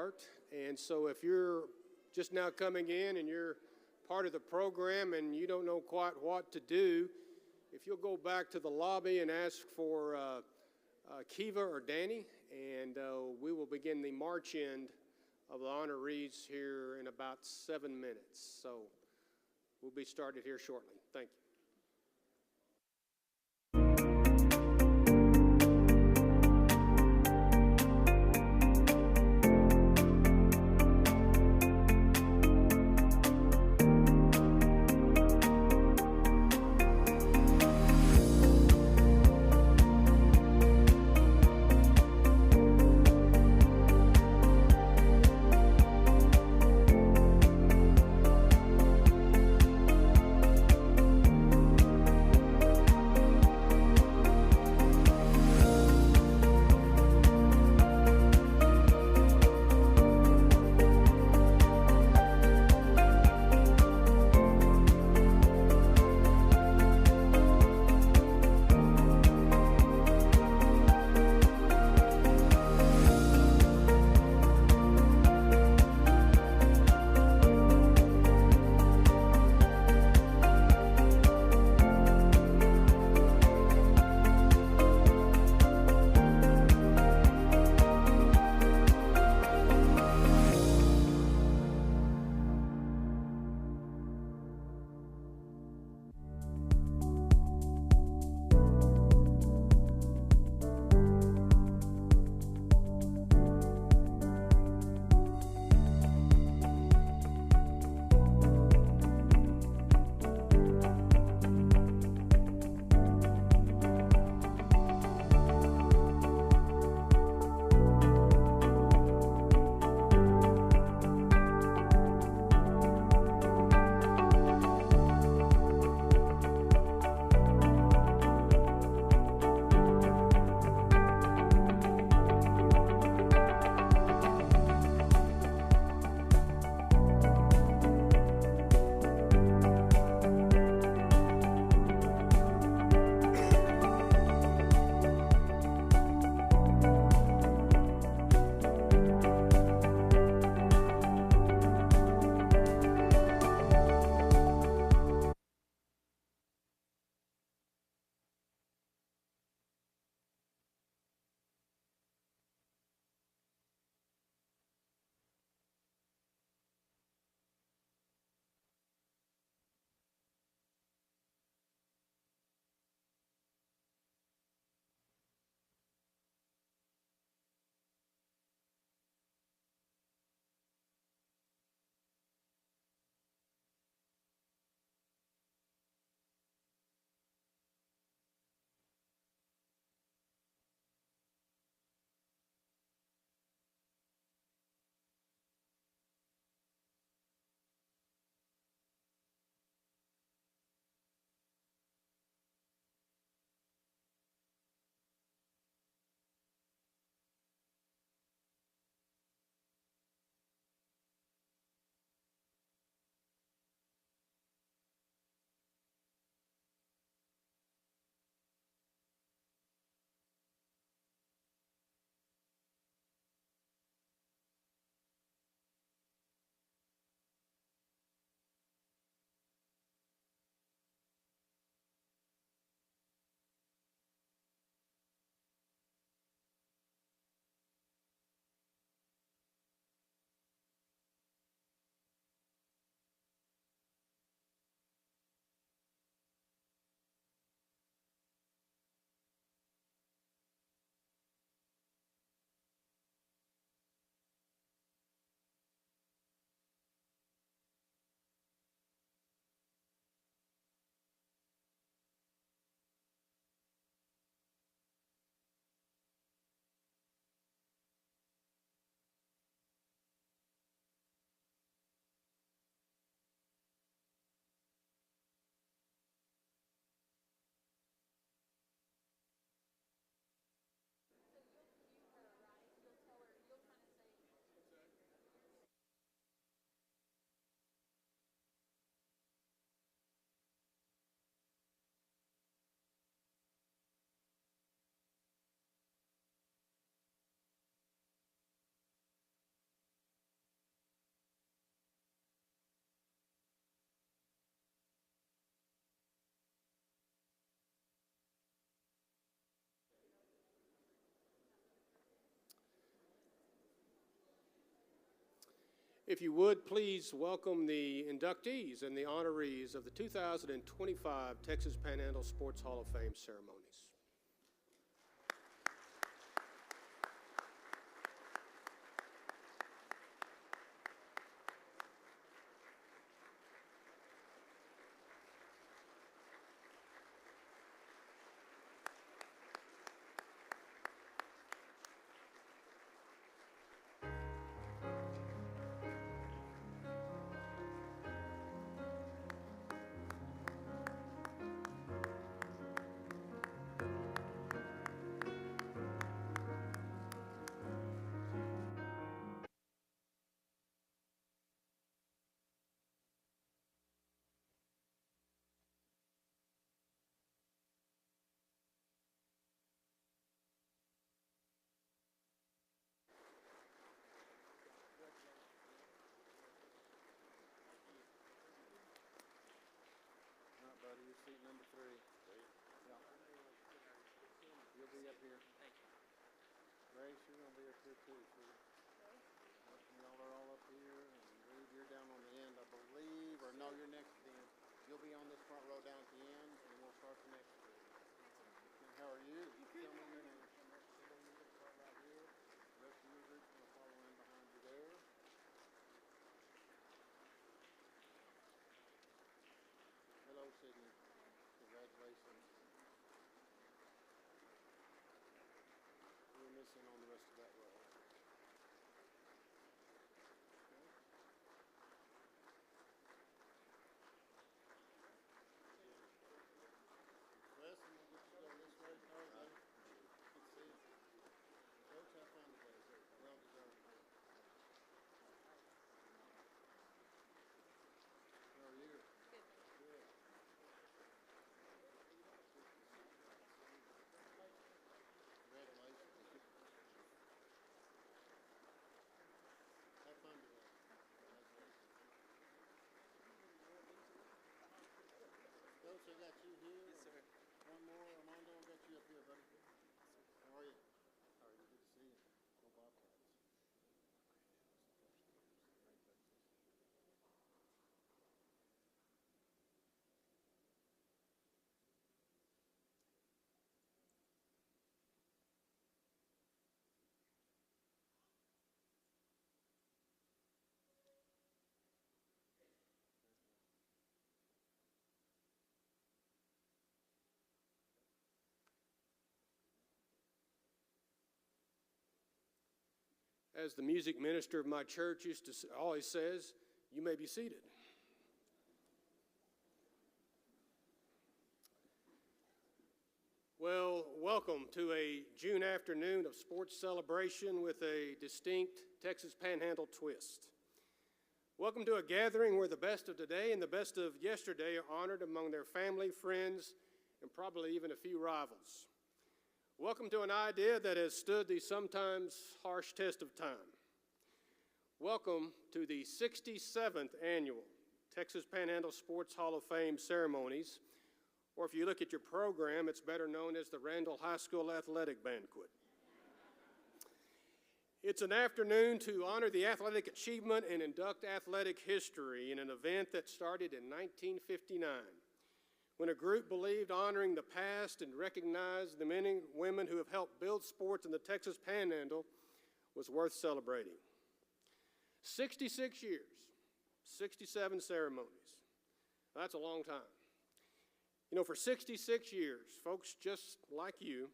start. And so if you're just now coming in and you're part of the program and you don't know quite what to do, if you'll go back to the lobby and ask for Kiva or Danny, and we will begin the march end of the honorees here in about 7 minutes. So we'll be started here shortly. Thank you. If you would, please welcome the inductees and the honorees of the 2025 Texas Panhandle Sports Hall of Fame ceremonies. Seat number 3. Yeah. You'll be up here. Thank you. Grace, you're going to be up here too, sweetie. Y'all are all up here, and Reed, you're down on the end, I believe, or no, you're next to the end. You'll be on this front row down at the end, and we'll start the next group. How are you? Tell me your name. Start right here. The rest of your group's going to follow in behind you there. Hello, Sydney. Congratulations. We're missing on the rest of that row. Wes, I'm going to get you to go this way. All right. Let's see. Coach, have fun today. Well deserved. How are you? Good. Good. Congratulations. Have fun today. Congratulations. Coach, I got you here. Yes, sir. One more. Armando, I got you up here, buddy. How are you? How are you? Good to see you. Go Bobcats. As the music minister of my church always says, you may be seated. Well, welcome to a June afternoon of sports celebration with a distinct Texas Panhandle twist. Welcome to a gathering where the best of today and the best of yesterday are honored among their family, friends, and probably even a few rivals. Welcome to an idea that has stood the sometimes harsh test of time. Welcome to the 67th annual Texas Panhandle Sports Hall of Fame ceremonies, or if you look at your program, it's better known as the Randall High School Athletic Banquet. It's an afternoon to honor the athletic achievement and induct athletic history in an event that started in 1959. When a group believed honoring the past and recognized the men and women who have helped build sports in the Texas Panhandle was worth celebrating. 66 years, 67 ceremonies. That's a long time. You know, for 66 years, folks just like you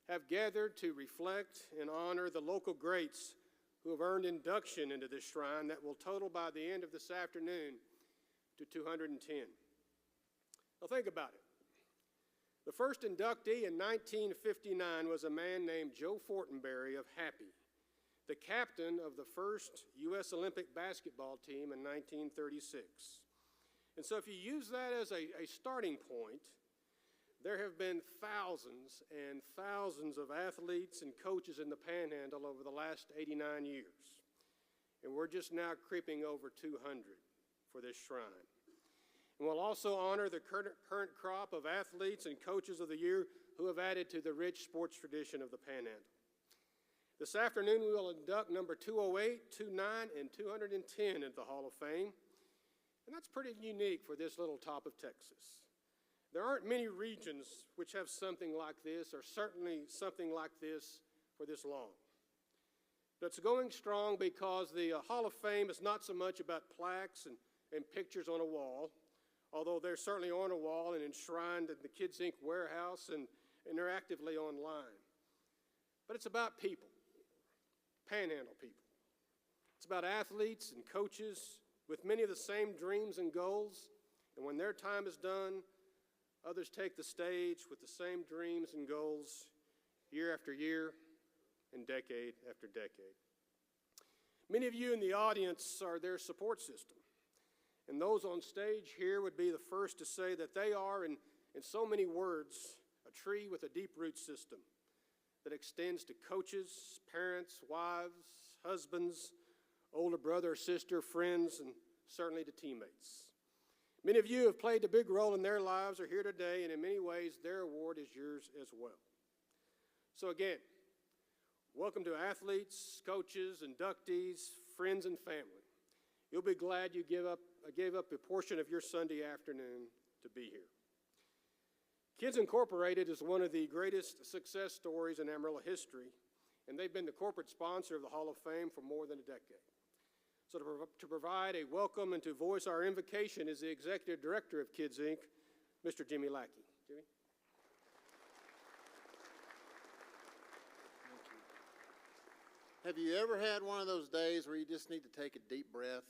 have gathered to reflect and honor the local greats who have earned induction into this shrine that will total by the end of this afternoon to 210. Now think about it. The first inductee in 1959 was a man named Joe Fortenberry of Happy, the captain of the first U.S. Olympic basketball team in 1936. And so if you use that as a starting point, there have been thousands and thousands of athletes and coaches in the Panhandle over the last 89 years. And we're just now creeping over 200 for this shrine. And we'll also honor the current crop of athletes and coaches of the year who have added to the rich sports tradition of the Panhandle. This afternoon we will induct number 208, 29, and 210 into the Hall of Fame. And that's pretty unique for this little top of Texas. There aren't many regions which have something like this, or certainly something like this for this long. But it's going strong because the Hall of Fame is not so much about plaques and pictures on a wall, although they're certainly on a wall and enshrined in the Kids Inc. warehouse and they're actively online. But it's about people, Panhandle people. It's about athletes and coaches with many of the same dreams and goals, and when their time is done, others take the stage with the same dreams and goals year after year and decade after decade. Many of you in the audience are their support system, and those on stage here would be the first to say that they are, in so many words, a tree with a deep root system that extends to coaches, parents, wives, husbands, older brother or sister, friends, and certainly to teammates. Many of you have played a big role in their lives, are here today, and in many ways their award is yours as well. So again, welcome to athletes, coaches, inductees, friends, and family. You'll be glad you gave up a portion of your Sunday afternoon to be here. Kids Incorporated is one of the greatest success stories in Amarillo history, and they've been the corporate sponsor of the Hall of Fame for more than a decade. So to provide a welcome and to voice our invocation is the Executive Director of Kids Inc., Mr. Jimmy Lackey. Jimmy? Thank you. Have you ever had one of those days where you just need to take a deep breath?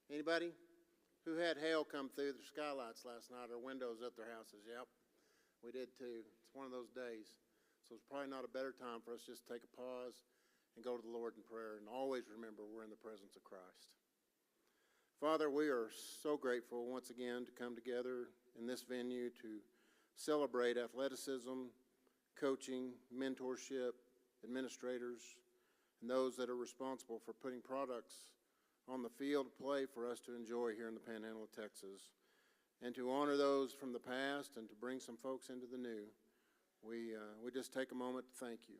Anybody? Who had hail come through their skylights last night or windows at their houses? Yep, we did too. It's one of those days. So it's probably not a better time for us just to take a pause and go to the Lord in prayer, and always remember we're in the presence of Christ. Father, we are so grateful once again to come together in this venue to celebrate athleticism, coaching, mentorship, administrators, and those that are responsible for putting products on the field of play for us to enjoy here in the Panhandle of Texas, and to honor those from the past and to bring some folks into the new. We just take a moment to thank you.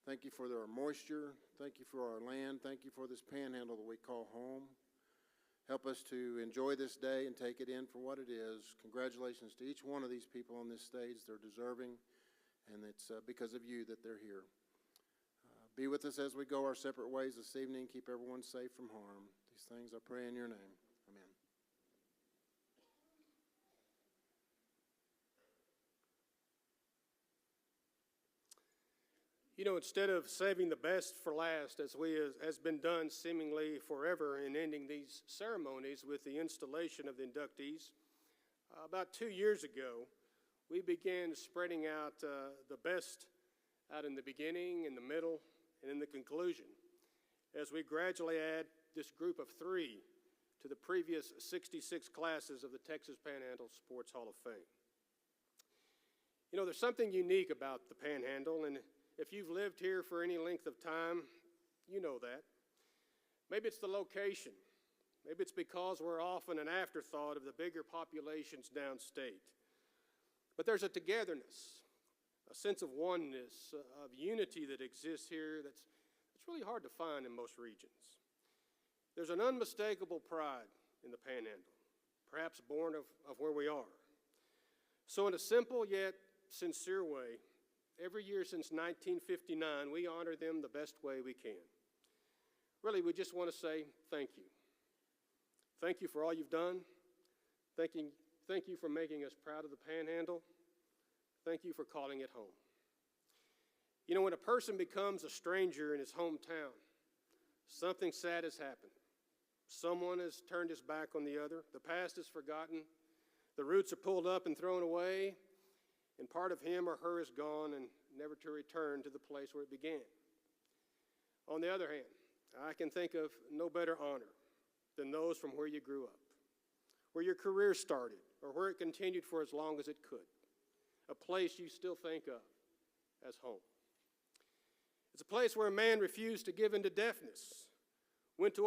Thank you for our moisture. Thank you for our land. Thank you for this Panhandle that we call home. Help us to enjoy this day and take it in for what it is. Congratulations to each one of these people on this stage. They're deserving, and it's because of you that they're here. Be with us as we go our separate ways this evening. Keep everyone safe from harm. These things I pray in your name. Amen. You know, instead of saving the best for last, as has been done seemingly forever in ending these ceremonies with the installation of the inductees, about 2 years ago, we began spreading out the best out in the beginning, in the middle, and in the conclusion, as we gradually add this group of 3 to the previous 66 classes of the Texas Panhandle Sports Hall of Fame. You know, there's something unique about the Panhandle, and if you've lived here for any length of time, you know that. Maybe it's the location. Maybe it's because we're often an afterthought of the bigger populations downstate. But there's a togetherness, a sense of oneness, of unity that exists here that's really hard to find in most regions. There's an unmistakable pride in the Panhandle, perhaps born of where we are. So in a simple yet sincere way, every year since 1959, we honor them the best way we can. Really, we just want to say thank you. Thank you for all you've done. Thank you for making us proud of the Panhandle. Thank you for calling it home. You know, when a person becomes a stranger in his hometown, something sad has happened. Someone has turned his back on the other. The past is forgotten. The roots are pulled up and thrown away, and part of him or her is gone and never to return to the place where it began. On the other hand, I can think of no better honor than those from where you grew up, where your career started, or where it continued for as long as it could, a place you still think of as home. It's a place where a man refused to give in to deafness, went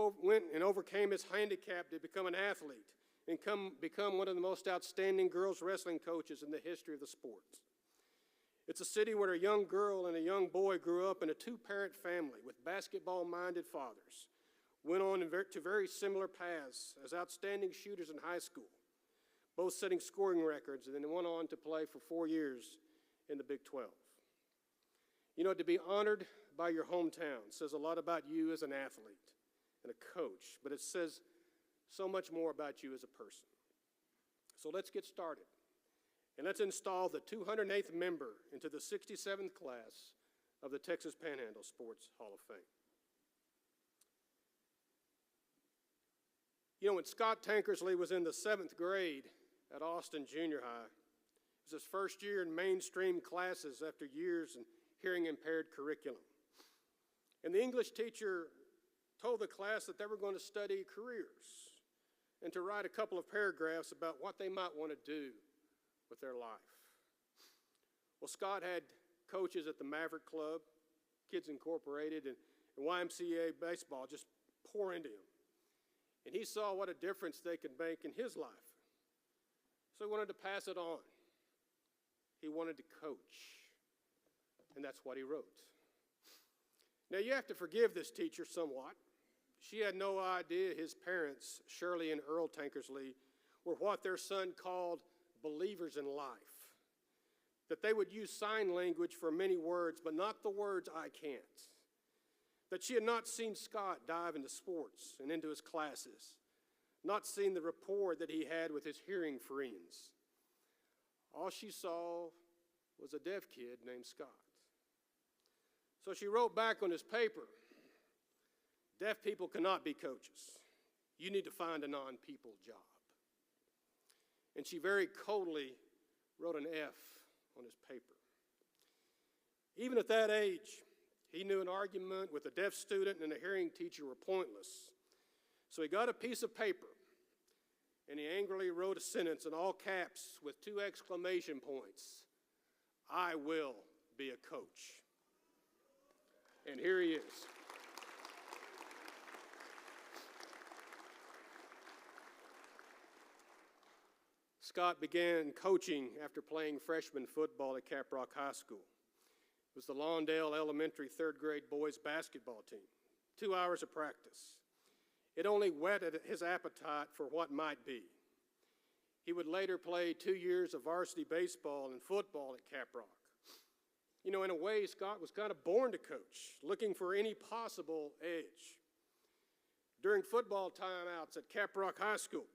and overcame his handicap to become an athlete, and become one of the most outstanding girls wrestling coaches in the history of the sport. It's a city where a young girl and a young boy grew up in a two-parent family with basketball-minded fathers, went on to very similar paths as outstanding shooters in high school, both setting scoring records, and then went on to play for 4 years in the Big 12. You know, to be honored by your hometown says a lot about you as an athlete and a coach, but it says so much more about you as a person. So let's get started, and let's install the 208th member into the 67th class of the Texas Panhandle Sports Hall of Fame. You know, when Scott Tankersley was in the 7th grade at Austin Junior High, it was his first year in mainstream classes after years in hearing-impaired curriculum. And the English teacher told the class that they were going to study careers and to write a couple of paragraphs about what they might want to do with their life. Well, Scott had coaches at the Maverick Club, Kids Incorporated, and YMCA baseball just pour into him. And he saw what a difference they could make in his life. So he wanted to pass it on. He wanted to coach. And that's what he wrote. Now, you have to forgive this teacher somewhat. She had no idea his parents, Shirley and Earl Tankersley, were what their son called believers in life. That they would use sign language for many words, but not the words "I can't." That she had not seen Scott dive into sports and into his classes, not seen the rapport that he had with his hearing friends. All she saw was a deaf kid named Scott. So she wrote back on his paper, "Deaf people cannot be coaches. You need to find a non-people job." And she very coldly wrote an F on his paper. Even at that age, he knew an argument with a deaf student and a hearing teacher were pointless. So he got a piece of paper and he angrily wrote a sentence in all caps with 2 exclamation points. "I will be a coach." And here he is. Scott began coaching after playing freshman football at Caprock High School. It was the Lawndale Elementary 3rd grade boys basketball team. 2 hours of practice. It only whetted his appetite for what might be. He would later play 2 years of varsity baseball and football at Caprock. You know, in a way, Scott was kind of born to coach, looking for any possible edge. During football timeouts at Caprock High School,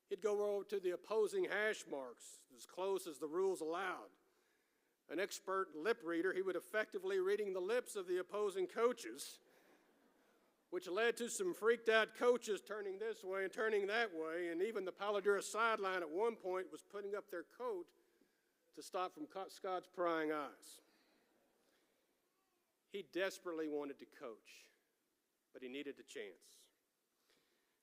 he'd go over to the opposing hash marks as close as the rules allowed. An expert lip reader, he would effectively reading the lips of the opposing coaches, which led to some freaked out coaches turning this way and turning that way, and even the Paladura sideline at one point was putting up their coat to stop from Scott's prying eyes. He desperately wanted to coach, but he needed a chance.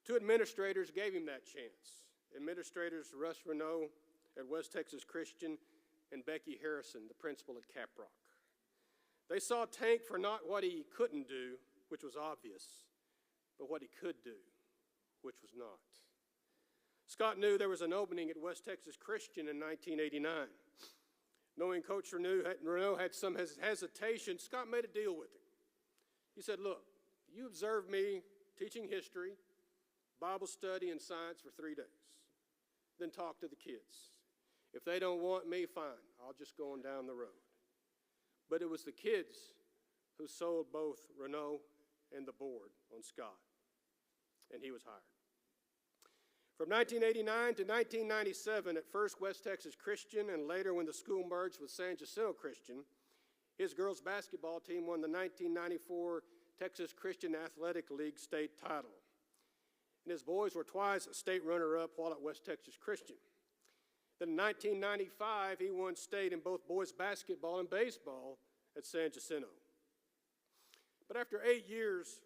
2 administrators gave him that chance. Administrators Russ Renault at West Texas Christian and Becky Harrison, the principal at Caprock. They saw Tank for not what he couldn't do, which was obvious, but what he could do, which was not. Scott knew there was an opening at West Texas Christian in 1989. Knowing Coach Renault had some hesitation, Scott made a deal with him. He said, "Look, you observe me teaching history, Bible study, and science for 3 days. Then talk to the kids. If they don't want me, fine. I'll just go on down the road." But it was the kids who sold both Renault and the board on Scott, and he was hired. From 1989 to 1997 at first West Texas Christian and later when the school merged with San Jacinto Christian, his girls basketball team won the 1994 Texas Christian Athletic League state title. And his boys were twice a state runner-up while at West Texas Christian. Then in 1995, he won state in both boys basketball and baseball at San Jacinto. But after 8 years,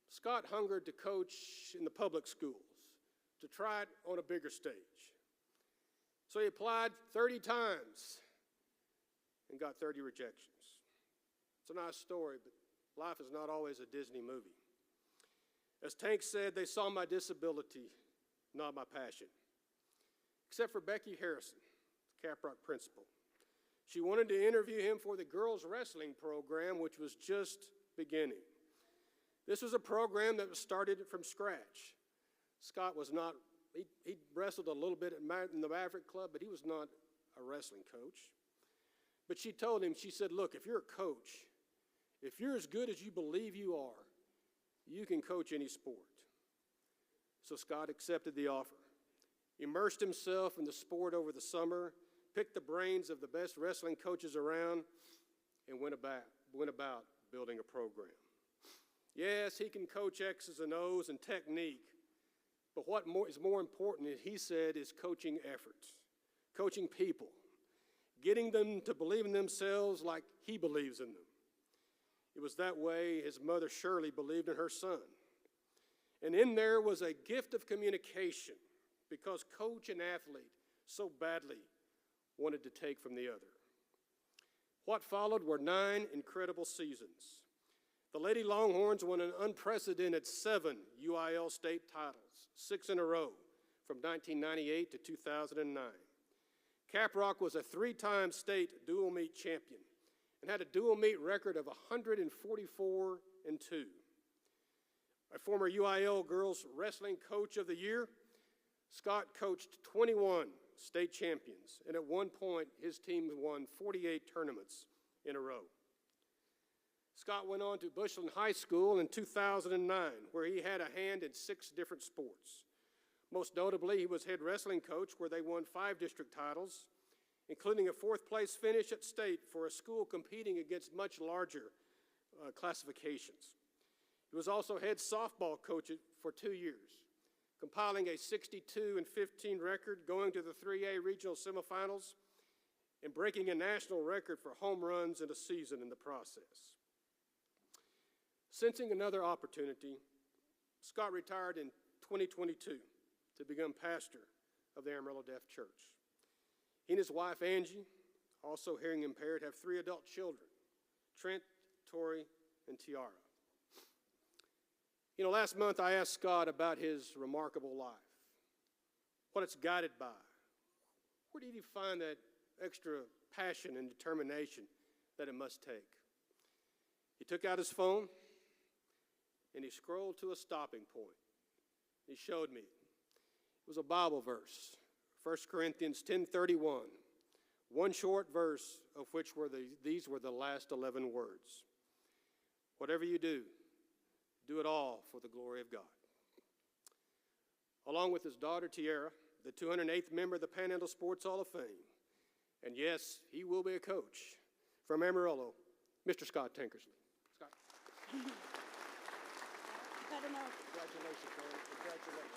Scott hungered to coach in the public schools, to try it on a bigger stage. So he applied 30 times and got 30 rejections. It's a nice story, but life is not always a Disney movie. As Tank said, they saw my disability, not my passion. Except for Becky Harrison, the Caprock principal. She wanted to interview him for the girls' wrestling program, which was just beginning. This was a program that was started from scratch. Scott was not, he wrestled a little bit in the Maverick Club, but he was not a wrestling coach. But she told him, she said, look, if you're a coach, if you're as good as you believe you are, you can coach any sport. So Scott accepted the offer, immersed himself in the sport over the summer, picked the brains of the best wrestling coaches around, and went about building a program. Yes, he can coach X's and O's and technique, but what is more important, he said, is coaching efforts, coaching people, getting them to believe in themselves like he believes in them. It was that way his mother Shirley believed in her son. And in there was a gift of communication because coach and athlete so badly wanted to take from the other. What followed were 9 incredible seasons. The Lady Longhorns won an unprecedented 7 UIL state titles, 6 in a row, from 1998 to 2009. Caprock was a 3-time state dual meet champion and had a dual meet record of 144-2. A former UIL Girls Wrestling Coach of the Year, Scott coached 21 state champions, and at one point his team won 48 tournaments in a row. Scott went on to Bushland High School in 2009, where he had a hand in 6 different sports. Most notably, he was head wrestling coach, where they won 5 district titles, including a 4th-place finish at state for a school competing against much larger classifications. He was also head softball coach for 2 years, compiling a 62-15 record, going to the 3A regional semifinals, and breaking a national record for home runs in a season in the process. Sensing another opportunity, Scott retired in 2022 to become pastor of the Amarillo Deaf Church. He and his wife, Angie, also hearing impaired, have 3 adult children, Trent, Tori, and Tiara. You know, last month I asked Scott about his remarkable life, what it's guided by. Where did he find that extra passion and determination that it must take? He took out his phone and he scrolled to a stopping point. He showed me. It was a Bible verse, 1 Corinthians 10:31, one short verse of which these were the last 11 words. Whatever you do it all for the glory of God. Along with his daughter, Tiara, the 208th member of the Panhandle Sports Hall of Fame. And yes, he will be a coach from Amarillo, Mr. Scott Tankersley. Scott. Congratulations, man. Congratulations.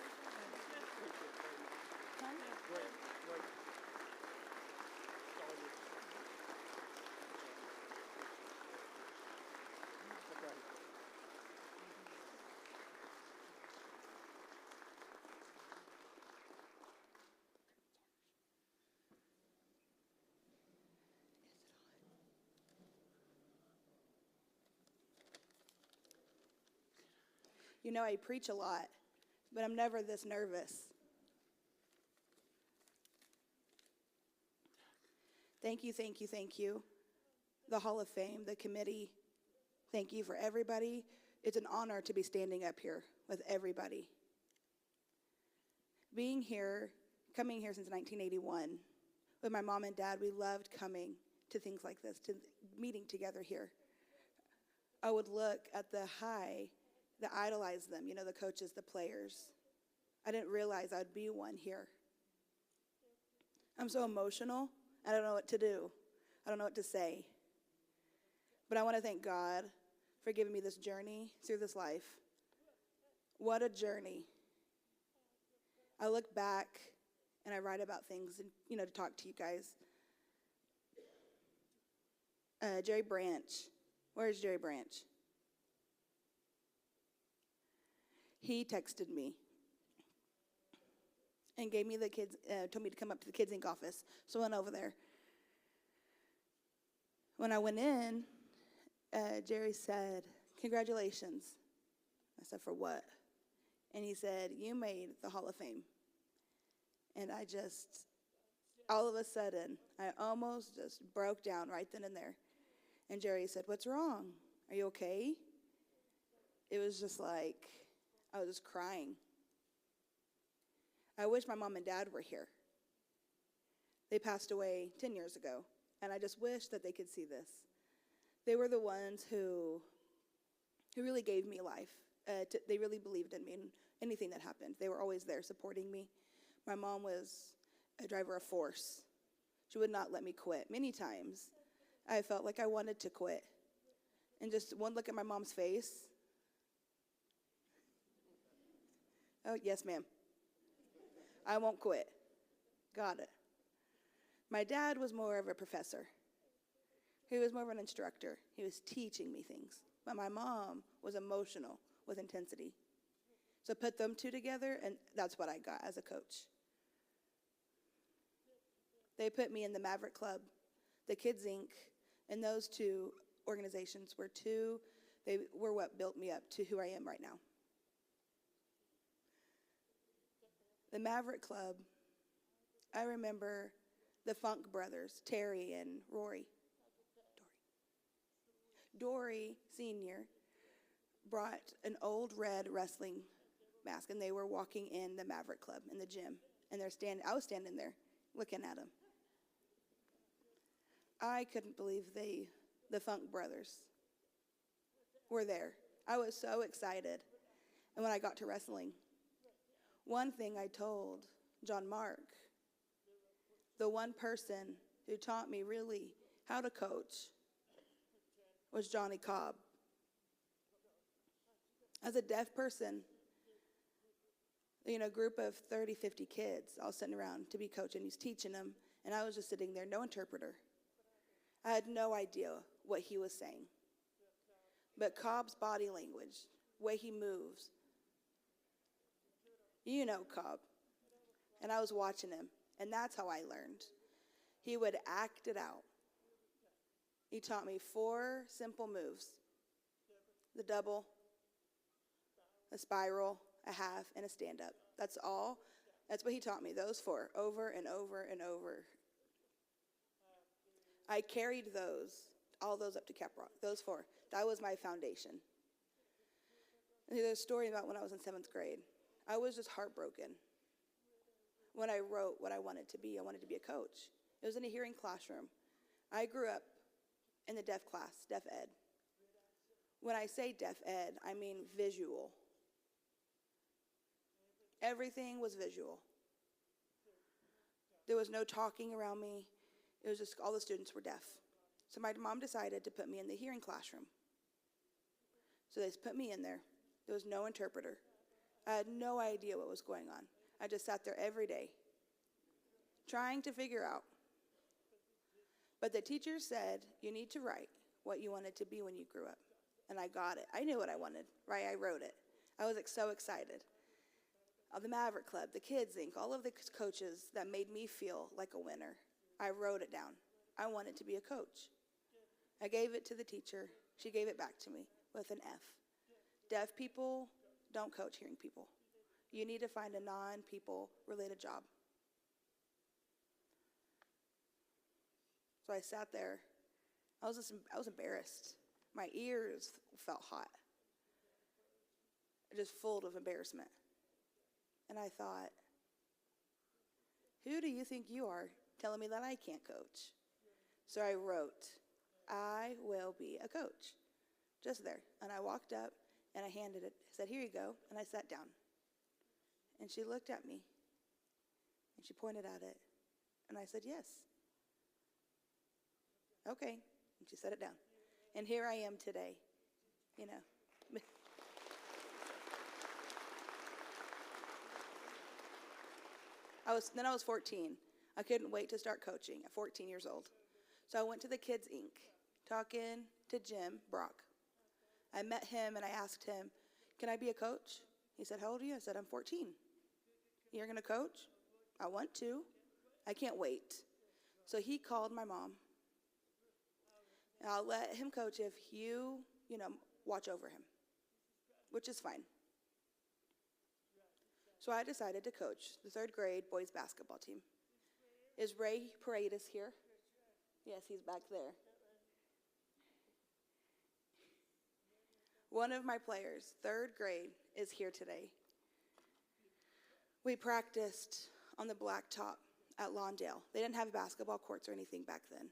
Great. You know, I preach a lot, but I'm never this nervous. Thank you. The Hall of Fame, the committee, thank you for everybody. It's an honor to be standing up here with everybody. Coming here since 1981, with my mom and dad, we loved coming to things like this, to meeting together here. I would look at the high that idolized them, you know, the coaches, the players. I didn't realize I'd be one here. I'm so emotional. I don't know what to do. I don't know what to say. But I want to thank God for giving me this journey through this life. What a journey. I look back and I write about things, and, you know, to talk to you guys. Jerry Branch. Where's Jerry Branch? He texted me and gave me the kids, told me to come up to the Kids Inc. office. So I went over there. When I went in, Jerry said, "Congratulations." I said, "For what?" And he said, "You made the Hall of Fame." And I just all of a sudden, I almost just broke down right then and there. And Jerry said, "What's wrong? Are you okay?" It was just like I was just crying. I wish my mom and dad were here. They passed away 10 years ago, and I just wish that they could see this. They were the ones who really gave me life. They really believed in me and anything that happened. They were always there supporting me. My mom was a driver of force. She would not let me quit. Many times I felt like I wanted to quit. And just one look at my mom's face. "Oh, yes, ma'am. I won't quit." Got it. My dad was more of a professor. He was more of an instructor. He was teaching me things. But my mom was emotional with intensity. So put them two together, and that's what I got as a coach. They put me in the Maverick Club, the Kids Inc., and those two organizations they were what built me up to who I am right now. The Maverick Club, I remember the Funk brothers, Terry and Rory. Dory Sr. brought an old red wrestling mask, and they were walking in the Maverick Club in the gym. And I was standing there looking at them. I couldn't believe the Funk brothers were there. I was so excited. And when I got to wrestling, one thing I told John Mark, the one person who taught me really how to coach, was Johnny Cobb. As a deaf person, a group of 30, 50 kids all sitting around to be coaching. He's teaching them, and I was just sitting there, no interpreter. I had no idea what he was saying. But Cobb's body language, way he moves, Cobb. And I was watching him, and that's how I learned. He would act it out. He taught me 4 simple moves: the double, a spiral, a half, and a stand-up. That's all. That's what he taught me, those 4, over and over and over. I carried all those up to Caprock, those 4. That was my foundation. And there's a story about when I was in 7th grade. I was just heartbroken when I wrote what I wanted to be. I wanted to be a coach. It was in a hearing classroom. I grew up in the deaf class, deaf ed. When I say deaf ed, I mean visual. Everything was visual. There was no talking around me. It was just all the students were deaf. So my mom decided to put me in the hearing classroom. So they put me in there. There was no interpreter. I had no idea what was going on. I just sat there every day trying to figure out. But the teacher said, "You need to write what you wanted to be when you grew up." And I got it. I knew what I wanted, right? I wrote it. I was so excited. The Maverick Club, the Kids Inc., all of the coaches that made me feel like a winner, I wrote it down. I wanted to be a coach. I gave it to the teacher. She gave it back to me with an F. Deaf people don't coach hearing people. You need to find a non-people related job. So I sat there. I was embarrassed. My ears felt hot. Just full of embarrassment. And I thought, who do you think you are telling me that I can't coach? So I wrote, "I will be a coach," just there. And I walked up and I handed it. I said, "Here you go." And I sat down. And she looked at me and she pointed at it. And I said, "Yes." "Okay." And she set it down. And here I am today, I was 14. I couldn't wait to start coaching at 14 years old. So I went to the Kids Inc., talking to Jim Brock. I met him and I asked him, "Can I be a coach?" He said, "How old are you?" I said, "I'm 14. "You're going to coach?" "I want to. I can't wait." So he called my mom. And I'll let him coach if you watch over him, which is fine. So I decided to coach the 3rd grade boys basketball team. Is Ray Paredes here? Yes, he's back there. One of my players, third grade, is here today. We practiced on the blacktop at Lawndale. They didn't have basketball courts or anything back then.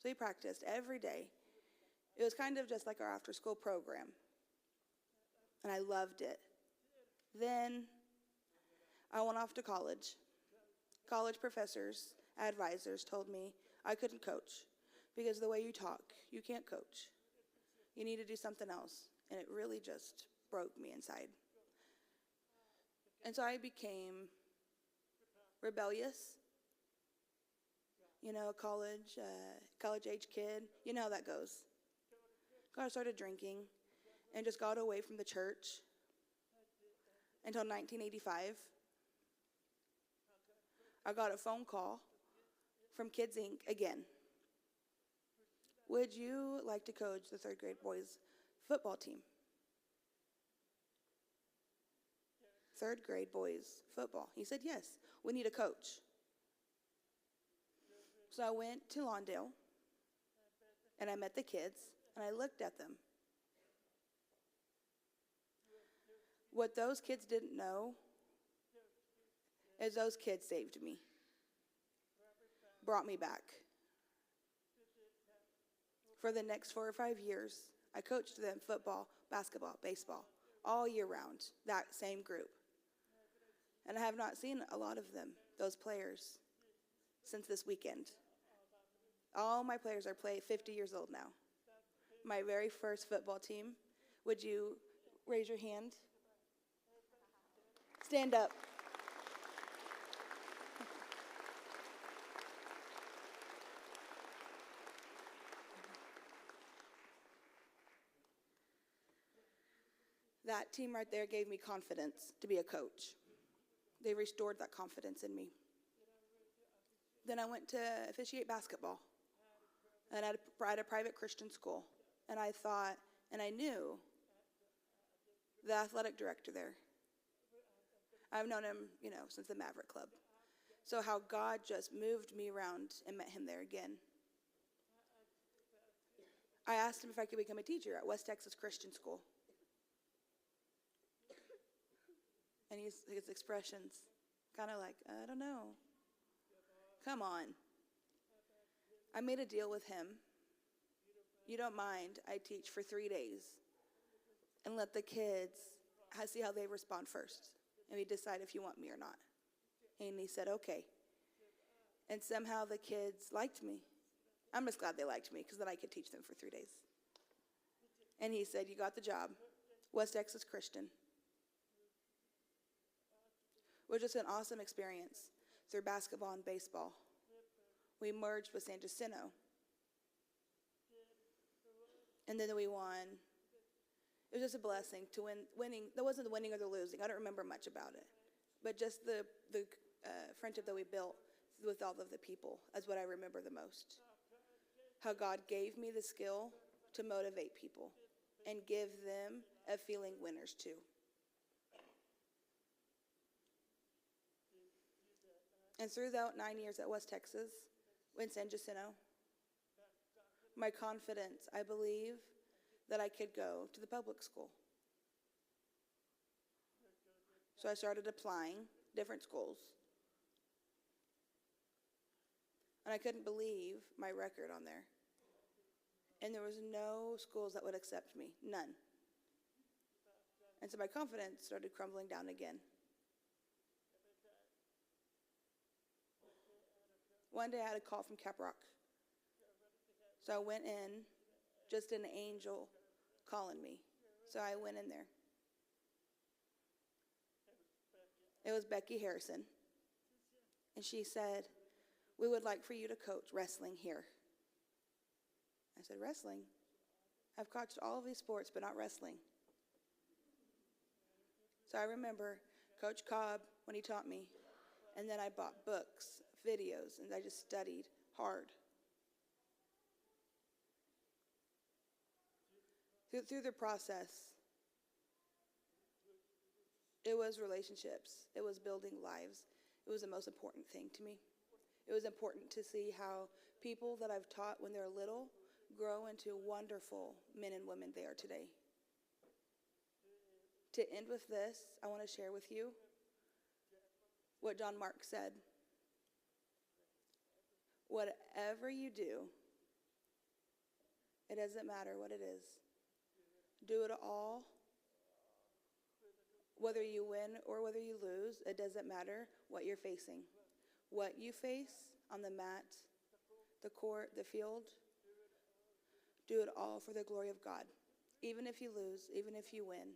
So we practiced every day. It was kind of just like our after-school program. And I loved it. Then I went off to college. College professors, advisors told me I couldn't coach because the way you talk, you can't coach. You need to do something else. And it really just broke me inside. And so I became rebellious. You know, college-age kid. You know how that goes. I started drinking and just got away from the church until 1985. I got a phone call from Kids Inc. again. Would you like to coach the third grade boys football team? Third grade boys football. He said, yes, we need a coach. So I went to Lawndale and I met the kids and I looked at them. What those kids didn't know is those kids saved me, brought me back. For the next 4 or 5 years, I coached them football, basketball, baseball, all year round, that same group. And I have not seen a lot of them, those players, since this weekend. All my players are 50 years old now. My very first football team, would you raise your hand? Stand up. That team right there gave me confidence to be a coach. They restored that confidence in me. Then I went to officiate basketball. And at a private Christian school. And I thought, and I knew the athletic director there. I've known him, since the Maverick Club. So how God just moved me around and met him there again. I asked him if I could become a teacher at West Texas Christian School. And his expressions, kind of like, I don't know. Come on. I made a deal with him. You don't mind, I teach for 3 days and let the kids see how they respond first. And we decide if you want me or not. And he said, okay. And somehow the kids liked me. I'm just glad they liked me because then I could teach them for 3 days. And he said, you got the job. West Texas Christian. It was just an awesome experience through basketball and baseball. We merged with San Jacinto. And then we won. It was just a blessing to winning. That wasn't the winning or the losing. I don't remember much about it. But just the friendship that we built with all of the people is what I remember the most. How God gave me the skill to motivate people and give them a feeling winners too. And through that 9 years at West Texas, in San Jacinto, my confidence, I believe that I could go to the public school. So I started applying different schools. And I couldn't believe my record on there. And there was no schools that would accept me, none. And so my confidence started crumbling down again. One day I had a call from Cap Rock. So I went in, just an angel calling me. So I went in there. It was Becky Harrison. And she said, we would like for you to coach wrestling here. I said, wrestling? I've coached all of these sports, but not wrestling. So I remember Coach Cobb when he taught me. And then I bought books, videos, and I just studied hard. Through the process, it was relationships. It was building lives. It was the most important thing to me. It was important to see how people that I've taught when they're little grow into wonderful men and women they are today. To end with this, I want to share with you what John Mark said. Whatever you do, it doesn't matter what it is. Do it all. Whether you win or whether you lose, it doesn't matter what you're facing. What you face on the mat, the court, the field, do it all for the glory of God. Even if you lose, even if you win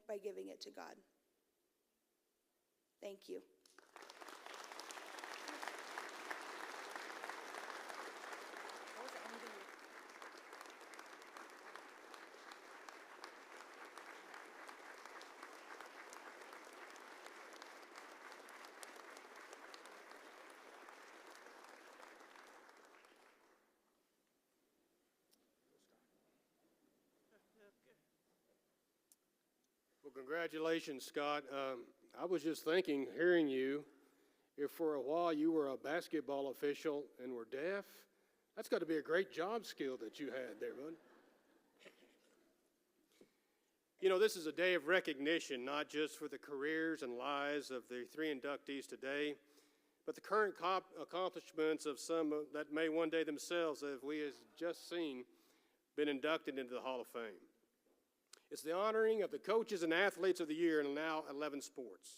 by giving it to God. Thank you. Well, congratulations, Scott. I was just thinking, hearing you, if for a while you were a basketball official and were deaf, that's got to be a great job skill that you had there, bud. You know, this is a day of recognition, not just for the careers and lives of the three inductees today, but the current accomplishments of some that may one day themselves, as we have just seen, been inducted into the Hall of Fame. It's the honoring of the coaches and athletes of the year in now 11 sports.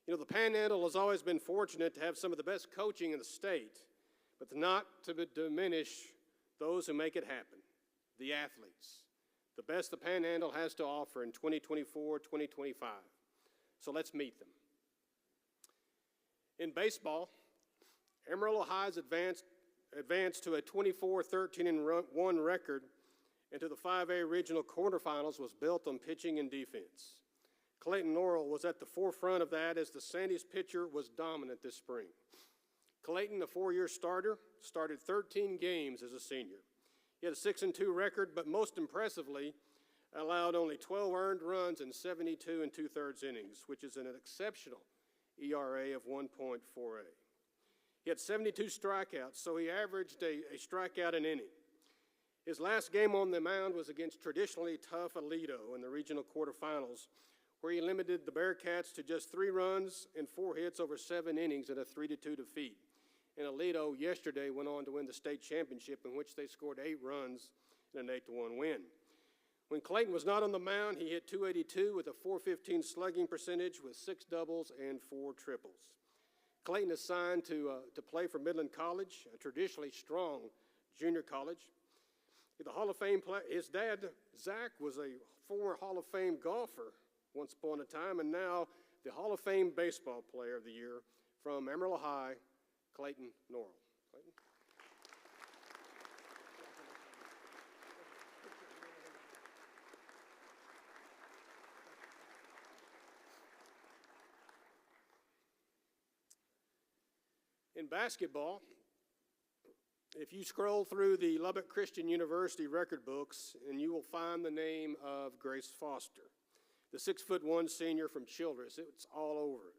You know, the Panhandle has always been fortunate to have some of the best coaching in the state, but not to diminish those who make it happen, the athletes. The best the Panhandle has to offer in 2024, 2025. So let's meet them. In baseball, Amarillo High's advanced to a 24-13-1 record and to the 5A regional quarterfinals was built on pitching and defense. Clayton Norrell was at the forefront of that as the Sandys pitcher was dominant this spring. Clayton, a four-year starter, started 13 games as a senior. He had a 6-2 record, but most impressively, allowed only 12 earned runs in 72 2/3 innings, which is an exceptional ERA of 1.48. He had 72 strikeouts, so he averaged a strikeout an inning. His last game on the mound was against traditionally tough Aledo in the regional quarterfinals, where he limited the Bearcats to just 3 runs and 4 hits over 7 innings in a 3-2 defeat. And Aledo yesterday went on to win the state championship, in which they scored 8 runs in an 8-1 win. When Clayton was not on the mound, he hit .282 with a .415 slugging percentage with 6 doubles and 4 triples. Clayton is signed to play for Midland College, a traditionally strong junior college. The Hall of Fame his dad, Zach, was a former Hall of Fame golfer once upon a time, and now the Hall of Fame baseball player of the year from Amarillo High, Clayton Norrell. Clayton? In basketball, if you scroll through the Lubbock Christian University record books, and you will find the name of Grace Foster, the 6'1" senior from Childress. It's all over it.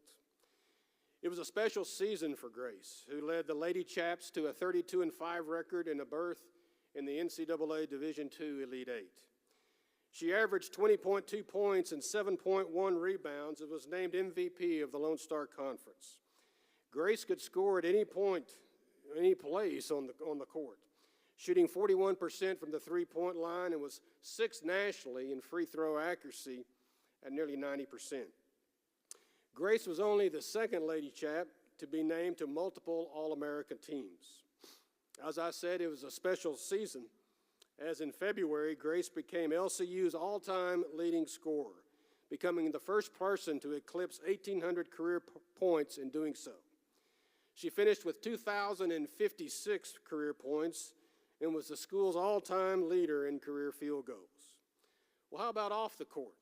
It was a special season for Grace, who led the Lady Chaps to a 32-5 record and a berth in the NCAA Division II Elite Eight. She averaged 20.2 points and 7.1 rebounds and was named MVP of the Lone Star Conference. Grace could score at any point, any place on the court, shooting 41% from the three-point line and was 6th nationally in free throw accuracy at nearly 90%. Grace was only the second Lady Chap to be named to multiple All-American teams. As I said, it was a special season, as in February, Grace became LCU's all-time leading scorer, becoming the first person to eclipse 1,800 career points in doing so. She finished with 2,056 career points and was the school's all-time leader in career field goals. Well, how about off the court?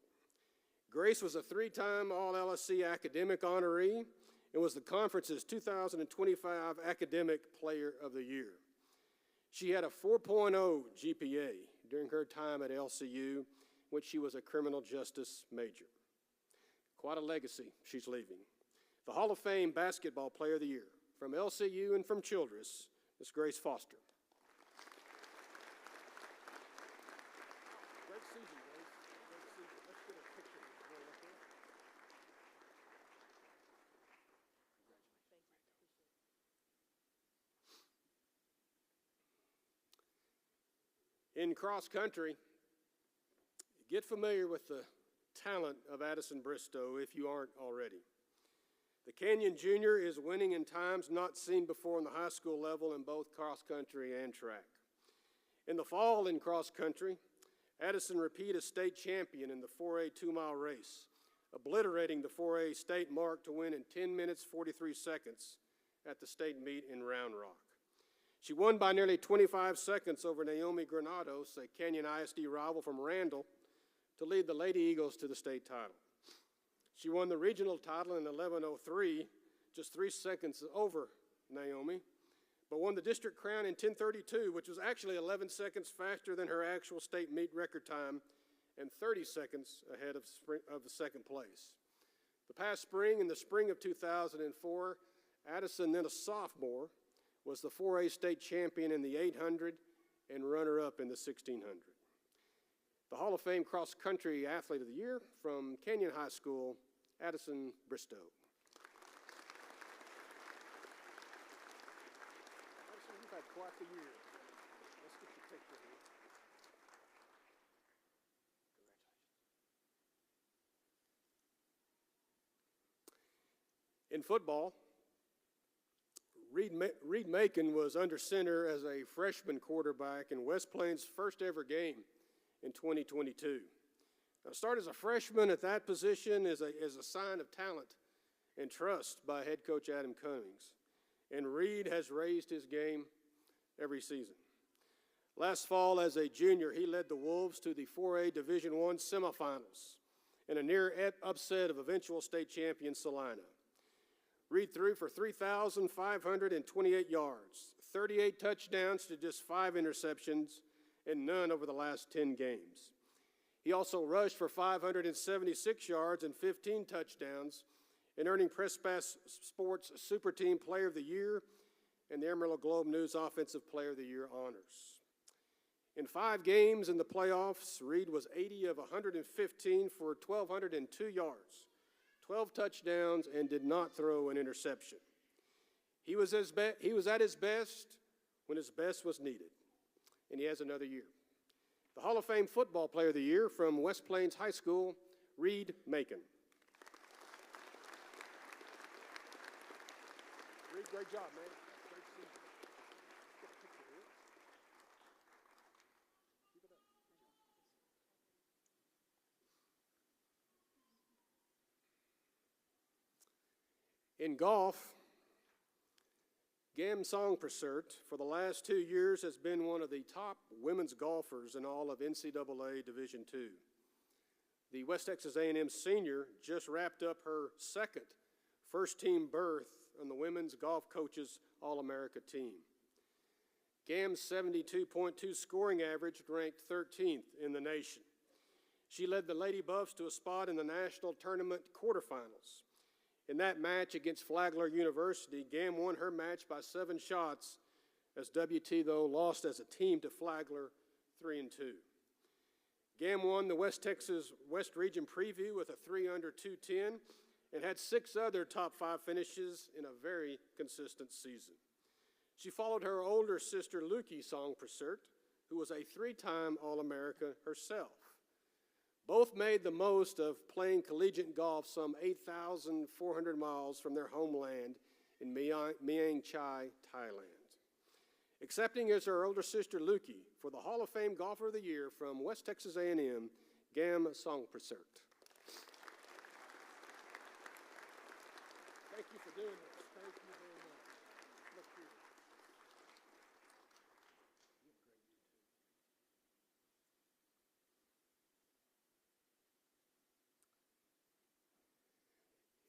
Grace was a 3-time All-LSC academic honoree and was the conference's 2025 Academic Player of the Year. She had a 4.0 GPA during her time at LCU, which she was a criminal justice major. Quite a legacy she's leaving. The Hall of Fame Basketball Player of the Year from LCU and from Childress, Ms. Grace Foster. Great season, Grace. Great season. Let's get a picture of you. Up there. In cross country, get familiar with the talent of Addison Bristow if you aren't already. The Canyon Junior is winning in times not seen before on the high school level in both cross country and track. In the fall in cross country, Addison repeated as state champion in the 4A 2-mile race, obliterating the 4A state mark to win in 10 minutes 43 seconds at the state meet in Round Rock. She won by nearly 25 seconds over Naomi Granados, a Canyon ISD rival from Randall, to lead the Lady Eagles to the state title. She won the regional title in 11:03, just 3 seconds over Naomi, but won the district crown in 10:32, which was actually 11 seconds faster than her actual state meet record time and 30 seconds ahead of the second place. The past spring, in the spring of 2004, Addison, then a sophomore, was the 4A state champion in the 800 and runner-up in the 1600. The Hall of Fame Cross Country Athlete of the Year from Canyon High School, Addison Bristow. Addison, you've had quite the year. Let's get your picture here. Congratulations. In football, Reed Macon was under center as a freshman quarterback in West Plains' first ever game in 2022. Now, to start as a freshman at that position is a sign of talent and trust by head coach Adam Cummings, and Reed has raised his game every season. Last fall, as a junior, he led the Wolves to the 4A Division I semifinals in a near upset of eventual state champion Salina. Reed threw for 3,528 yards, 38 touchdowns to just 5 interceptions, and none over the last 10 games. He also rushed for 576 yards and 15 touchdowns, and earning Press Pass Sports Super Team Player of the Year and the Amarillo Globe News Offensive Player of the Year honors. In 5 games in the playoffs, Reed was 80 of 115 for 1,202 yards, 12 touchdowns, and did not throw an interception. He was at his best when his best was needed, and he has another year. The Hall of Fame Football Player of the Year from West Plains High School, Reed Macon. Reed, great job, man. Great season. Get a picture here. Keep it up. In golf, Gam Songprasert, for the last 2 years, has been one of the top women's golfers in all of NCAA Division II. The West Texas A&M senior just wrapped up her second first-team berth on the Women's Golf Coaches All-America team. Gam's 72.2 scoring average ranked 13th in the nation. She led the Lady Buffs to a spot in the national tournament quarterfinals. In that match against Flagler University, Gam won her match by 7 shots, as WT, though, lost as a team to Flagler 3-2. Gam won the West Texas West Region Preview with a 3-under 210 and had 6 other top 5 finishes in a very consistent season. She followed her older sister, Lukey Songprasert, who was a 3-time All-America herself. Both made the most of playing collegiate golf some 8,400 miles from their homeland in Miang Chai, Thailand. Accepting as her older sister, Lukey, for the Hall of Fame Golfer of the Year from West Texas A&M, Gam Songprasert. Thank you for doing this. Thank you very much. Look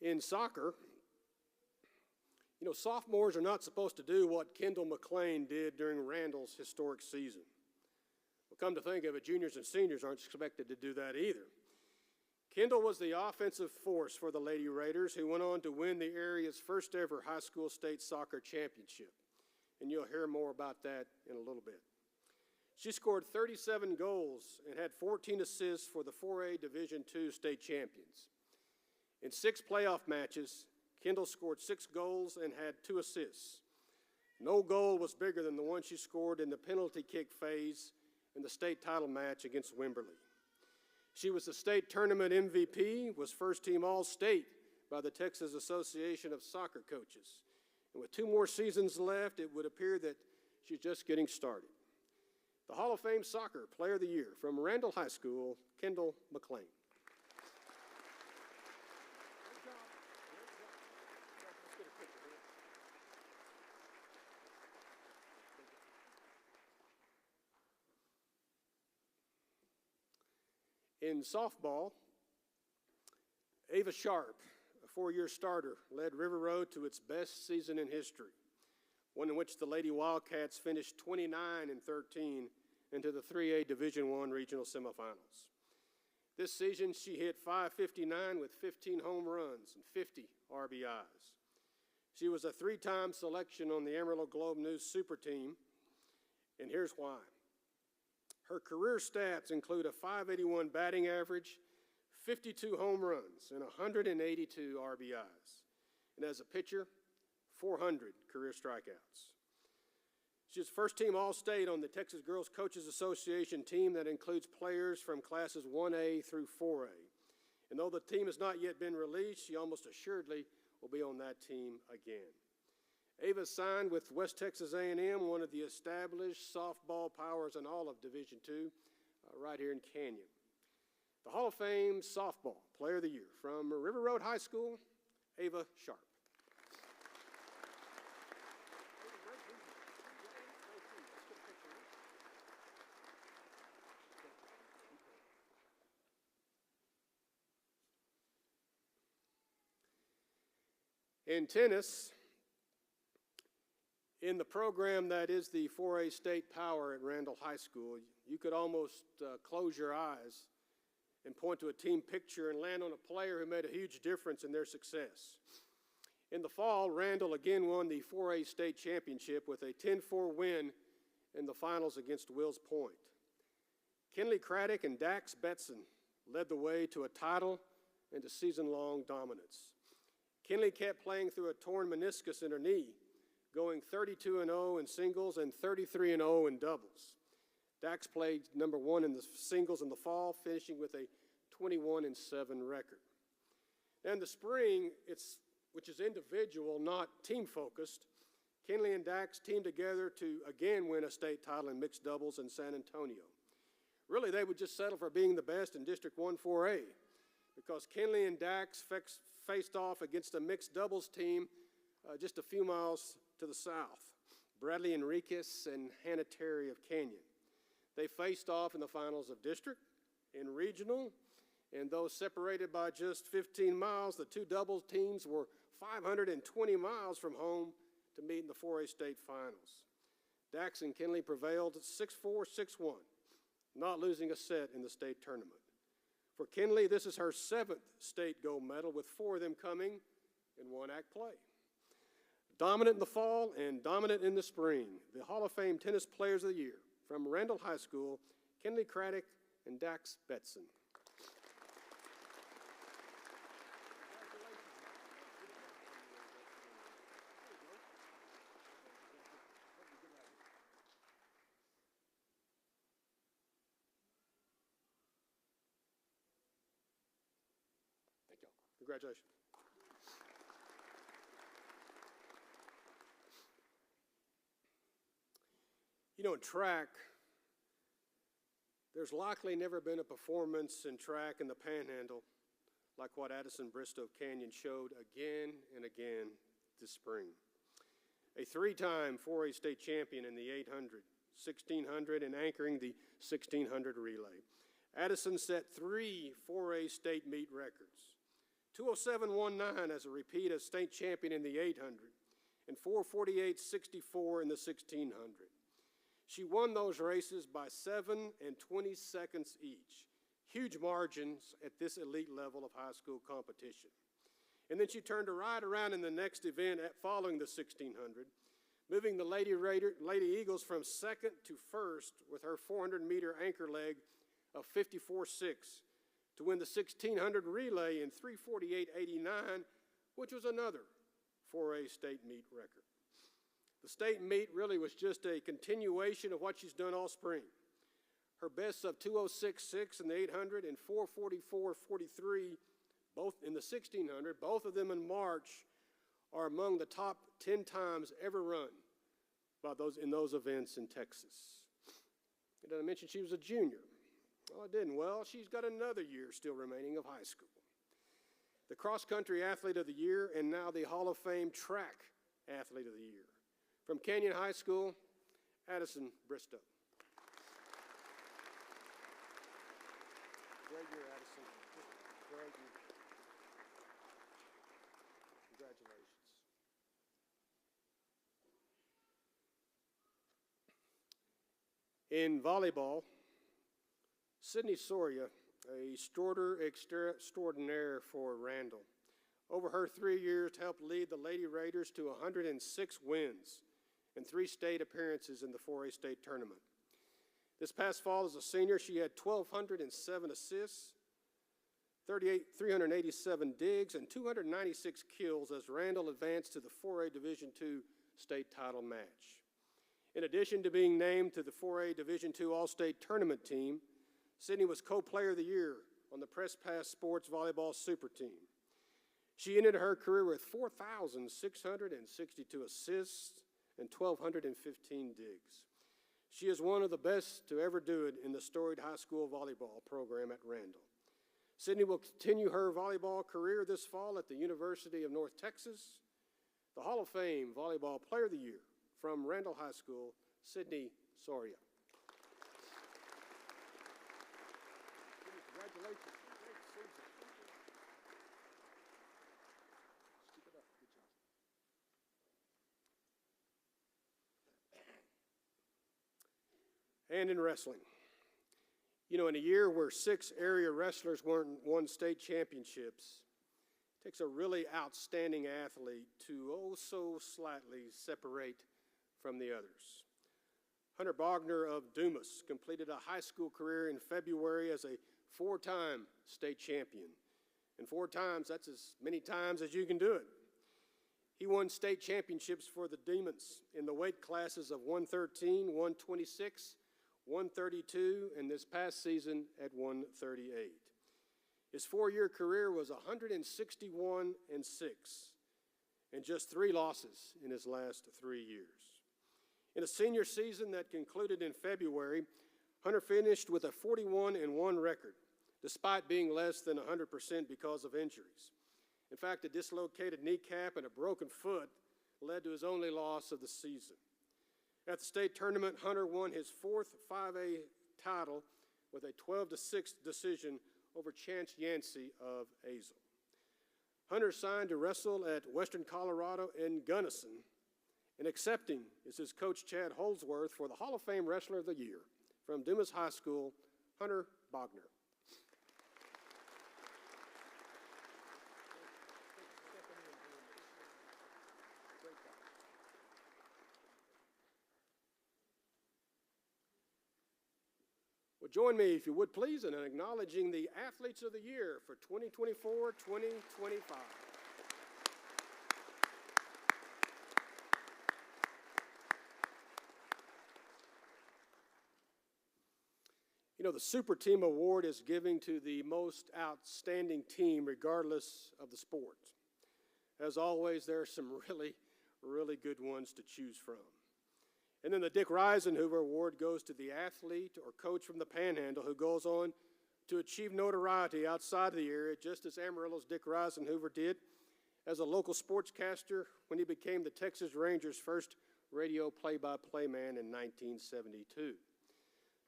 here. In soccer, sophomores are not supposed to do what Kendall McLean did during Randall's historic season. Well, come to think of it, juniors and seniors aren't expected to do that either. Kendall was the offensive force for the Lady Raiders, who went on to win the area's first ever high school state soccer championship. And you'll hear more about that in a little bit. She scored 37 goals and had 14 assists for the 4A Division II state champions. In 6 playoff matches, Kendall scored 6 goals and had 2 assists. No goal was bigger than the one she scored in the penalty kick phase in the state title match against Wimberley. She was the state tournament MVP, was first team All-State by the Texas Association of Soccer Coaches. And with 2 more seasons left, it would appear that she's just getting started. The Hall of Fame Soccer Player of the Year from Randall High School, Kendall McLean. In softball, Ava Sharp, a 4-year starter, led River Road to its best season in history, one in which the Lady Wildcats finished 29-13 into the 3A Division I regional semifinals. This season, she hit .559 with 15 home runs and 50 RBIs. She was a 3-time selection on the Amarillo Globe News Super Team, and here's why. Her career stats include a .581 batting average, 52 home runs, and 182 RBIs. And as a pitcher, 400 career strikeouts. She's first team All-State on the Texas Girls Coaches Association team that includes players from classes 1A through 4A. And though the team has not yet been released, she almost assuredly will be on that team again. Ava signed with West Texas A&M, one of the established softball powers in all of Division II, right here in Canyon. The Hall of Fame Softball Player of the Year from River Road High School, Ava Sharp. In tennis, in the program that is the 4A state power at Randall High School, you could almost close your eyes and point to a team picture and land on a player who made a huge difference in their success. In the fall, Randall again won the 4A state championship with a 10-4 win in the finals against Wills Point. Kinley Craddock and Dax Betson led the way to a title and to season-long dominance. Kinley kept playing through a torn meniscus in her knee, going 32-0 in singles and 33-0 in doubles. Dax played number 1 in the singles in the fall, finishing with a 21-7 record. Now in the spring, which is individual, not team-focused, Kinley and Dax teamed together to again win a state title in mixed doubles in San Antonio. Really, they would just settle for being the best in District 1 4A, because Kinley and Dax faced off against a mixed doubles team just a few miles to the south, Bradley Enriquez and Hannah Terry of Canyon. They faced off in the finals of district, in regional, and though separated by just 15 miles, the 2 doubles teams were 520 miles from home to meet in the 4A state finals. Dax and Kinley prevailed 6-4, 6-1, not losing a set in the state tournament. For Kinley, this is her 7th state gold medal, with 4 of them coming in one-act play. Dominant in the fall and dominant in the spring, the Hall of Fame Tennis Players of the Year from Randall High School, Kinley Craddock and Dax Betson. Thank y'all. Congratulations. You know, in track, there's likely never been a performance in track in the Panhandle like what Addison Bristow Canyon showed again and again this spring. A 3-time 4A state champion in the 800, 1600, and anchoring the 1600 relay. Addison set 3 4A state meet records. 207.19 as a repeat as state champion in the 800, and 448.64 in the 1600. She won those races by 7 and 20 seconds each. huge margins at this elite level of high school competition. And then she turned right around in the next event following the 1600, moving the Lady Eagles from second to first with her 400-meter anchor leg of 54.6 to win the 1600 relay in 3:48.89, which was another 4A state meet record. The state meet really was just a continuation of what she's done all spring. Her bests of 2:06.6 in the 800 and 4:44.43, both in the 1600, both of them in March, are among the top 10 times ever run in those events in Texas. Did I mention she was a junior? Oh, I didn't. Well, she's got another year still remaining of high school. The cross-country athlete of the year and now the Hall of Fame track athlete of the year. From Canyon High School, Addison Bristow. Great year, Addison. Great year. Congratulations. In volleyball, Sydney Soria, a starter extraordinaire for Randall, over her 3 years helped lead the Lady Raiders to 106 wins and 3 state appearances in the 4A state tournament. This past fall as a senior, she had 1,207 assists, 387 digs, and 296 kills as Randall advanced to the 4A Division II state title match. In addition to being named to the 4A Division II All-State Tournament team, Sydney was co-player of the year on the Press Pass Sports Volleyball Super Team. She ended her career with 4,662 assists and 1,215 digs. She is one of the best to ever do it in the storied high school volleyball program at Randall. Sydney will continue her volleyball career this fall at the University of North Texas. The Hall of Fame Volleyball Player of the Year from Randall High School, Sydney Soria. Congratulations. Keep it up. Good job. And in wrestling. You know, in a year where 6 area wrestlers won state championships, it takes a really outstanding athlete to oh so slightly separate from the others. Hunter Bogner of Dumas completed a high school career in February as a 4-time state champion. And 4 times, that's as many times as you can do it. He won state championships for the Demons in the weight classes of 113, 126, 132, and this past season at 138. His 4-year career was 161-6, and just 3 losses in his last 3 years. In a senior season that concluded in February, Hunter finished with a 41-1 record, despite being less than 100% because of injuries. In fact, a dislocated kneecap and a broken foot led to his only loss of the season. At the state tournament, Hunter won his 4th 5A title with a 12-6 decision over Chance Yancey of Azle. Hunter signed to wrestle at Western Colorado in Gunnison, and accepting is his coach Chad Holdsworth for the Hall of Fame Wrestler of the Year from Dumas High School, Hunter Bogner. Well, join me, if you would please, in acknowledging the Athletes of the Year for 2024-2025. You know, the Super Team Award is given to the most outstanding team regardless of the sport. As always, there are some really, really good ones to choose from. And then the Dick Reisenhoover Award goes to the athlete or coach from the Panhandle who goes on to achieve notoriety outside of the area, just as Amarillo's Dick Reisenhoover did as a local sportscaster when he became the Texas Rangers' first radio play-by-play man in 1972.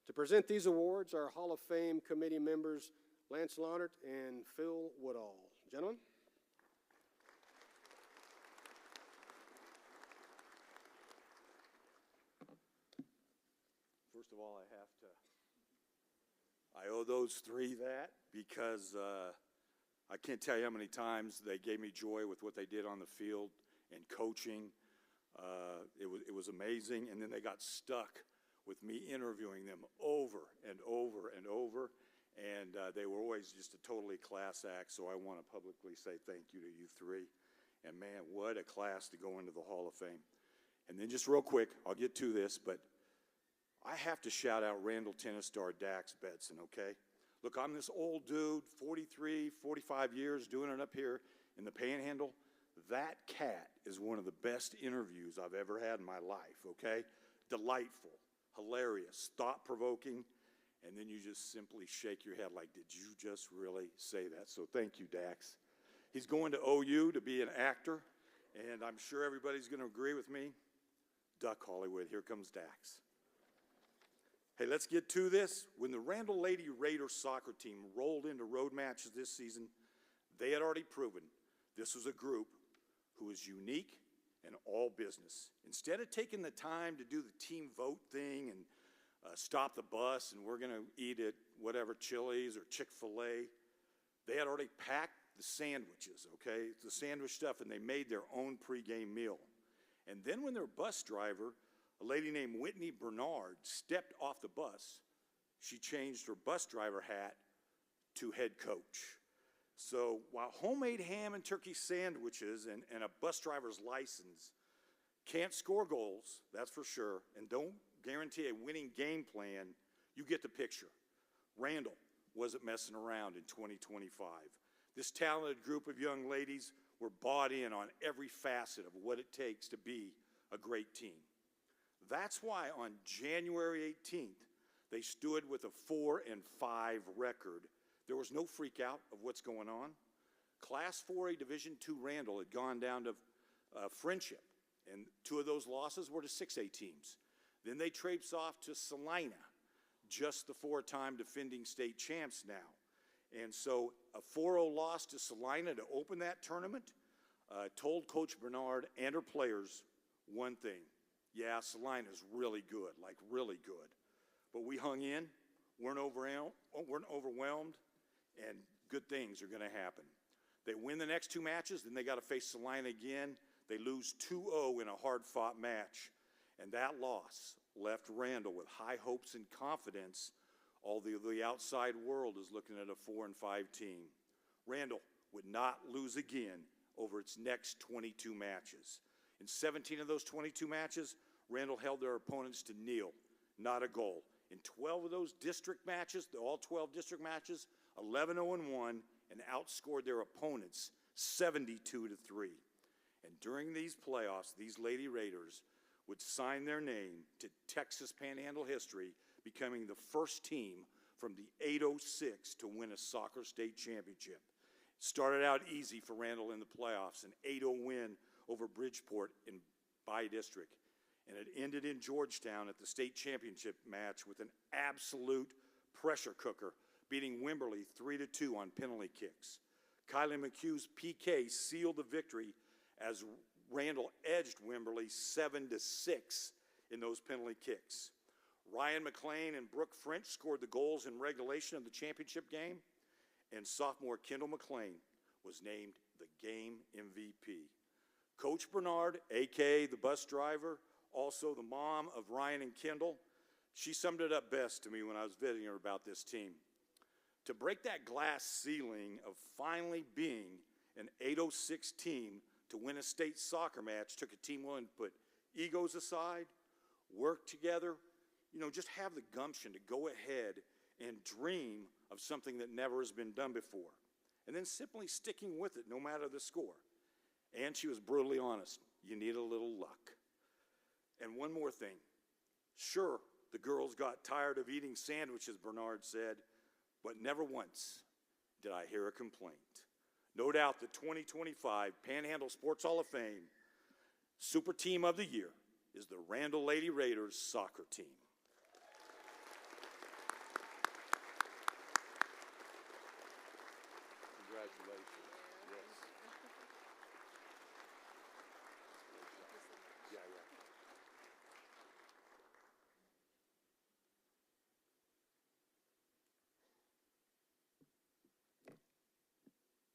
To present these awards are Hall of Fame committee members Lance Launert and Phil Woodall. Gentlemen. First of all, I have to I owe those three that because I can't tell you how many times they gave me joy with what they did on the field and coaching. It was amazing, and then they got stuck with me interviewing them over and over and over, and they were always just a totally class act, so I want to publicly say thank you to you three. And man, what a class to go into the Hall of Fame. And then just real quick, I'll get to this, but I have to shout out Randall tennis star Dax Betson, okay? Look, I'm this old dude, 43, 45 years, doing it up here in the Panhandle. That cat is one of the best interviews I've ever had in my life, okay? Delightful, hilarious, thought-provoking, and then you just simply shake your head like, did you just really say that? So thank you, Dax. He's going to OU to be an actor, and I'm sure everybody's going to agree with me. Duck Hollywood, here comes Dax. Hey, let's get to this. When the Randall Lady Raiders soccer team rolled into road matches this season, they had already proven this was a group who was unique and all business. Instead of taking the time to do the team vote thing and stop the bus and we're going to eat at whatever Chili's or Chick-fil-A, they had already packed the sandwiches, okay? The sandwich stuff, and they made their own pregame meal. And then when their bus driver, a lady named Whitney Bernard, stepped off the bus, she changed her bus driver hat to head coach. So while homemade ham and turkey sandwiches and a bus driver's license can't score goals, that's for sure, and don't guarantee a winning game plan, you get the picture. Randall wasn't messing around in 2025. This talented group of young ladies were bought in on every facet of what it takes to be a great team. That's why on January 18th, they stood with a 4-5 record. There was no freak out of what's going on. Class 4A Division II Randall had gone down to Friendship, and two of those losses were to 6A teams. Then they traipsed off to Salina, just the four-time defending state champs now. And so a 4-0 loss to Salina to open that tournament told Coach Bernard and her players one thing. Yeah, Salina's really good, like really good. But we hung in, weren't overwhelmed, and good things are going to happen. They win the next two matches, then they got to face Salina again. They lose 2-0 in a hard-fought match. And that loss left Randall with high hopes and confidence, although the outside world is looking at a 4-5 team. Randall would not lose again over its next 22 matches. In 17 of those 22 matches, Randall held their opponents to nil, not a goal. In 12 of those district matches, all 12 district matches, 11-0-1, and outscored their opponents 72-3. And during these playoffs, these Lady Raiders would sign their name to Texas Panhandle history, becoming the first team from the 806 to win a soccer state championship. It started out easy for Randall in the playoffs, an 8-0 win over Bridgeport in by-district. And it ended in Georgetown at the state championship match with an absolute pressure cooker, beating Wimberley 3-2 on penalty kicks. Kylie McHugh's PK sealed the victory as Randall edged Wimberley 7-6 in those penalty kicks. Ryan McLean and Brooke French scored the goals in regulation of the championship game, and sophomore Kendall McLean was named the game MVP. Coach Bernard, a.k.a. the bus driver, also the mom of Ryan and Kendall, she summed it up best to me when I was visiting her about this team. To break that glass ceiling of finally being an 806 team to win a state soccer match took a team willing to put egos aside, work together, just have the gumption to go ahead and dream of something that never has been done before, and then simply sticking with it no matter the score. And she was brutally honest. You need a little luck. And one more thing. Sure, the girls got tired of eating sandwiches, Bernard said, but never once did I hear a complaint. No doubt the 2025 Panhandle Sports Hall of Fame Super Team of the Year is the Randall Lady Raiders soccer team. Congratulations. Yes. Yeah.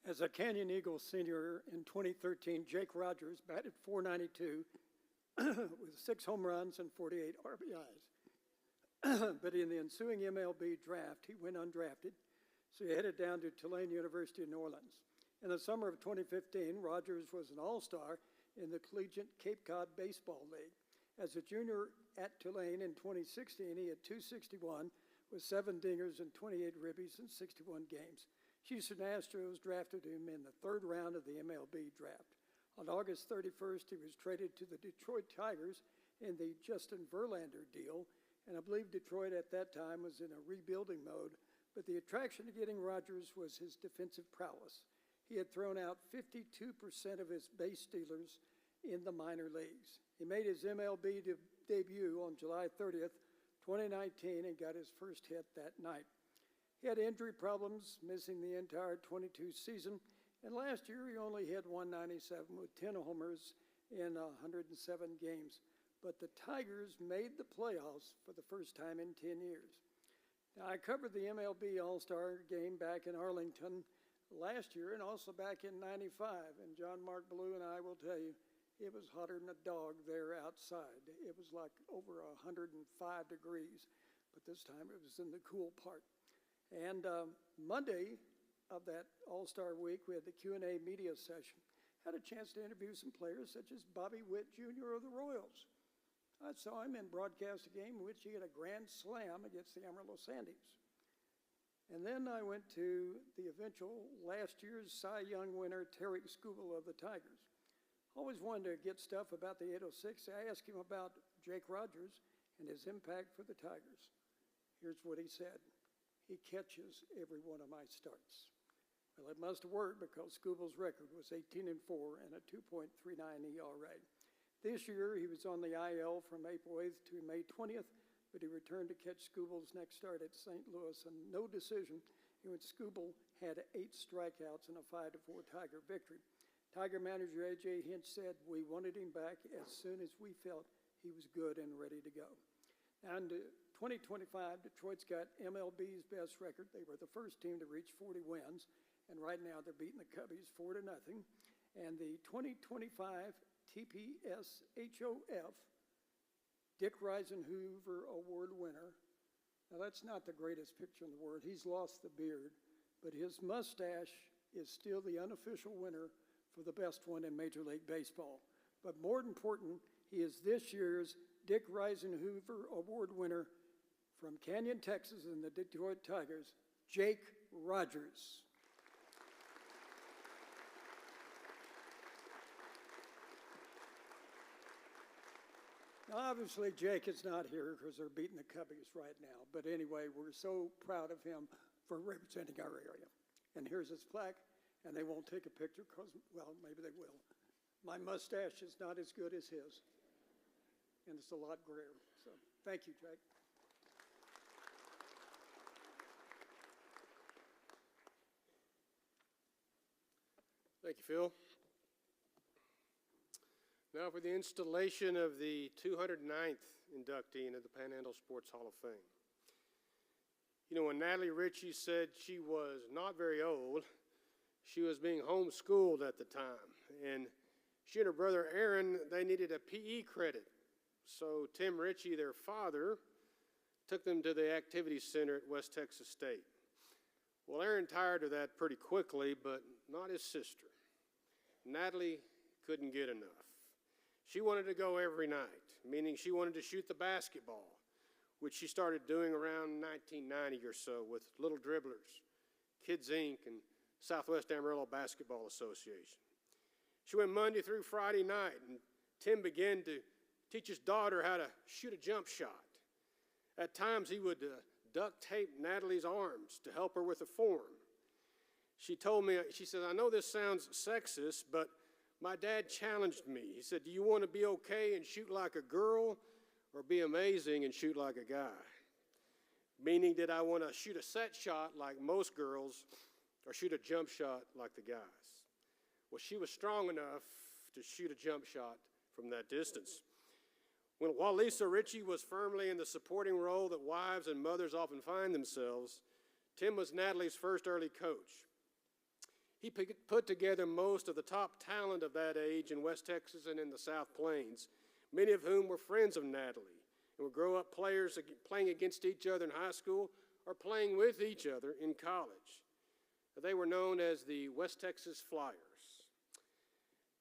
As a Canyon Eagles senior in 2013, Jake Rogers batted .492 with 6 home runs and 48 RBIs. But in the ensuing MLB draft, he went undrafted, so he headed down to Tulane University in New Orleans. In the summer of 2015, Rogers was an all-star in the Collegiate Cape Cod Baseball League. As a junior at Tulane in 2016, he had .261 with 7 dingers and 28 ribbies in 61 games. Houston Astros drafted him in the 3rd round of the MLB draft. On August 31st, he was traded to the Detroit Tigers in the Justin Verlander deal, and I believe Detroit at that time was in a rebuilding mode, but the attraction to getting Rogers was his defensive prowess. He had thrown out 52% of his base stealers in the minor leagues. He made his MLB debut on July 30th, 2019, and got his first hit that night. He had injury problems, missing the entire 22 season, and last year he only hit .197 with 10 homers in 107 games. But the Tigers made the playoffs for the first time in 10 years. Now, I covered the MLB All-Star game back in Arlington last year and also back in '95, and John Mark Blue and I will tell you, it was hotter than a dog there outside. It was like over 105 degrees, but this time it was in the cool part. And Monday of that All-Star week, we had the Q&A media session. Had a chance to interview some players such as Bobby Witt Jr. of the Royals. I saw him and broadcast a game in which he had a grand slam against the Amarillo Sandies. And then I went to the eventual last year's Cy Young winner, Terry Skubal of the Tigers. Always wanted to get stuff about the 806. I asked him about Jake Rogers and his impact for the Tigers. Here's what he said. He catches every one of my starts. Well, it must have worked because Skubal's record was 18-4 and a 2.39 ERA. This year, he was on the IL from April 8th to May 20th, but he returned to catch Skubal's next start at St. Louis, and no decision in which Skubal had 8 strikeouts and a 5-4 Tiger victory. Tiger manager A.J. Hinch said, "We wanted him back as soon as we felt he was good and ready to go." Now, in 2025, Detroit's got MLB's best record. They were the first team to reach 40 wins, and right now they're beating the Cubbies 4-0. And the 2025 TPS-HOF Dick Reisenhoover Award winner. Now, that's not the greatest picture in the world. He's lost the beard, but his mustache is still the unofficial winner for the best one in Major League Baseball. But more important, he is this year's Dick Reisenhoover Award winner from Canyon, Texas, and the Detroit Tigers, Jake Rogers. Now, obviously, Jake is not here because they're beating the Cubbies right now. But anyway, we're so proud of him for representing our area. And here's his plaque, and they won't take a picture because, well, maybe they will. My mustache is not as good as his, and it's a lot grayer. So thank you, Jake. Thank you, Phil. Now for the installation of the 209th inductee into the Panhandle Sports Hall of Fame. You know, when Natalie Ritchie said she was not very old, she was being homeschooled at the time. And she and her brother Aaron, they needed a PE credit. So Tim Ritchie, their father, took them to the activity center at West Texas State. Well, Aaron tired of that pretty quickly, but not his sister. Natalie couldn't get enough. She wanted to go every night, meaning she wanted to shoot the basketball, which she started doing around 1990 or so with Little Dribblers, Kids Inc., and Southwest Amarillo Basketball Association. She went Monday through Friday night, and Tim began to teach his daughter how to shoot a jump shot. At times, he would duct tape Natalie's arms to help her with the form. She told me, she said, "I know this sounds sexist, but my dad challenged me. He said, 'Do you want to be okay and shoot like a girl or be amazing and shoot like a guy?' Meaning, did I want to shoot a set shot like most girls or shoot a jump shot like the guys?" Well, she was strong enough to shoot a jump shot from that distance. While Lisa Ritchie was firmly in the supporting role that wives and mothers often find themselves, Tim was Natalie's first early coach. He put together most of the top talent of that age in West Texas and in the South Plains, many of whom were friends of Natalie and would grow up playing against each other in high school or playing with each other in college. They were known as the West Texas Flyers.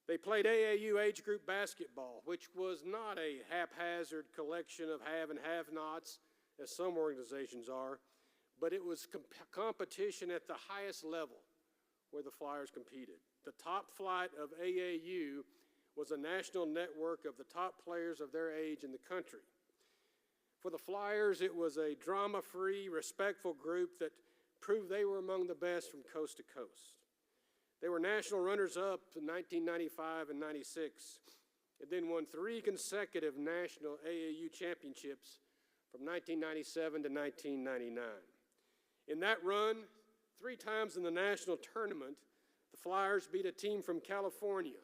They played AAU age group basketball, which was not a haphazard collection of have and have-nots, as some organizations are, but it was competition at the highest level where the Flyers competed. The top flight of AAU was a national network of the top players of their age in the country. For the Flyers, it was a drama-free, respectful group that proved they were among the best from coast to coast. They were national runners-up in 1995 and 96, and then won 3 consecutive national AAU championships from 1997 to 1999. In that run, 3 times in the national tournament, the Flyers beat a team from California,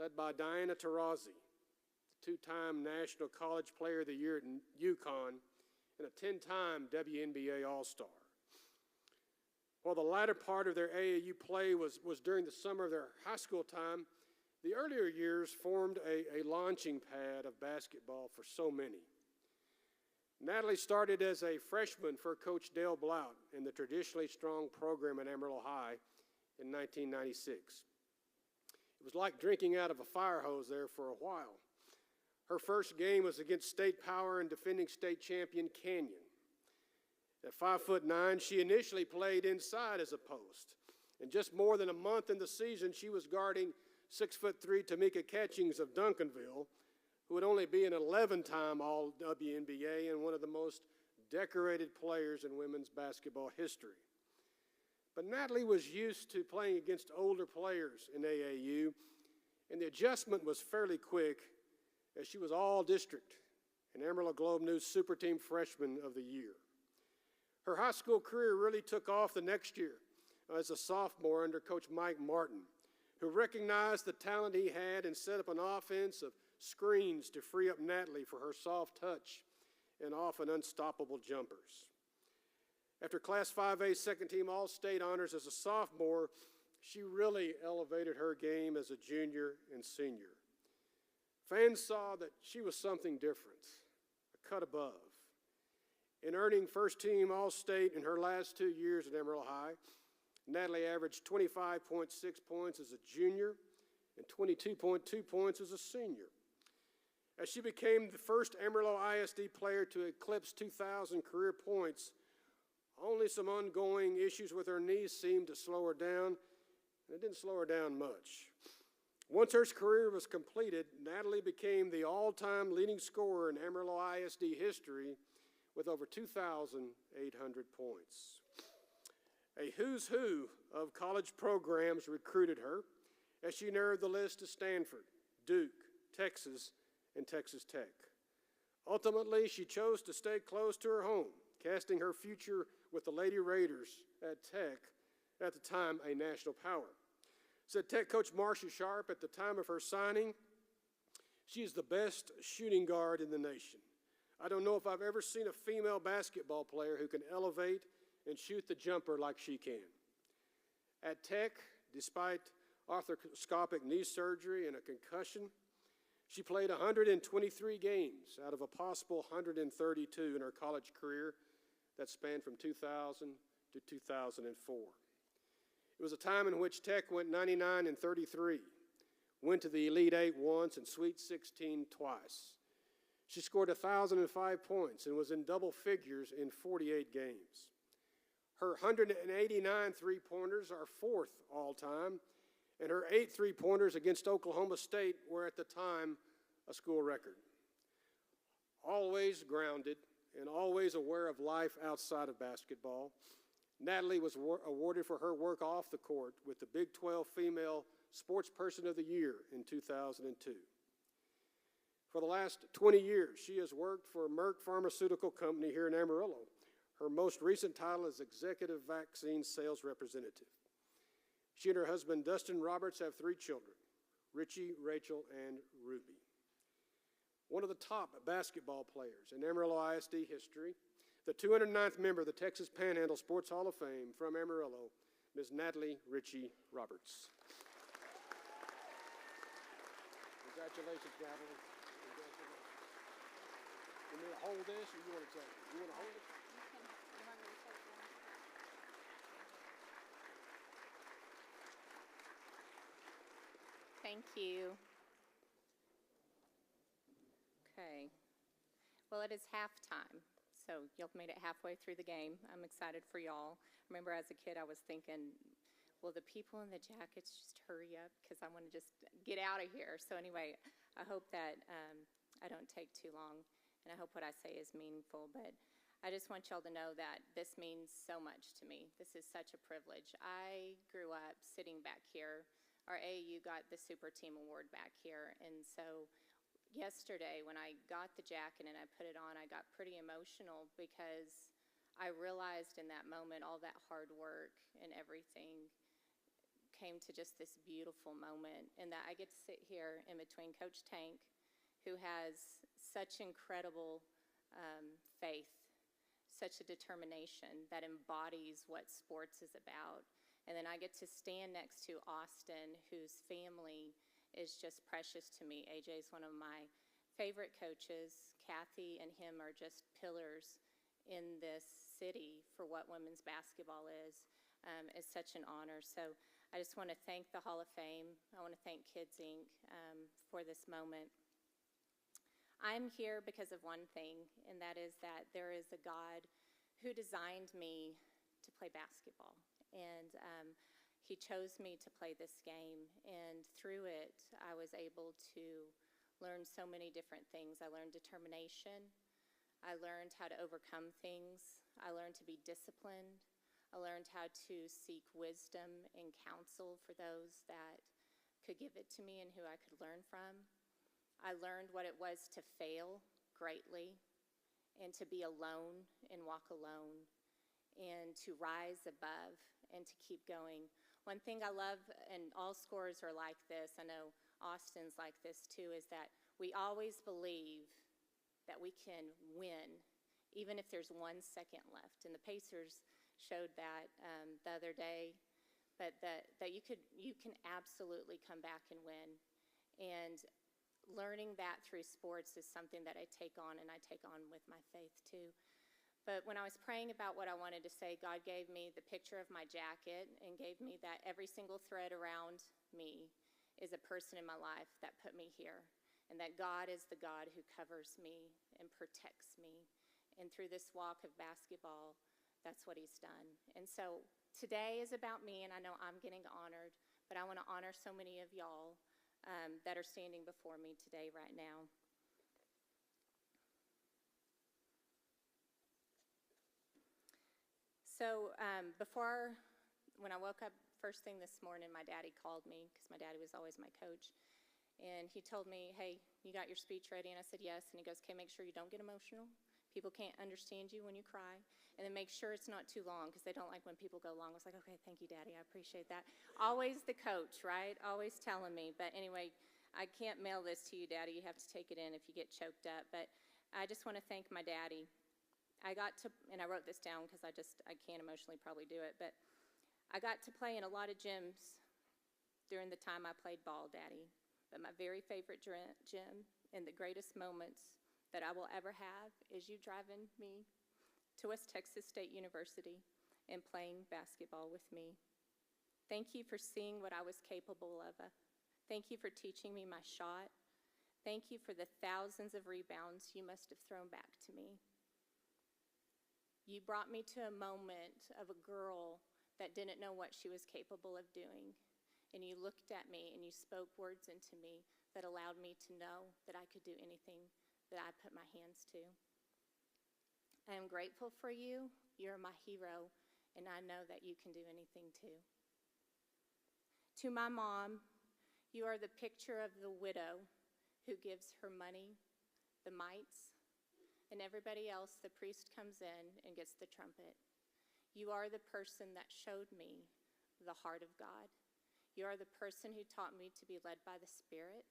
led by Diana Taurasi, the 2-time National College Player of the Year at UConn, and a 10-time WNBA All-Star. While the latter part of their AAU play was during the summer of their high school time, the earlier years formed a launching pad of basketball for so many. Natalie started as a freshman for Coach Dale Blout in the traditionally strong program at Amarillo High in 1996. It was like drinking out of a fire hose there for a while. Her first game was against state power and defending state champion Canyon. At 5'9", she initially played inside as a post. In just more than a month in the season, she was guarding 6'3" Tamika Catchings of Duncanville, who would only be an 11-time All-WNBA and one of the most decorated players in women's basketball history. But Natalie was used to playing against older players in AAU, and the adjustment was fairly quick as she was All-District and Amarillo Globe News Super Team Freshman of the Year. Her high school career really took off the next year as a sophomore under Coach Mike Martin, who recognized the talent he had and set up an offense of screens to free up Natalie for her soft touch and often unstoppable jumpers. After Class 5A second-team All-State honors as a sophomore, she really elevated her game as a junior and senior. Fans saw that she was something different, a cut above. In earning first-team All-State in her last 2 years at Amarillo High, Natalie averaged 25.6 points as a junior and 22.2 points as a senior. As she became the first Amarillo ISD player to eclipse 2,000 career points, only some ongoing issues with her knees seemed to slow her down, and it didn't slow her down much. Once her career was completed, Natalie became the all-time leading scorer in Amarillo ISD history with over 2,800 points. A who's who of college programs recruited her as she narrowed the list to Stanford, Duke, Texas, and Texas Tech. Ultimately, she chose to stay close to her home, casting her future with the Lady Raiders at Tech, at the time a national power. Said Tech coach Marcia Sharp at the time of her signing, "She is the best shooting guard in the nation. I don't know if I've ever seen a female basketball player who can elevate and shoot the jumper like she can." At Tech, despite arthroscopic knee surgery and a concussion, she played 123 games out of a possible 132 in her college career that spanned from 2000 to 2004. It was a time in which Tech went 99-33, went to the Elite Eight once and Sweet 16 twice. She scored 1,005 points and was in double figures in 48 games. Her 189 three-pointers are 4th all-time, and her 8 three-pointers against Oklahoma State were at the time a school record. Always grounded and always aware of life outside of basketball, Natalie was awarded for her work off the court with the Big 12 Female Sports Person of the Year in 2002. For the last 20 years, she has worked for Merck Pharmaceutical Company here in Amarillo. Her most recent title is Executive Vaccine Sales Representative. She and her husband, Dustin Roberts, have 3 children, Richie, Rachel, and Ruby. One of the top basketball players in Amarillo ISD history, the 209th member of the Texas Panhandle Sports Hall of Fame from Amarillo, Ms. Natalie Ritchie Roberts. Congratulations, Natalie. Congratulations. You want me to hold this, or you want to take it? You want to hold it? Thank you. Okay. Well, it is halftime, so y'all made it halfway through the game. I'm excited for y'all. Remember, as a kid, I was thinking, will the people in the jackets just hurry up? Because I want to just get out of here. So anyway, I hope that I don't take too long, and I hope what I say is meaningful. But I just want y'all to know that this means so much to me. This is such a privilege. I grew up sitting back here. Our AAU got the Super Team Award back here, and so yesterday when I got the jacket and I put it on, I got pretty emotional because I realized in that moment all that hard work and everything came to just this beautiful moment, and that I get to sit here in between Coach Tank, who has such incredible faith, such a determination that embodies what sports is about. And then I get to stand next to Austin, whose family is just precious to me. AJ is one of my favorite coaches. Kathy and him are just pillars in this city for what women's basketball is. It's such an honor. So I just want to thank the Hall of Fame. I want to thank Kids Inc. For this moment. I'm here because of one thing, and that is that there is a God who designed me to play basketball. And he chose me to play this game, and through it, I was able to learn so many different things. I learned determination. I learned how to overcome things. I learned to be disciplined. I learned how to seek wisdom and counsel for those that could give it to me and who I could learn from. I learned what it was to fail greatly and to be alone and walk alone and to rise above and to keep going. One thing I love, and all scorers are like this, I know Austin's like this too, is that we always believe that we can win, even if there's 1 second left. And the Pacers showed that the other day, but that you can absolutely come back and win. And learning that through sports is something that I take on, and I take on with my faith too. But when I was praying about what I wanted to say, God gave me the picture of my jacket and gave me that every single thread around me is a person in my life that put me here, and that God is the God who covers me and protects me. And through this walk of basketball, that's what he's done. And so today is about me, and I know I'm getting honored, but I want to honor so many of y'all that are standing before me today right now. So when I woke up first thing this morning, my daddy called me, because my daddy was always my coach. And he told me, hey, you got your speech ready? And I said, yes. And he goes, okay, make sure you don't get emotional. People can't understand you when you cry. And then make sure it's not too long, because they don't like when people go long. I was like, okay, thank you, Daddy. I appreciate that. Always the coach, right? Always telling me. But anyway, I can't mail this to you, Daddy. You have to take it in if you get choked up. But I just want to thank my daddy. I got to, and I wrote this down because I can't emotionally probably do it, but I got to play in a lot of gyms during the time I played ball, Daddy. But my very favorite gym and the greatest moments that I will ever have is you driving me to West Texas State University and playing basketball with me. Thank you for seeing what I was capable of. Thank you for teaching me my shot. Thank you for the thousands of rebounds you must have thrown back to me. You brought me to a moment of a girl that didn't know what she was capable of doing. And you looked at me and you spoke words into me that allowed me to know that I could do anything that I put my hands to. I am grateful for you. You're my hero, and I know that you can do anything too. To my mom, you are the picture of the widow who gives her money, the mites, and everybody else, the priest comes in and gets the trumpet. You are the person that showed me the heart of God. You are the person who taught me to be led by the Spirit.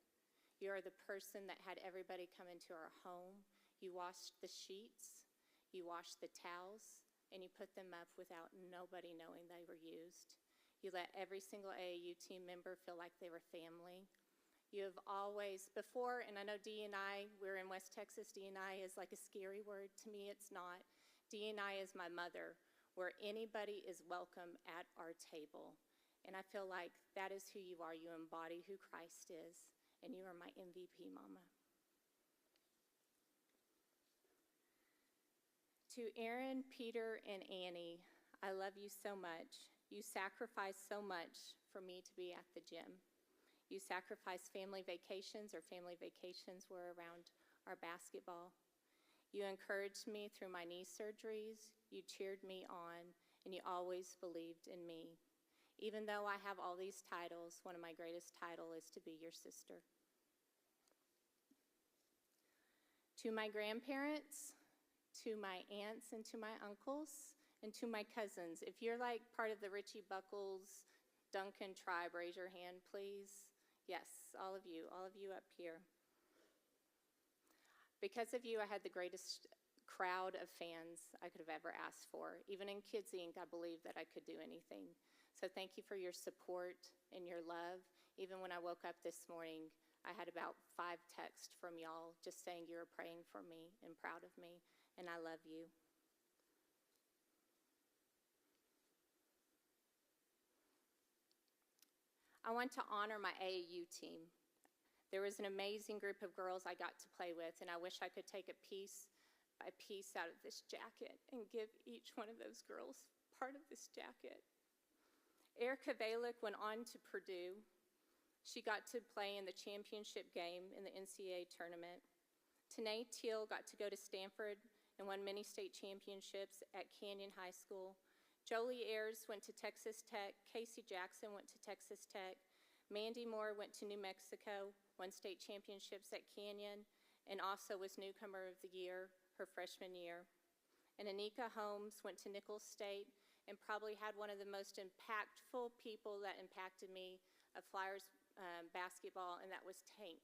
You are the person that had everybody come into our home. You washed the sheets, you washed the towels, and you put them up without nobody knowing they were used. You let every single AAU team member feel like they were family. You have always, before, and I know D&I, we're in West Texas, D&I is like a scary word. To me, it's not. D&I is my mother, where anybody is welcome at our table. And I feel like that is who you are. You embody who Christ is, and you are my MVP, Mama. To Aaron, Peter, and Annie, I love you so much. You sacrificed so much for me to be at the gym. You sacrificed family vacations, or family vacations were around our basketball. You encouraged me through my knee surgeries. You cheered me on, and you always believed in me. Even though I have all these titles, one of my greatest titles is to be your sister. To my grandparents, to my aunts and to my uncles, and to my cousins. If you're like part of the Richie Buckles, Duncan tribe, raise your hand, please. Yes, all of you up here. Because of you, I had the greatest crowd of fans I could have ever asked for. Even in Kids Inc., I believed that I could do anything. So thank you for your support and your love. Even when I woke up this morning, I had about 5 texts from y'all just saying you were praying for me and proud of me, and I love you. I want to honor my AAU team. There was an amazing group of girls I got to play with, and I wish I could take a piece by piece out of this jacket and give each one of those girls part of this jacket. Erica Valick went on to Purdue. She got to play in the championship game in the NCAA tournament. Tanae Teal got to go to Stanford and won many state championships at Canyon High School. Jolie Ayers went to Texas Tech. Casey Jackson went to Texas Tech. Mandy Moore went to New Mexico, won state championships at Canyon, and also was Newcomer of the Year her freshman year. And Anika Holmes went to Nichols State and probably had one of the most impactful people that impacted me of Flyers basketball, and that was Tank,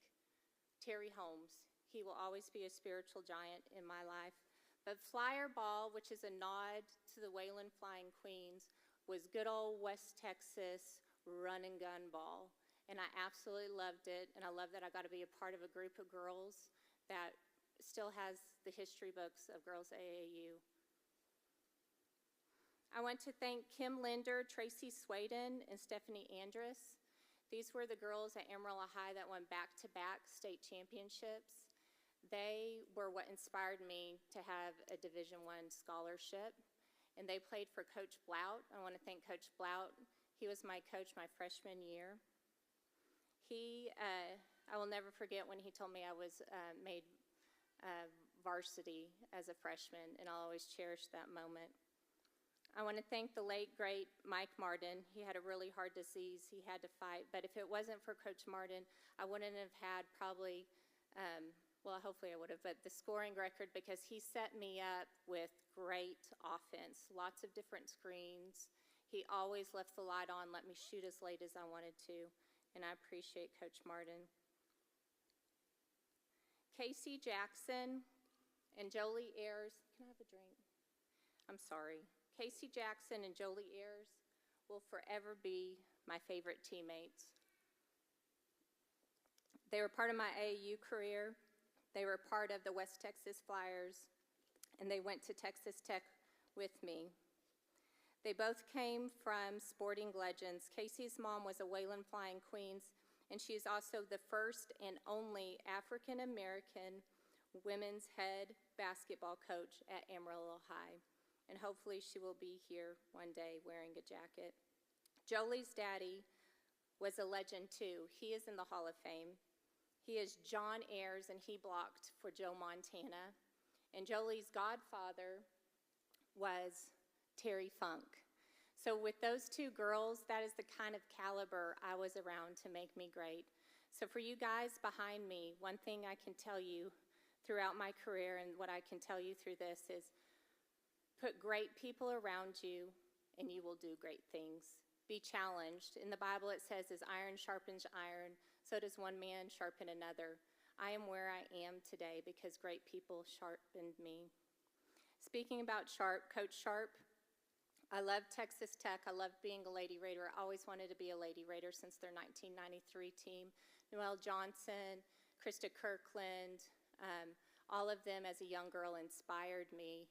Terry Holmes. He will always be a spiritual giant in my life. But Flyer ball, which is a nod to the Wayland Flying Queens, was good old West Texas run and gun ball. And I absolutely loved it, and I love that I got to be a part of a group of girls that still has the history books of Girls AAU. I want to thank Kim Linder, Tracy Swaden, and Stephanie Andrus. These were the girls at Amarillo High that won back-to-back state championships. They were what inspired me to have a Division I scholarship, and they played for Coach Blout. I want to thank Coach Blout. He was my coach my freshman year. I will never forget when he told me I was made varsity as a freshman, and I'll always cherish that moment. I want to thank the late, great Mike Martin. He had a really hard disease he had to fight, but if it wasn't for Coach Martin, I wouldn't have had probably, well, hopefully I would have, but the scoring record, because he set me up with great offense, lots of different screens. He always left the light on, let me shoot as late as I wanted to, and I appreciate Coach Martin. Casey Jackson and Jolie Ayers, can I have a drink? I'm sorry. Casey Jackson and Jolie Ayers will forever be my favorite teammates. They were part of my AAU career. They were part of the West Texas Flyers, and they went to Texas Tech with me. They both came from sporting legends. Casey's mom was a Wayland Flying Queens, and she is also the first and only African-American women's head basketball coach at Amarillo High. And hopefully she will be here one day wearing a jacket. Jolie's daddy was a legend too. He is in the Hall of Fame. He is John Ayers, and he blocked for Joe Montana. And Jolie's godfather was Terry Funk. So with those two girls, that is the kind of caliber I was around to make me great. So for you guys behind me, one thing I can tell you throughout my career, and what I can tell you through this, is put great people around you, and you will do great things. Be challenged. In the Bible it says, as iron sharpens iron, so does one man sharpen another. I am where I am today because great people sharpened me. Speaking about Sharp, Coach Sharp I love Texas Tech. I love being a Lady Raider. I always wanted to be a Lady Raider since their 1993 team. Noelle Johnson, Krista Kirkland, all of them as a young girl inspired me.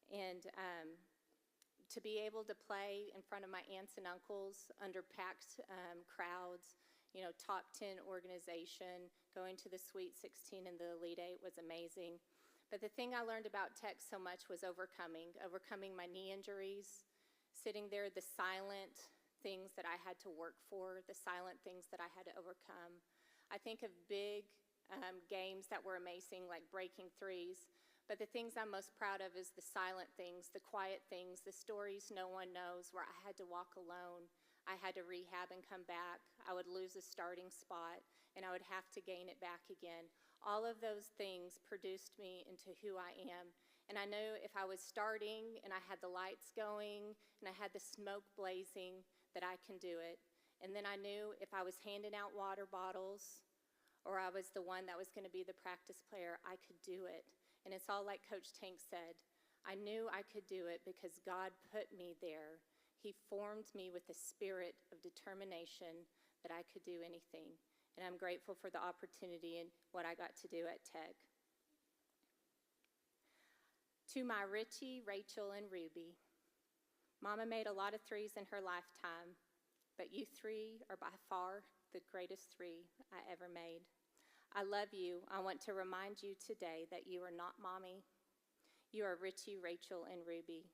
And to be able to play in front of my aunts and uncles under packed crowds, you know, top 10 organization, going to the Sweet 16 and the Elite Eight was amazing. But the thing I learned about Tech so much was overcoming my knee injuries, sitting there, the silent things that I had to work for, the silent things that I had to overcome. I think of big games that were amazing, like breaking threes, but the things I'm most proud of is the silent things, the quiet things, the stories no one knows, where I had to walk alone. I had to rehab and come back. I would lose a starting spot, and I would have to gain it back again. All of those things produced me into who I am. And I knew if I was starting and I had the lights going and I had the smoke blazing, that I can do it. And then I knew if I was handing out water bottles or I was the one that was going to be the practice player, I could do it. And it's all like Coach Tank said. I knew I could do it because God put me there. He formed me with a spirit of determination that I could do anything. And I'm grateful for the opportunity and what I got to do at Tech. To my Richie, Rachel, and Ruby, Mama made a lot of threes in her lifetime, but you three are by far the greatest three I ever made. I love you. I want to remind you today that you are not Mommy. You are Richie, Rachel, and Ruby.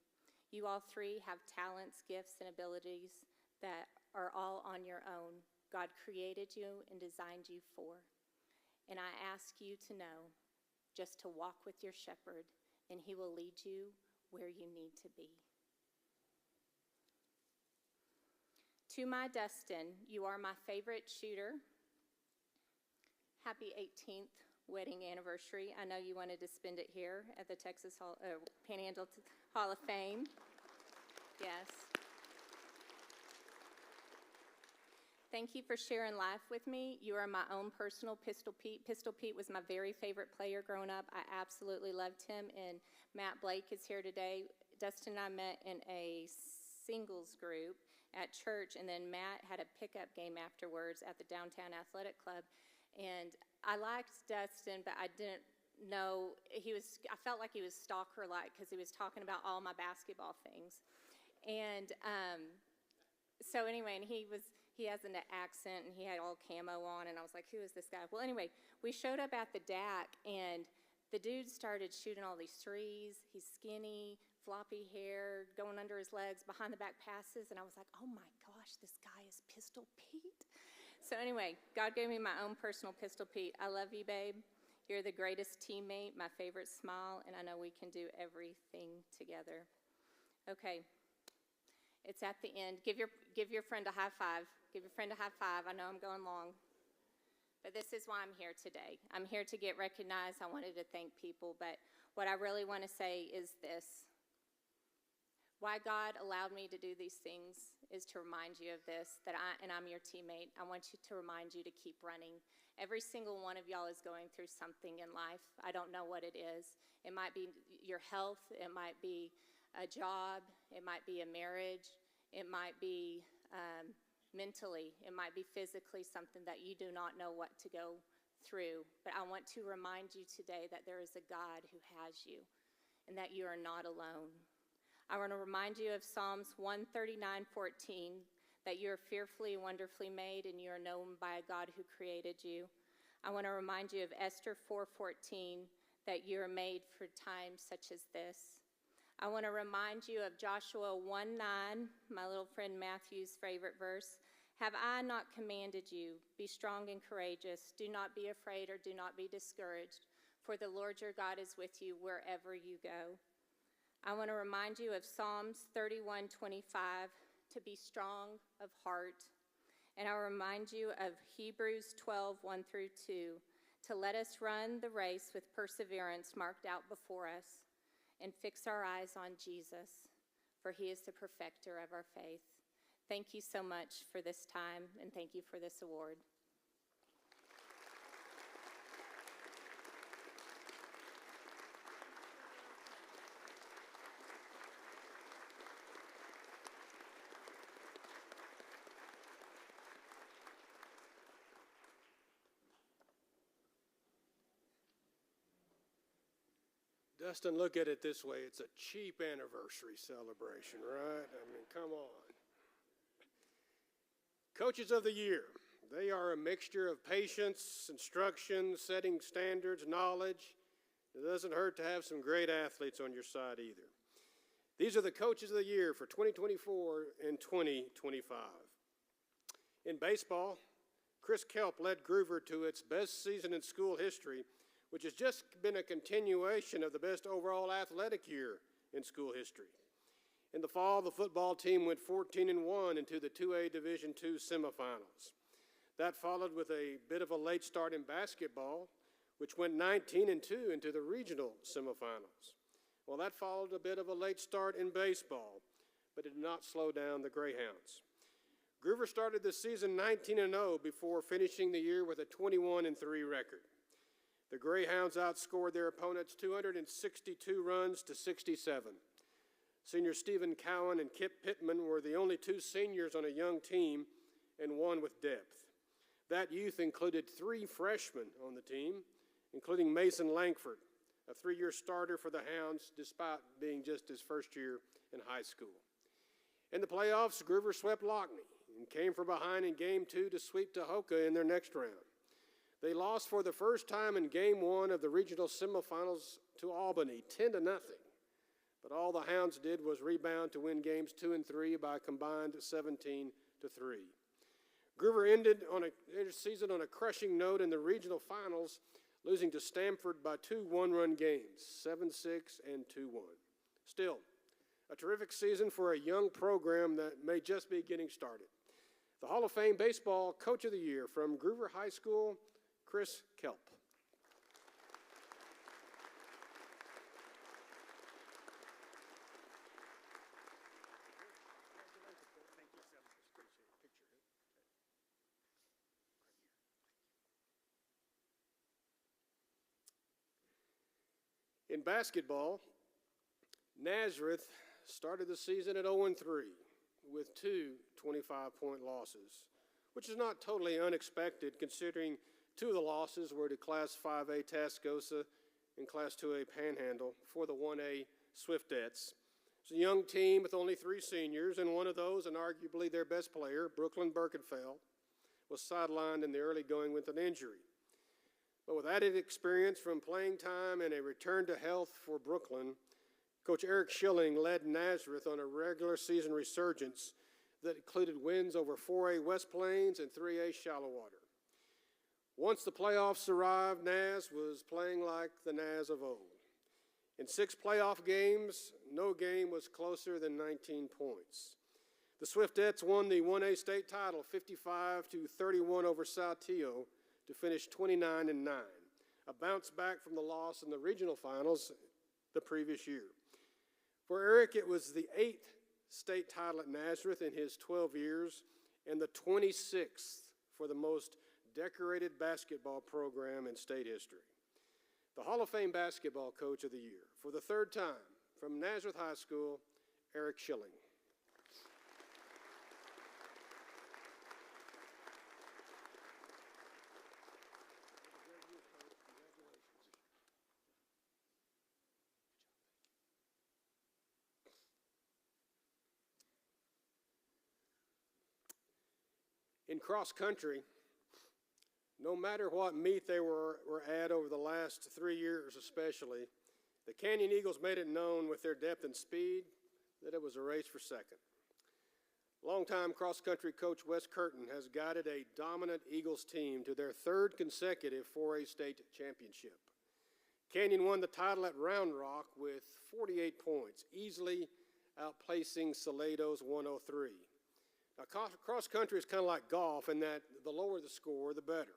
You all three have talents, gifts, and abilities that are all on your own. God created you and designed you for. And I ask you to know just to walk with your shepherd, and he will lead you where you need to be. To my Dustin, you are my favorite shooter. Happy 18th wedding anniversary. I know you wanted to spend it here at the Panhandle Hall of Fame. Yes. Thank you for sharing life with me. You are my own personal Pistol Pete. Pistol Pete was my very favorite player growing up. I absolutely loved him, and Matt Blake is here today. Dustin and I met in a singles group at church, and then Matt had a pickup game afterwards at the Downtown Athletic Club, and I liked Dustin, but I didn't know, I felt like he was stalker-like because he was talking about all my basketball things. And so anyway, and he has an accent, and he had all camo on, and I was like, who is this guy? Well, anyway, we showed up at the DAC, and the dude started shooting all these threes. He's skinny, floppy hair, going under his legs, behind the back passes, and I was like, oh my gosh, this guy is Pistol Pete. So anyway, God gave me my own personal Pistol Pete. I love you, babe. You're the greatest teammate, my favorite smile, and I know we can do everything together. Okay. It's at the end. Give your friend a high five. Give your friend a high five. I know I'm going long. But this is why I'm here today. I'm here to get recognized. I wanted to thank people. But what I really want to say is this. Why God allowed me to do these things is to remind you of this, that I'm your teammate. I want you to remind you to keep running. Every single one of y'all is going through something in life. I don't know what it is. It might be your health. It might be a job, it might be a marriage, it might be mentally, it might be physically something that you do not know what to go through. But I want to remind you today that there is a God who has you and that you are not alone. I want to remind you of Psalms 139:14, that you are fearfully and wonderfully made and you are known by a God who created you. I want to remind you of Esther 4:14, that you are made for times such as this. I want to remind you of Joshua 1:9, my little friend Matthew's favorite verse. Have I not commanded you? Be strong and courageous. Do not be afraid or do not be discouraged, for the Lord your God is with you wherever you go. I want to remind you of Psalms 31:25, to be strong of heart. And I'll remind you of Hebrews 12:1-2, to let us run the race with perseverance marked out before us, and fix our eyes on Jesus, for he is the perfecter of our faith. Thank you so much for this time, and thank you for this award. Dustin, look at it this way. It's a cheap anniversary celebration, right? I mean, come on. Coaches of the Year. They are a mixture of patience, instruction, setting standards, knowledge. It doesn't hurt to have some great athletes on your side either. These are the Coaches of the Year for 2024 and 2025. In baseball, Chris Kelp led Groover to its best season in school history, which has just been a continuation of the best overall athletic year in school history. In the fall, the football team went 14-1 into the 2A Division II semifinals. That followed with a bit of a late start in basketball, which went 19-2 into the regional semifinals. Well, that followed a bit of a late start in baseball, but it did not slow down the Greyhounds. Groover started the season 19-0 before finishing the year with a 21-3 record. The Greyhounds outscored their opponents 262 runs to 67. Senior Stephen Cowan and Kip Pittman were the only two seniors on a young team and one with depth. That youth included 3 freshmen on the team, including Mason Langford, a 3-year starter for the Hounds despite being just his first year in high school. In the playoffs, Groover swept Lockney and came from behind in Game 2 to sweep Tahoka in their next round. They lost for the first time in Game 1 of the regional semifinals to Albany, 10-0. But all the Hounds did was rebound to win Games 2 and 3 by a combined 17-3. Groover ended their season on a crushing note in the regional finals, losing to Stamford by 2 one-run games, 7-6 and 2-1. Still, a terrific season for a young program that may just be getting started. The Hall of Fame Baseball Coach of the Year from Groover High School, Chris Kelp. In basketball, Nazareth started the season at 0-3 with 2 25-point losses, which is not totally unexpected considering 2 of the losses were to Class 5A Tascosa and Class 2A Panhandle for the 1A Swiftettes. It's a young team with only 3 seniors, and one of those, and arguably their best player, Brooklyn Birkenfeld, was sidelined in the early going with an injury. But with added experience from playing time and a return to health for Brooklyn, Coach Eric Schilling led Nazareth on a regular season resurgence that included wins over 4A West Plains and 3A Shallowater. Once the playoffs arrived, Naz was playing like the Naz of old. In 6 playoff games, no game was closer than 19 points. The Swiftettes won the 1A state title 55-31 over Saltillo to finish 29-9, a bounce back from the loss in the regional finals the previous year. For Eric, it was the 8th state title at Nazareth in his 12 years and the 26th for the most decorated basketball program in state history. The Hall of Fame Basketball Coach of the Year for the 3rd time from Nazareth High School, Eric Schilling. In cross country, no matter what meet they were at over the last 3 years especially, the Canyon Eagles made it known with their depth and speed that it was a race for second. Longtime cross-country coach Wes Curtin has guided a dominant Eagles team to their 3rd consecutive 4A state championship. Canyon won the title at Round Rock with 48 points, easily outplacing Saladow's 103. Now, cross-country is kind of like golf in that the lower the score, the better.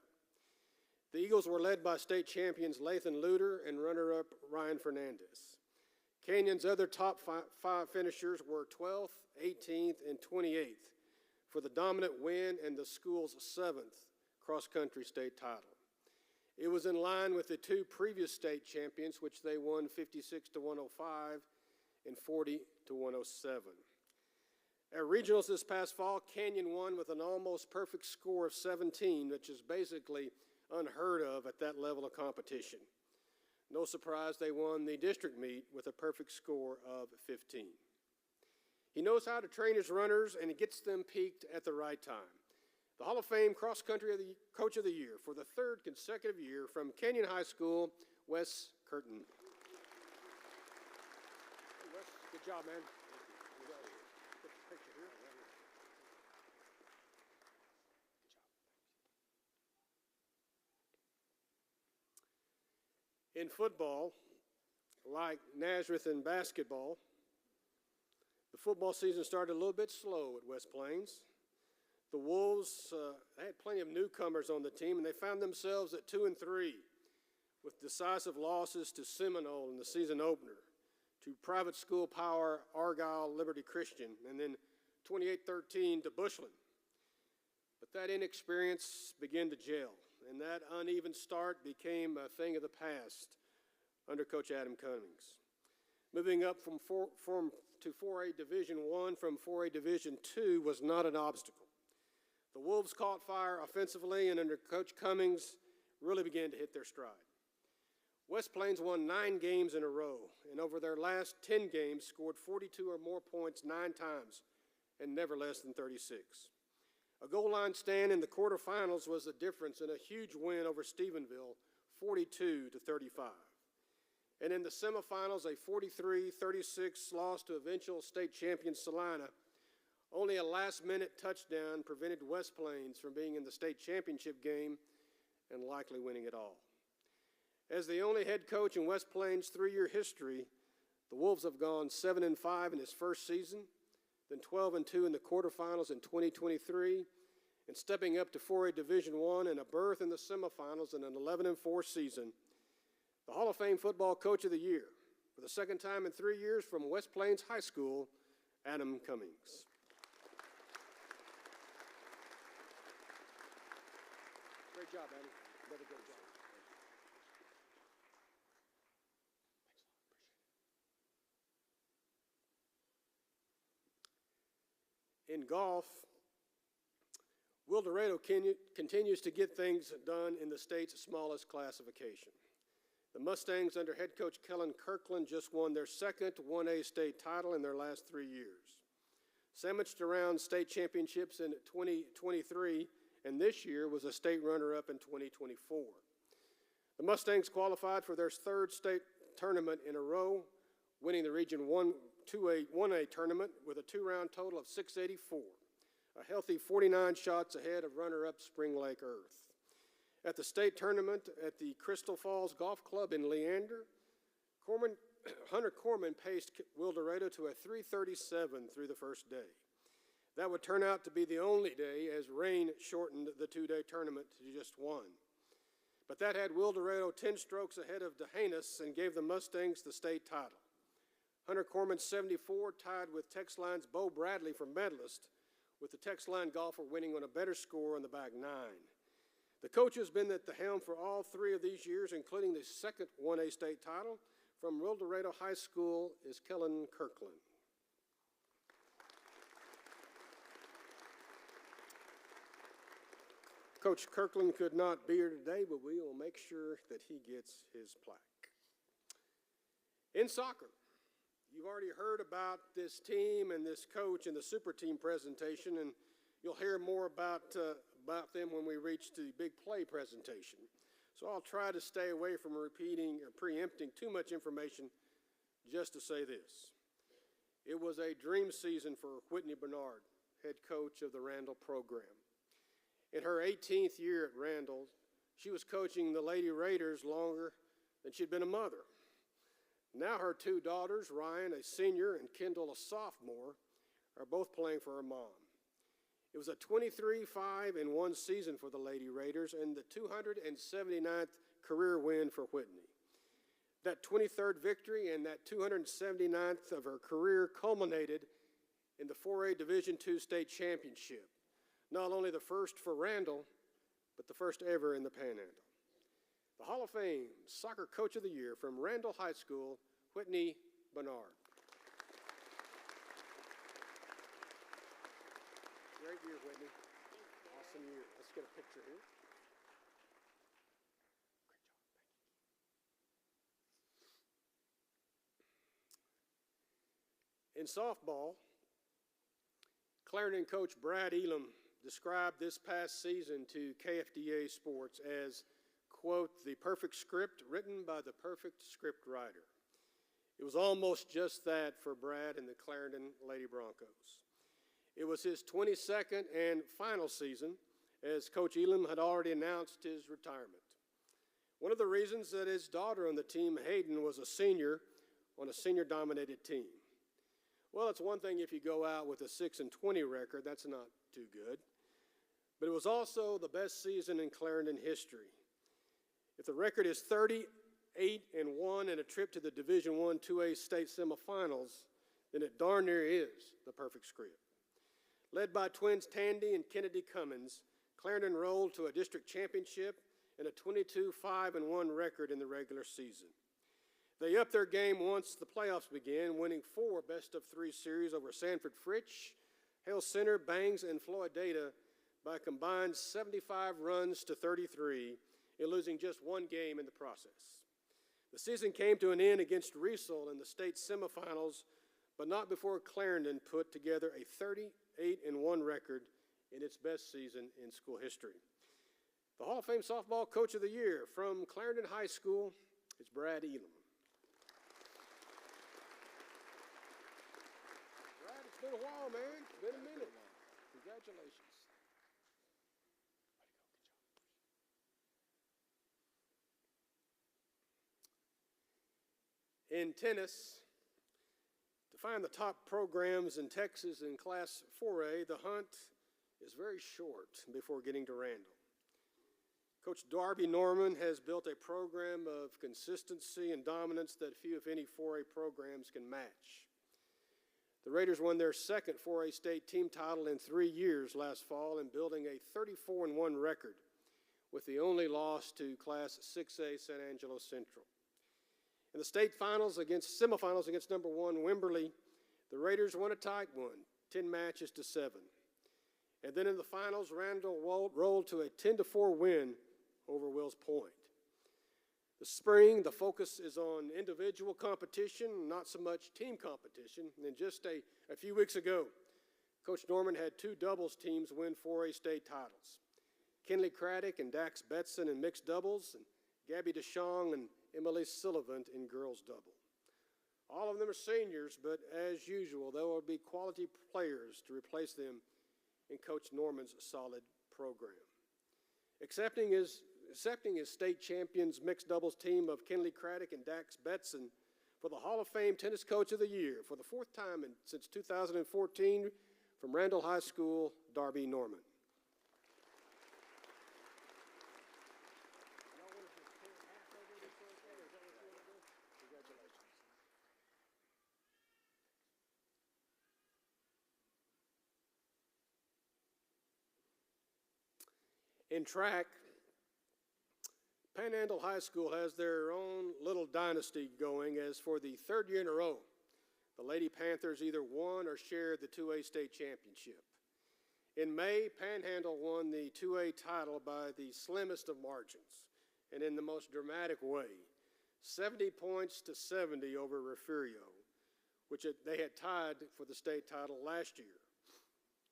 The Eagles were led by state champions Lathan Luter and runner-up Ryan Fernandez. Canyon's other top 5 finishers were 12th, 18th, and 28th for the dominant win and the school's 7th cross-country state title. It was in line with the 2 previous state champions, which they won 56-105 and 40-107. At regionals this past fall, Canyon won with an almost perfect score of 17, which is basically unheard of at that level of competition. No surprise, they won the district meet with a perfect score of 15. He knows how to train his runners, and he gets them peaked at the right time. The Hall of Fame Cross Country Coach of the Year for the third consecutive year from Kenyon High School, Wes Curtin. Hey, Wes, good job, man. You got it. Get the picture here. Right here. Good job. In football, like Nazareth in basketball, the football season started a little bit slow at West Plains. The Wolves had plenty of newcomers on the team, and they found themselves at 2-3 with decisive losses to Seminole in the season opener, to private school power Argyle Liberty Christian, and then 28-13 to Bushland. But that inexperience began to gel, and that uneven start became a thing of the past under Coach Adam Cummings. Moving up from 4A Division I from 4A Division II was not an obstacle. The Wolves caught fire offensively, and under Coach Cummings really began to hit their stride. West Plains won 9 games in a row, and over their last 10 games scored 42 or more points 9 times, and never less than 36. A goal line stand in the quarterfinals was the difference in a huge win over Stephenville, 42-35. And in the semifinals, a 43-36 loss to eventual state champion Salina. Only a last-minute touchdown prevented West Plains from being in the state championship game and likely winning it all. As the only head coach in West Plains' 3-year history, the Wolves have gone 7-5 in his first season, then 12-2 in the quarterfinals in 2023, and stepping up to 4A Division I and a berth in the semifinals in an 11-4 season. The Hall of Fame Football Coach of the Year, for the second time in 3 years from West Plains High School, Adam Cummings. Great job, Adam. Another great job. In golf, Will Dorado continues to get things done in the state's smallest classification. The Mustangs under head coach Kellen Kirkland just won their second 1A state title in their last 3 years. Sandwiched around state championships in 2023, and this year was a state runner-up in 2024. The Mustangs qualified for their third state tournament in a row, winning the Region 1A tournament with a 2-round total of 684, a healthy 49 shots ahead of runner-up Spring Lake Earth. At the state tournament at the Crystal Falls Golf Club in Leander, Hunter Corman paced Will Dorado to a 337 through the first day. That would turn out to be the only day, as rain shortened the 2-day tournament to just 1. But that had Will Dorado 10 strokes ahead of DeHanis and gave the Mustangs the state title. Hunter Corman's 74 tied with Texline's Bo Bradley for medalist, with the Texline golfer winning on a better score on the back 9. The coach has been at the helm for all 3 of these years, including the second 1A state title. From Will Dorado High School is Kellen Kirkland. Coach Kirkland could not be here today, but we will make sure that he gets his plaque. In soccer, you've already heard about this team and this coach in the super team presentation, and you'll hear more about them when we reach the big play presentation. So I'll try to stay away from repeating or preempting too much information, just to say this. It was a dream season for Whitney Bernard, head coach of the Randall program. In her 18th year at Randall, she was coaching the Lady Raiders longer than she'd been a mother. Now her 2 daughters, Ryan, a senior, and Kendall, a sophomore, are both playing for her mom. It was a 23-5-1 season for the Lady Raiders and the 279th career win for Whitney. That 23rd victory and that 279th of her career culminated in the 4A Division II state championship. Not only the first for Randall, but the first ever in the Panhandle. The Hall of Fame Soccer Coach of the Year from Randall High School, Whitney Bernard. Great year, Whitney. Awesome year. Let's get a picture here. In softball, Clarendon coach Brad Elam described this past season to KFDA Sports as, quote, the perfect script written by the perfect script writer. It was almost just that for Brad and the Clarendon Lady Broncos. It was his 22nd and final season, as Coach Elam had already announced his retirement. One of the reasons that his daughter on the team, Hayden, was a senior on a senior-dominated team. Well, it's one thing if you go out with a 6-20 record, that's not too good. But it was also the best season in Clarendon history. If the record is 38-1 and a trip to the Division I 2A state semifinals, then it darn near is the perfect script. Led by twins Tandy and Kennedy Cummins, Clarendon rolled to a district championship and a 22-5-1 record in the regular season. They upped their game once the playoffs began, winning 4 best-of-3 series over Sanford Fritch, Hale Center, Bangs, and Floydada by a combined 75 runs to 33, and losing just 1 game in the process. The season came to an end against Riesel in the state semifinals, but not before Clarendon put together a 38-1 record in its best season in school history. The Hall of Fame Softball Coach of the Year from Clarendon High School is Brad Elam. Brad, it's been a while, man. It's been a minute. Congratulations. In tennis, to find the top programs in Texas in Class 4A, the hunt is very short before getting to Randall. Coach Darby Norman has built a program of consistency and dominance that few, if any, 4A programs can match. The Raiders won their second 4A state team title in 3 years last fall and building a 34-1 record with the only loss to Class 6A San Angelo Central. In the state semifinals against number 1 Wimberley, the Raiders won a tight one, 10 matches to 7. And then in the finals, Randall rolled to a 10-4 win over Wills Point. This spring, the focus is on individual competition, not so much team competition. And just a few weeks ago, Coach Norman had 2 doubles teams win 4A state titles. Kenley Craddock and Dax Betson in mixed doubles, and Gabby DeShong and Emily Sullivan in girls double. All of them are seniors, but as usual, there will be quality players to replace them in Coach Norman's solid program. Accepting his state champions mixed doubles team of Kenley Craddock and Dax Betson for the Hall of Fame Tennis Coach of the Year for the 4th time since 2014 from Randall High School, Darby Norman. In track, Panhandle High School has their own little dynasty going, as for the 3rd year in a row, the Lady Panthers either won or shared the 2A state championship. In May, Panhandle won the 2A title by the slimmest of margins, and in the most dramatic way, 70 points to 70 over Refugio, which they had tied for the state title last year.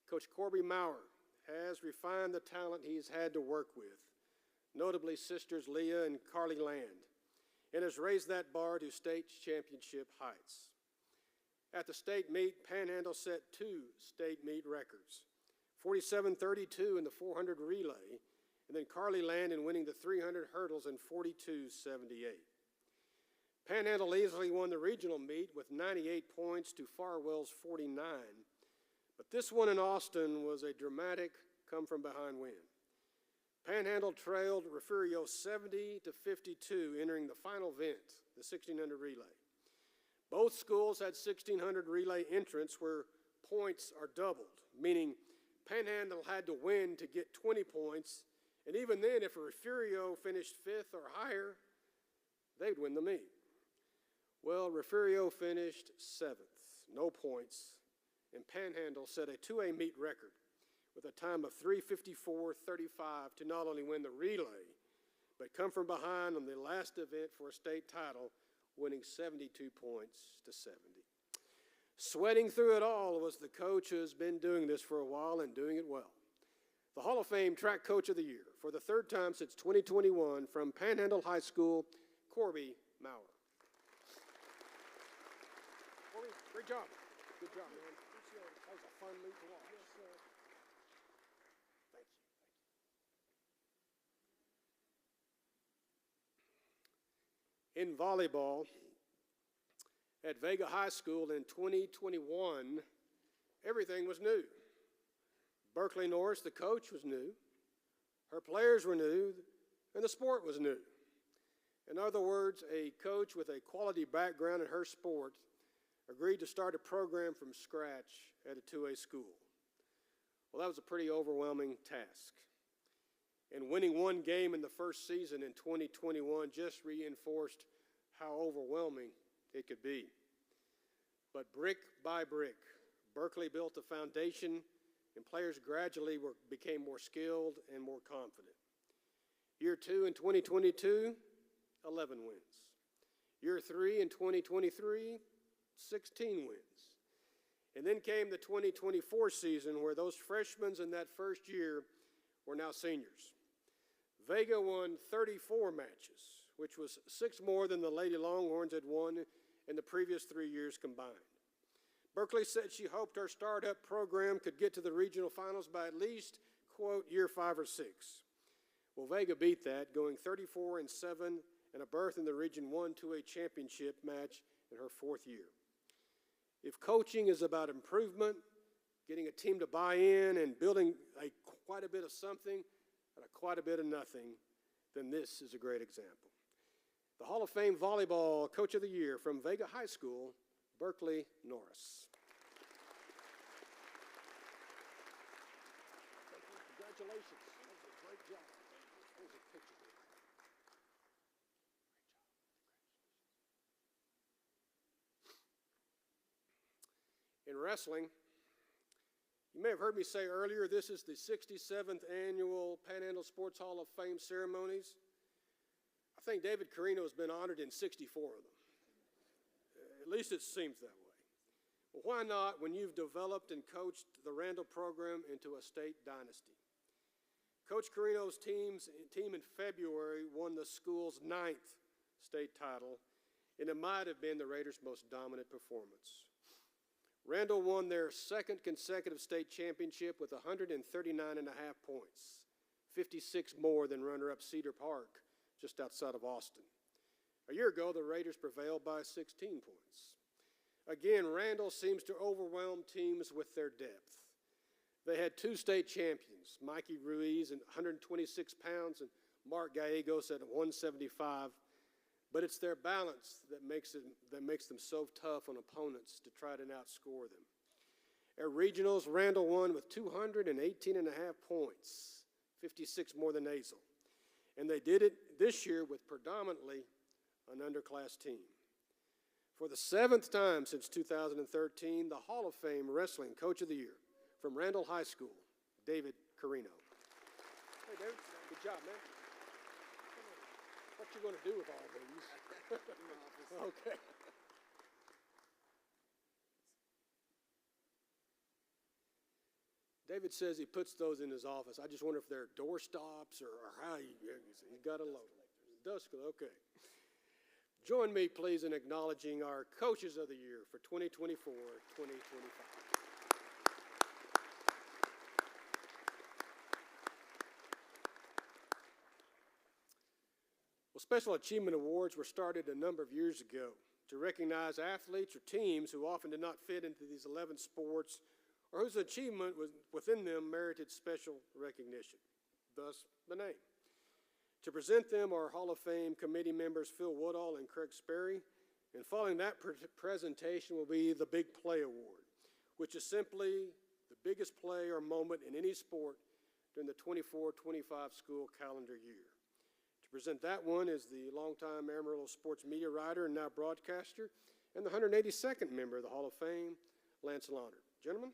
Coach Corby Maurer has refined the talent he's had to work with, notably sisters Leah and Carly Land, and has raised that bar to state championship heights. At the state meet, Panhandle set 2 state meet records, 47-32 in the 400 relay, and then Carly Land in winning the 300 hurdles in 42-78. Panhandle easily won the regional meet with 98 points to Farwell's 49, but this one in Austin was a dramatic come-from-behind win. Panhandle trailed Refugio 70-52 entering the final event, the 1600 relay. Both schools had 1600 relay entrants where points are doubled, meaning Panhandle had to win to get 20 points, and even then, if Refugio finished 5th or higher, they'd win the meet. Well, Refugio finished 7th, no points, and Panhandle set a 2A meet record with a time of 3:54:35 to not only win the relay, but come from behind on the last event for a state title, winning 72 points to 70. Sweating through it all was the coach who has been doing this for a while and doing it well. The Hall of Fame Track Coach of the Year for the third time since 2021 from Panhandle High School, Corby Maurer. Corby, great job. Good job, man. That was a fun meet to watch. Yes, sir. Thank you. In volleyball, at Vega High School in 2021, everything was new. Berkeley Norris, the coach, was new. Her players were new, and the sport was new. In other words, a coach with a quality background in her sport agreed to start a program from scratch at a 2A school. Well, that was a pretty overwhelming task. And winning one game in the first season in 2021 just reinforced how overwhelming it could be. But brick by brick, Berkeley built a foundation, and players gradually became more skilled and more confident. Year 2 in 2022, 11 wins. Year 3 in 2023, 16 wins. And then came the 2024 season where those freshmen in that first year were now seniors. Vega won 34 matches, which was 6 more than the Lady Longhorns had won in the previous 3 years combined. Berkeley said she hoped her startup program could get to the regional finals by at least, quote, year 5 or 6. Well, Vega beat that, going 34-7 and a berth in the Region 1 2A championship match in her 4th year. If coaching is about improvement, getting a team to buy in and building quite a bit of something out of quite a bit of nothing, then this is a great example. The Hall of Fame Volleyball Coach of the Year from Vega High School, Berkeley Norris. Congratulations. That was a great job. There's a picture there. Great job. In wrestling, you may have heard me say earlier, this is the 67th annual Panhandle Sports Hall of Fame ceremonies. I think David Carino has been honored in 64 of them. At least it seems that way. Well, why not when you've developed and coached the Randall program into a state dynasty? Coach Carino's team in February won the school's 9th state title, and it might have been the Raiders' most dominant performance. Randall won their 2nd consecutive state championship with 139.5 points, 56 more than runner-up Cedar Park, just outside of Austin. A year ago, the Raiders prevailed by 16 points. Again, Randall seems to overwhelm teams with their depth. They had 2 state champions, Mikey Ruiz at 126 pounds and Mark Gallegos at 175, but it's their balance that makes them so tough on opponents to try to outscore them. At regionals, Randall won with 218.5 points, 56 more than Azle. And they did it this year with predominantly an underclass team. For the 7th time since 2013, the Hall of Fame Wrestling Coach of the Year from Randall High School, David Carino. Hey, David, good job, man. What you going to do with all these? Okay. David says he puts those in his office. I just wonder if they're door stops or how he's got a load. Dust, okay. Join me, please, in acknowledging our Coaches of the Year for 2024-2025. Well, Special Achievement Awards were started a number of years ago to recognize athletes or teams who often did not fit into these 11 sports or whose achievement within them merited special recognition, thus the name. To present them are Hall of Fame committee members Phil Woodall and Craig Sperry, and following that presentation will be the Big Play Award, which is simply the biggest play or moment in any sport during the 24-25 school calendar year. To present that one is the longtime Amarillo sports media writer and now broadcaster, and the 182nd member of the Hall of Fame, Lance Launer. Gentlemen.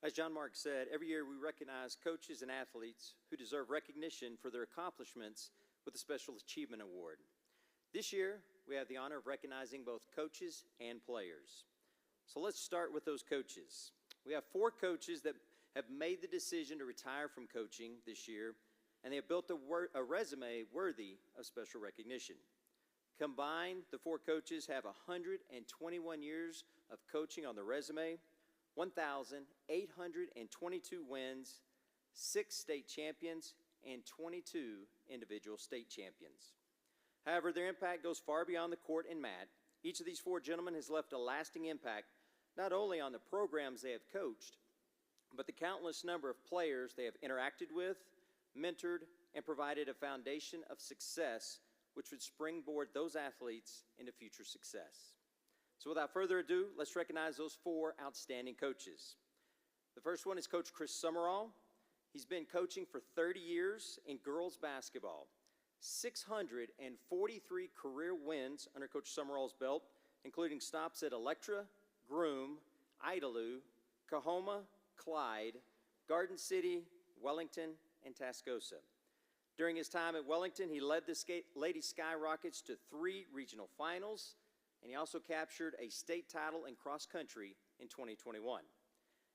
As John Mark said, every year we recognize coaches and athletes who deserve recognition for their accomplishments with a Special Achievement Award. This year, we have the honor of recognizing both coaches and players. So let's start with those coaches. We have 4 coaches that have made the decision to retire from coaching this year, and they have built a resume worthy of special recognition. Combined, the 4 coaches have 121 years of coaching on their resume, 1,822 wins, 6 state champions, and 22 individual state champions. However, their impact goes far beyond the court and mat. Each of these 4 gentlemen has left a lasting impact not only on the programs they have coached, but the countless number of players they have interacted with, mentored, and provided a foundation of success which would springboard those athletes into future success. So without further ado, let's recognize those 4 outstanding coaches. The first one is Coach Chris Summerall. He's been coaching for 30 years in girls basketball. 643 career wins under Coach Summerall's belt, including stops at Electra, Groom, Idalou, Coahoma, Clyde, Garden City, Wellington, and Tascosa. During his time at Wellington, he led the Lady Skyrockets to 3 regional finals, and he also captured a state title in cross country in 2021.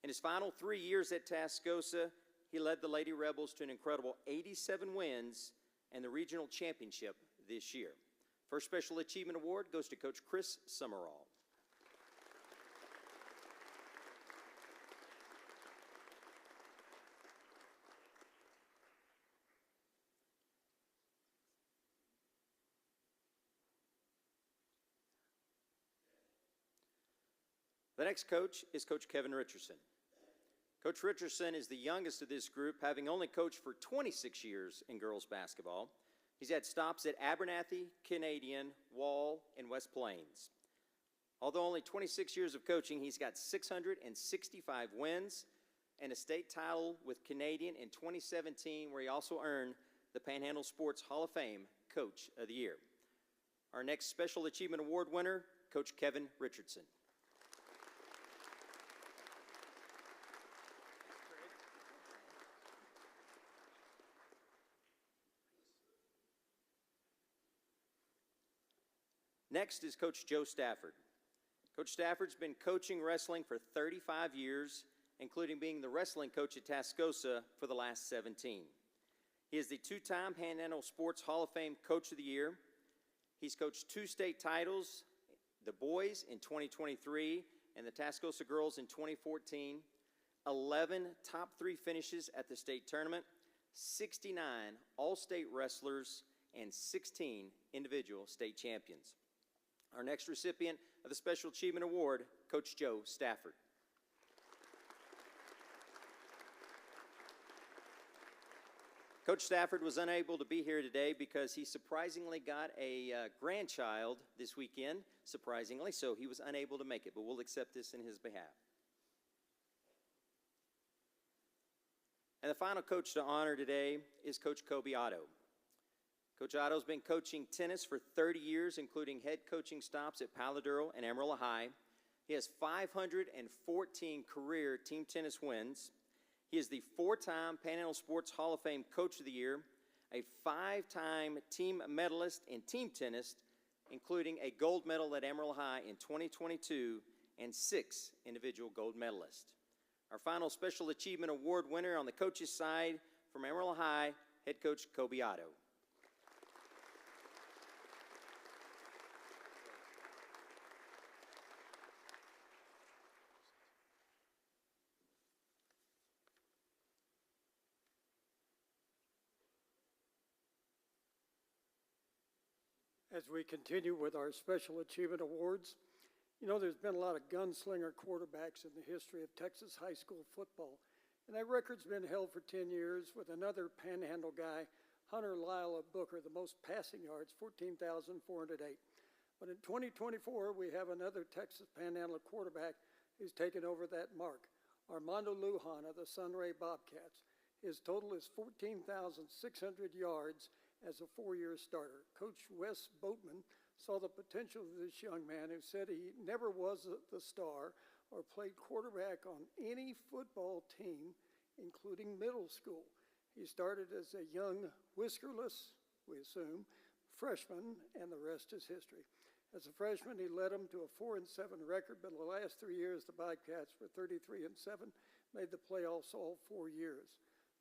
In his final 3 years at Tascosa, he led the Lady Rebels to an incredible 87 wins and the regional championship this year. First Special Achievement Award goes to Coach Chris Summerall. The next coach is Coach Kevin Richardson. Coach Richardson is the youngest of this group, having only coached for 26 years in girls basketball. He's had stops at Abernathy, Canadian, Wall, and West Plains. Although only 26 years of coaching, he's got 665 wins and a state title with Canadian in 2017, where he also earned the Panhandle Sports Hall of Fame Coach of the Year. Our next Special Achievement Award winner, Coach Kevin Richardson. Next is Coach Joe Stafford. Coach Stafford's been coaching wrestling for 35 years, including being the wrestling coach at Tascosa for the last 17. He is the 2-time Panhandle Sports Hall of Fame Coach of the Year. He's coached 2 state titles, the boys in 2023 and the Tascosa girls in 2014, 11 top 3 finishes at the state tournament, 69 all-state wrestlers, and 16 individual state champions. Our next recipient of the Special Achievement Award, Coach Joe Stafford. Coach Stafford was unable to be here today because he surprisingly got a grandchild this weekend, surprisingly, so he was unable to make it, but we'll accept this in his behalf. And the final coach to honor today is Coach Kobe Otto. Coach Otto's been coaching tennis for 30 years, including head coaching stops at Paladuro and Amarillo High. He has 514 career team tennis wins. He is the 4-time Panhandle Sports Hall of Fame Coach of the Year, a 5-time team medalist in team tennis, including a gold medal at Amarillo High in 2022 and 6 individual gold medalists. Our final Special Achievement Award winner on the coaches' side from Amarillo High, head coach Kobe Otto. As we continue with our Special Achievement Awards, you know, there's been a lot of gunslinger quarterbacks in the history of Texas high school football, and that record's been held for 10 years with another Panhandle guy, Hunter Lyle of Booker, the most passing yards, 14,408. But in 2024, we have another Texas Panhandle quarterback who's taken over that mark, Armando Lujan of the Sunray Bobcats. His total is 14,600 yards as a 4-year starter. Coach Wes Boatman saw the potential of this young man, who said he never was the star or played quarterback on any football team, including middle school. He started as a young, whiskerless, we assume, freshman, and the rest is history. As a freshman, he led them to a 4-7 record, but in the last 3 years, the Bobcats were 33-7, made the playoffs all 4 years.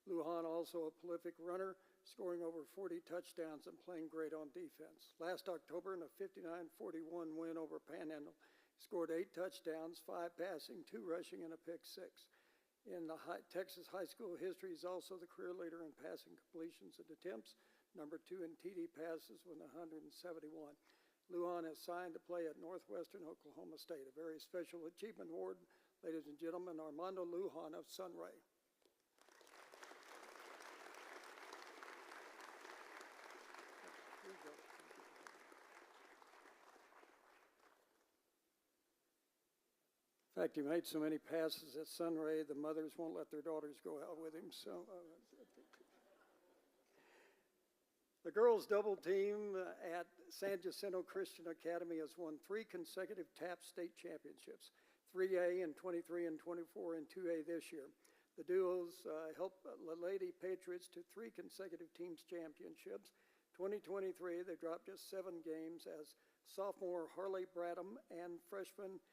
Lujan also a prolific runner, scoring over 40 touchdowns and playing great on defense. Last October, in a 59-41 win over Panhandle, he scored 8 touchdowns, 5 passing, 2 rushing, and a pick-6. In the Texas high school history, he's also the career leader in passing completions and attempts, number 2 in TD passes with 171. Lujan is signed to play at Northwestern Oklahoma State, a very special achievement award. Ladies and gentlemen, Armando Lujan of Sunray. In fact, he made so many passes at Sunray, the mothers won't let their daughters go out with him. So, the girls' double team at San Jacinto Christian Academy has won 3 consecutive TAP state championships, 3A and 23 and 24 and 2A this year. The duos helped the Lady Patriots to 3 consecutive teams championships. 2023, they dropped just 7 games as sophomore Harley Bradham and freshman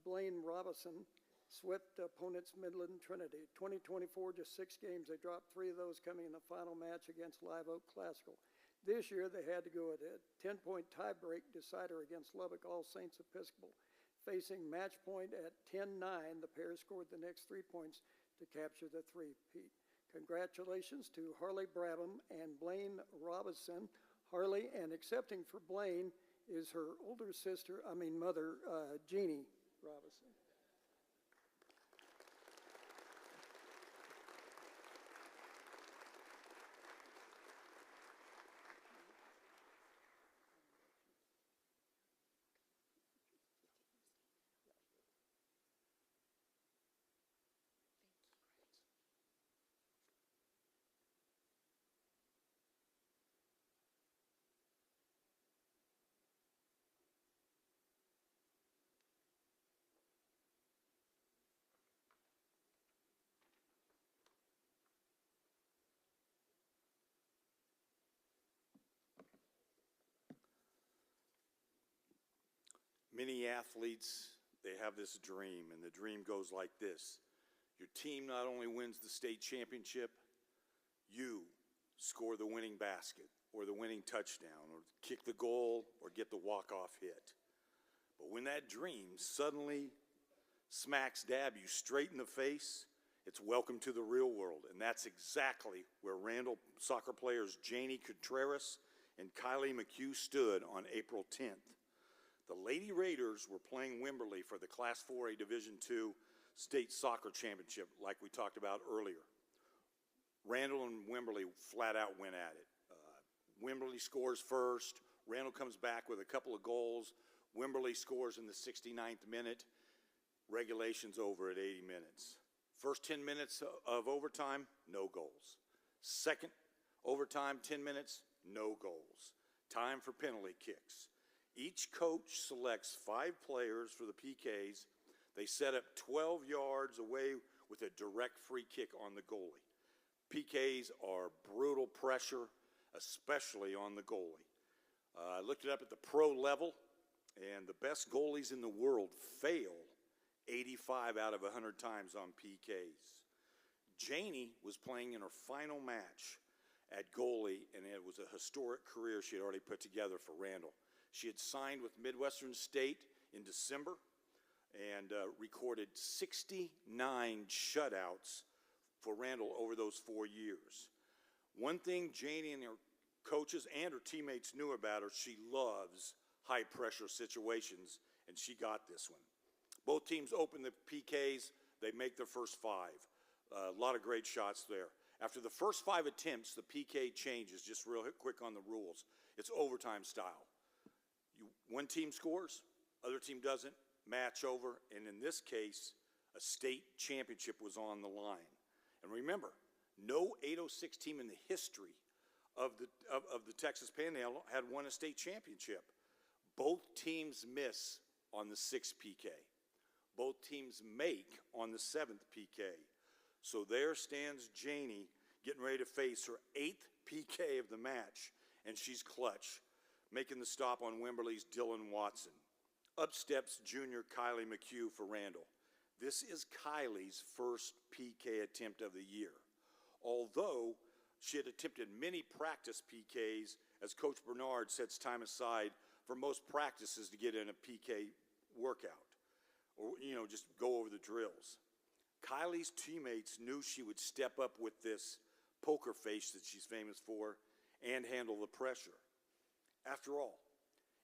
Blaine Robinson swept opponents Midland Trinity. 2024, just 6 games. They dropped 3 of those coming in the final match against Live Oak Classical. This year, they had to go at a 10-point tiebreak decider against Lubbock All Saints Episcopal. Facing match point at 10-9, the pair scored the next 3 points to capture the three-peat. Congratulations to Harley Brabham and Blaine Robinson. Harley, and accepting for Blaine, is her older mother, Jeannie Robinson. Many athletes, they have this dream, and the dream goes like this. Your team not only wins the state championship, you score the winning basket or the winning touchdown or kick the goal or get the walk-off hit. But when that dream suddenly smacks dab you straight in the face, it's welcome to the real world. And that's exactly where Randall soccer players Janie Contreras and Kylie McHugh stood on April 10th. The Lady Raiders were playing Wimberley for the Class 4A Division II State Soccer Championship, like we talked about earlier. Randall and Wimberley flat out went at it. Wimberley scores first. Randall comes back with a couple of goals. Wimberley scores in the 69th minute. Regulation's over at 80 minutes. First 10 minutes of overtime, no goals. Second overtime, 10 minutes, no goals. Time for penalty kicks. Each coach selects 5 players for the PKs. They set up 12 yards away with a direct free kick on the goalie. PKs are brutal pressure, especially on the goalie. I looked it up at the pro level, and the best goalies in the world fail 85 out of 100 times on PKs. Janie was playing in her final match at goalie, and it was a historic career she had already put together for Randall. She had signed with Midwestern State in December and recorded 69 shutouts for Randall over those 4 years. One thing Janie and her coaches and her teammates knew about her, she loves high-pressure situations, and she got this one. Both teams open the PKs. They make their first 5. A lot of great shots there. After the first 5 attempts, the PK changes, just real quick on the rules. It's overtime style. One team scores, other team doesn't, match over, and in this case, a state championship was on the line. And remember, no 806 team in the history of the Texas Panhandle had won a state championship. Both teams miss on the 6th PK. both teams make on the 7th PK. So there stands Janie getting ready to face her 8th PK of the match, and she's clutch, making the stop on Wimberley's Dylan Watson. Up steps junior Kylie McHugh for Randall. This is Kylie's first PK attempt of the year. Although she had attempted many practice PKs, as Coach Bernard sets time aside for most practices to get in a PK workout, or, just go over the drills. Kylie's teammates knew she would step up with this poker face that she's famous for and handle the pressure. After all,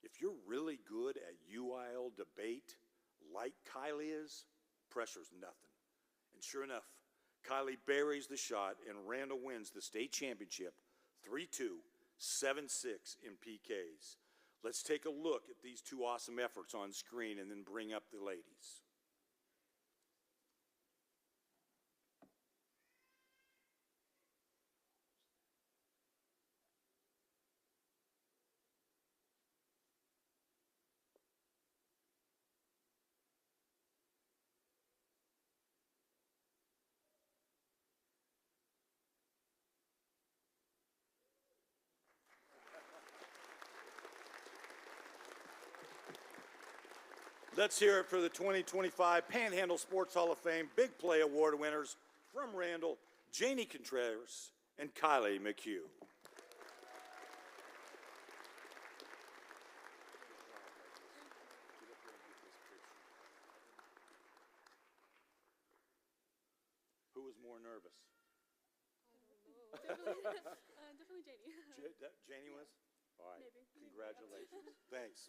if you're really good at UIL debate like Kylie is, pressure's nothing. And sure enough, Kylie buries the shot and Randall wins the state championship 3-2, 7-6 in PKs. Let's take a look at these two awesome efforts on screen and then bring up the ladies. Let's hear it for the 2025 Panhandle Sports Hall of Fame Big Play Award winners from Randall, Janie Contreras and Kylie McHugh. Who was more nervous? Definitely Janie. Janie was? All right. Maybe. Congratulations. Thanks.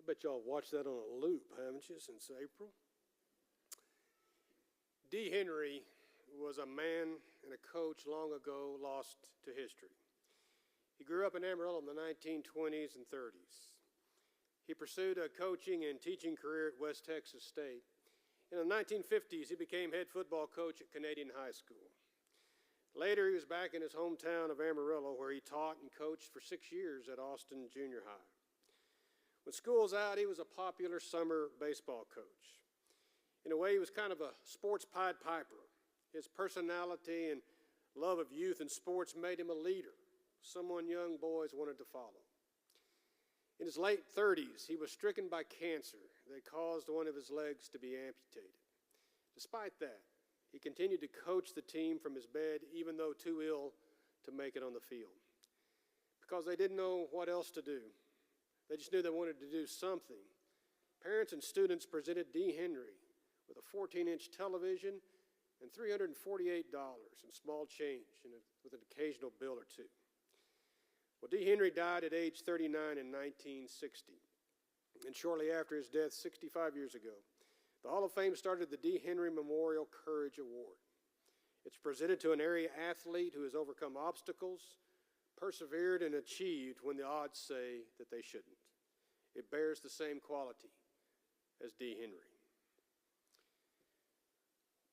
I bet y'all watched that on a loop, haven't you, since April? D. Henry was a man and a coach long ago lost to history. He grew up in Amarillo in the 1920s and 30s. He pursued a coaching and teaching career at West Texas State. In the 1950s, he became head football coach at Canadian High School. Later, he was back in his hometown of Amarillo, where he taught and coached for 6 years at Austin Junior High. When school was out, he was a popular summer baseball coach. In a way, he was kind of a sports Pied Piper. His personality and love of youth and sports made him a leader, someone young boys wanted to follow. In his late 30s, he was stricken by cancer that caused one of his legs to be amputated. Despite that, he continued to coach the team from his bed, even though too ill to make it on the field, because they didn't know what else to do. They just knew they wanted to do something. Parents and students presented D. Henry with a 14-inch television and $348 in small change with an occasional bill or two. Well, D. Henry died at age 39 in 1960. And shortly after his death, 65 years ago, the Hall of Fame started the D. Henry Memorial Courage Award. It's presented to an area athlete who has overcome obstacles, persevered, and achieved when the odds say that they shouldn't. It bears the same quality as D. Henry.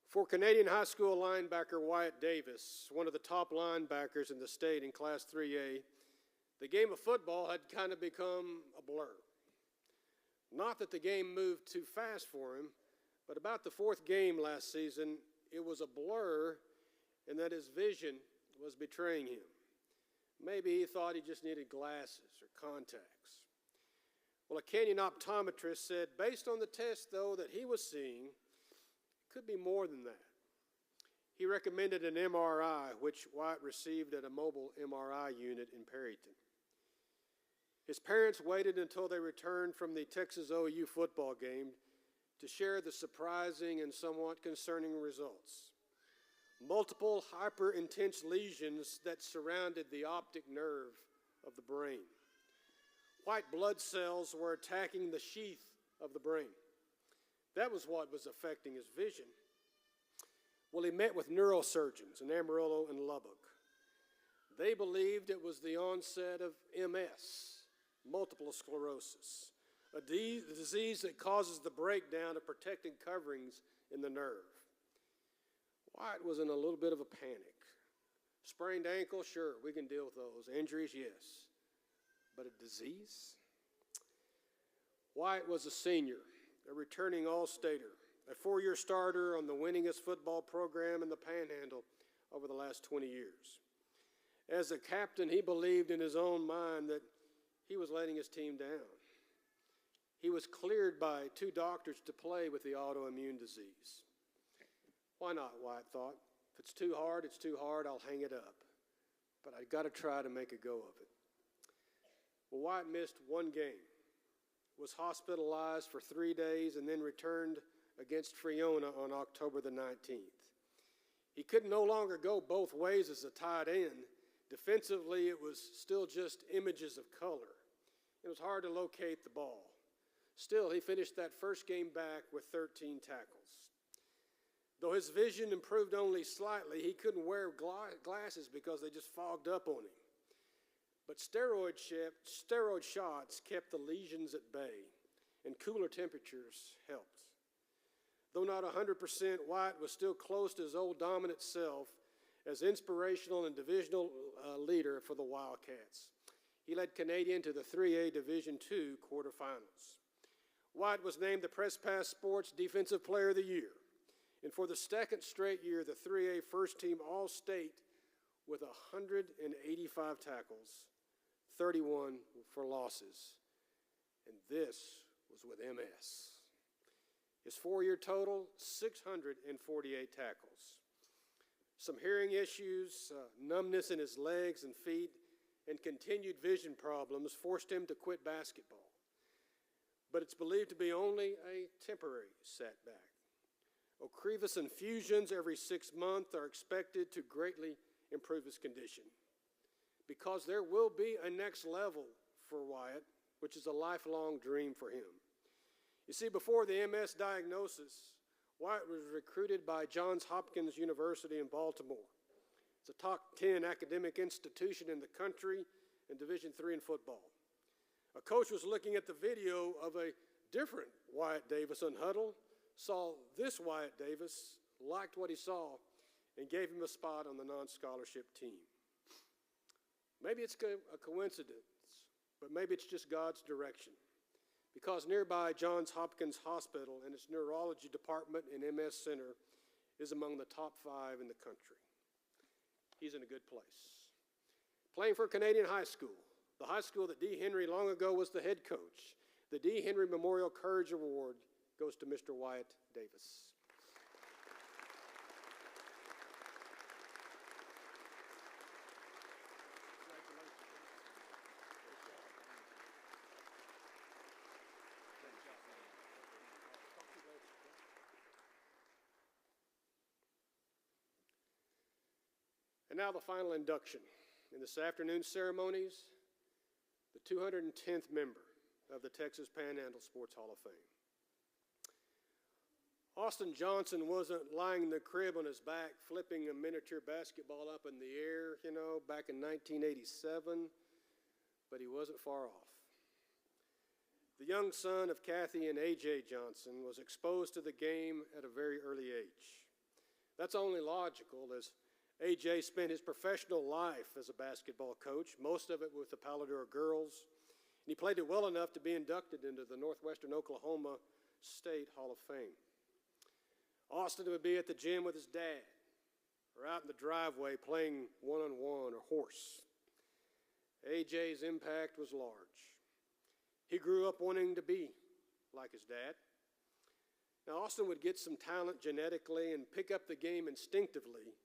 For Canadian High School linebacker Wyatt Davis, one of the top linebackers in the state in Class 3A, the game of football had kind of become a blur. Not that the game moved too fast for him, but about the fourth game last season, it was a blur in that his vision was betraying him. Maybe he thought he just needed glasses or contacts. Well, a Canyon optometrist said, based on the test, though, that he was seeing, it could be more than that. He recommended an MRI, which Wyatt received at a mobile MRI unit in Perryton. His parents waited until they returned from the Texas OU football game to share the surprising and somewhat concerning results. Multiple hyper-intense lesions that surrounded the optic nerve of the brain. White blood cells were attacking the sheath of the brain. That was what was affecting his vision. Well, he met with neurosurgeons in Amarillo and Lubbock. They believed it was the onset of MS, multiple sclerosis, a disease that causes the breakdown of protecting coverings in the nerve. Wyatt was in a little bit of a panic. Sprained ankle, sure, we can deal with those. Injuries, yes. But a disease? Wyatt was a senior, a returning All-Stater, a four-year starter on the winningest football program in the Panhandle over the last 20 years. As a captain, he believed in his own mind that he was letting his team down. He was cleared by two doctors to play with the autoimmune disease. Why not, Wyatt thought. If it's too hard, it's too hard, I'll hang it up. But I've got to try to make a go of it. Well, Wyatt missed one game, was hospitalized for 3 days, and then returned against Friona on October the 19th. He could no longer go both ways as a tight end. Defensively, it was still just images of color. It was hard to locate the ball. Still, he finished that first game back with 13 tackles. Though his vision improved only slightly, he couldn't wear glasses because they just fogged up on him. But steroid shots kept the lesions at bay, and cooler temperatures helped. Though not 100%, Wyatt was still close to his old dominant self as inspirational and divisional leader for the Wildcats. He led Canadian to the 3A Division II quarterfinals. Wyatt was named the Press Pass Sports Defensive Player of the Year, and for the second straight year, the 3A First Team All-State with 185 tackles, 31 for losses, and this was with MS. His four-year total, 648 tackles. Some hearing issues, numbness in his legs and feet, and continued vision problems forced him to quit basketball. But it's believed to be only a temporary setback. Ocrevus infusions every 6 months are expected to greatly improve his condition, because there will be a next level for Wyatt, which is a lifelong dream for him. You see, before the MS diagnosis, Wyatt was recruited by Johns Hopkins University in Baltimore. It's a top 10 academic institution in the country in Division III in football. A coach was looking at the video of a different Wyatt Davis on Huddle, saw this Wyatt Davis, liked what he saw, and gave him a spot on the non-scholarship team. Maybe it's a coincidence, but maybe it's just God's direction, because nearby Johns Hopkins Hospital and its neurology department and MS Center is among the top 5 in the country. He's in a good place. Playing for Canadian High School, the high school that D. Henry long ago was the head coach, the D. Henry Memorial Courage Award goes to Mr. Wyatt Davis. And now the final induction. In this afternoon's ceremonies, the 210th member of the Texas Panhandle Sports Hall of Fame. Austin Johnson wasn't lying in the crib on his back flipping a miniature basketball up in the air, back in 1987, but he wasn't far off. The young son of Kathy and A.J. Johnson was exposed to the game at a very early age. That's only logical, as A.J. spent his professional life as a basketball coach, most of it with the Paladura girls, and he played it well enough to be inducted into the Northwestern Oklahoma State Hall of Fame. Austin would be at the gym with his dad, or out in the driveway playing one-on-one or horse. A.J.'s impact was large. He grew up wanting to be like his dad. Now, Austin would get some talent genetically and pick up the game instinctively,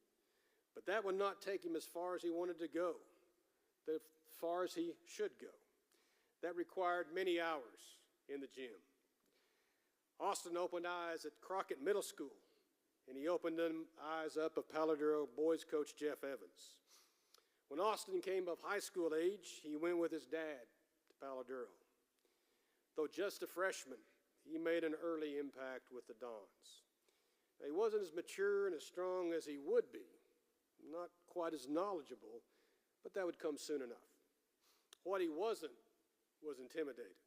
but that would not take him as far as he wanted to go, as far as he should go. That required many hours in the gym. Austin opened eyes at Crockett Middle School, and he opened them eyes up of Paladuro boys coach Jeff Evans. When Austin came of high school age, he went with his dad to Paladuro. Though just a freshman, he made an early impact with the Dons. Now, he wasn't as mature and as strong as he would be, not quite as knowledgeable, but that would come soon enough. What he wasn't was intimidated.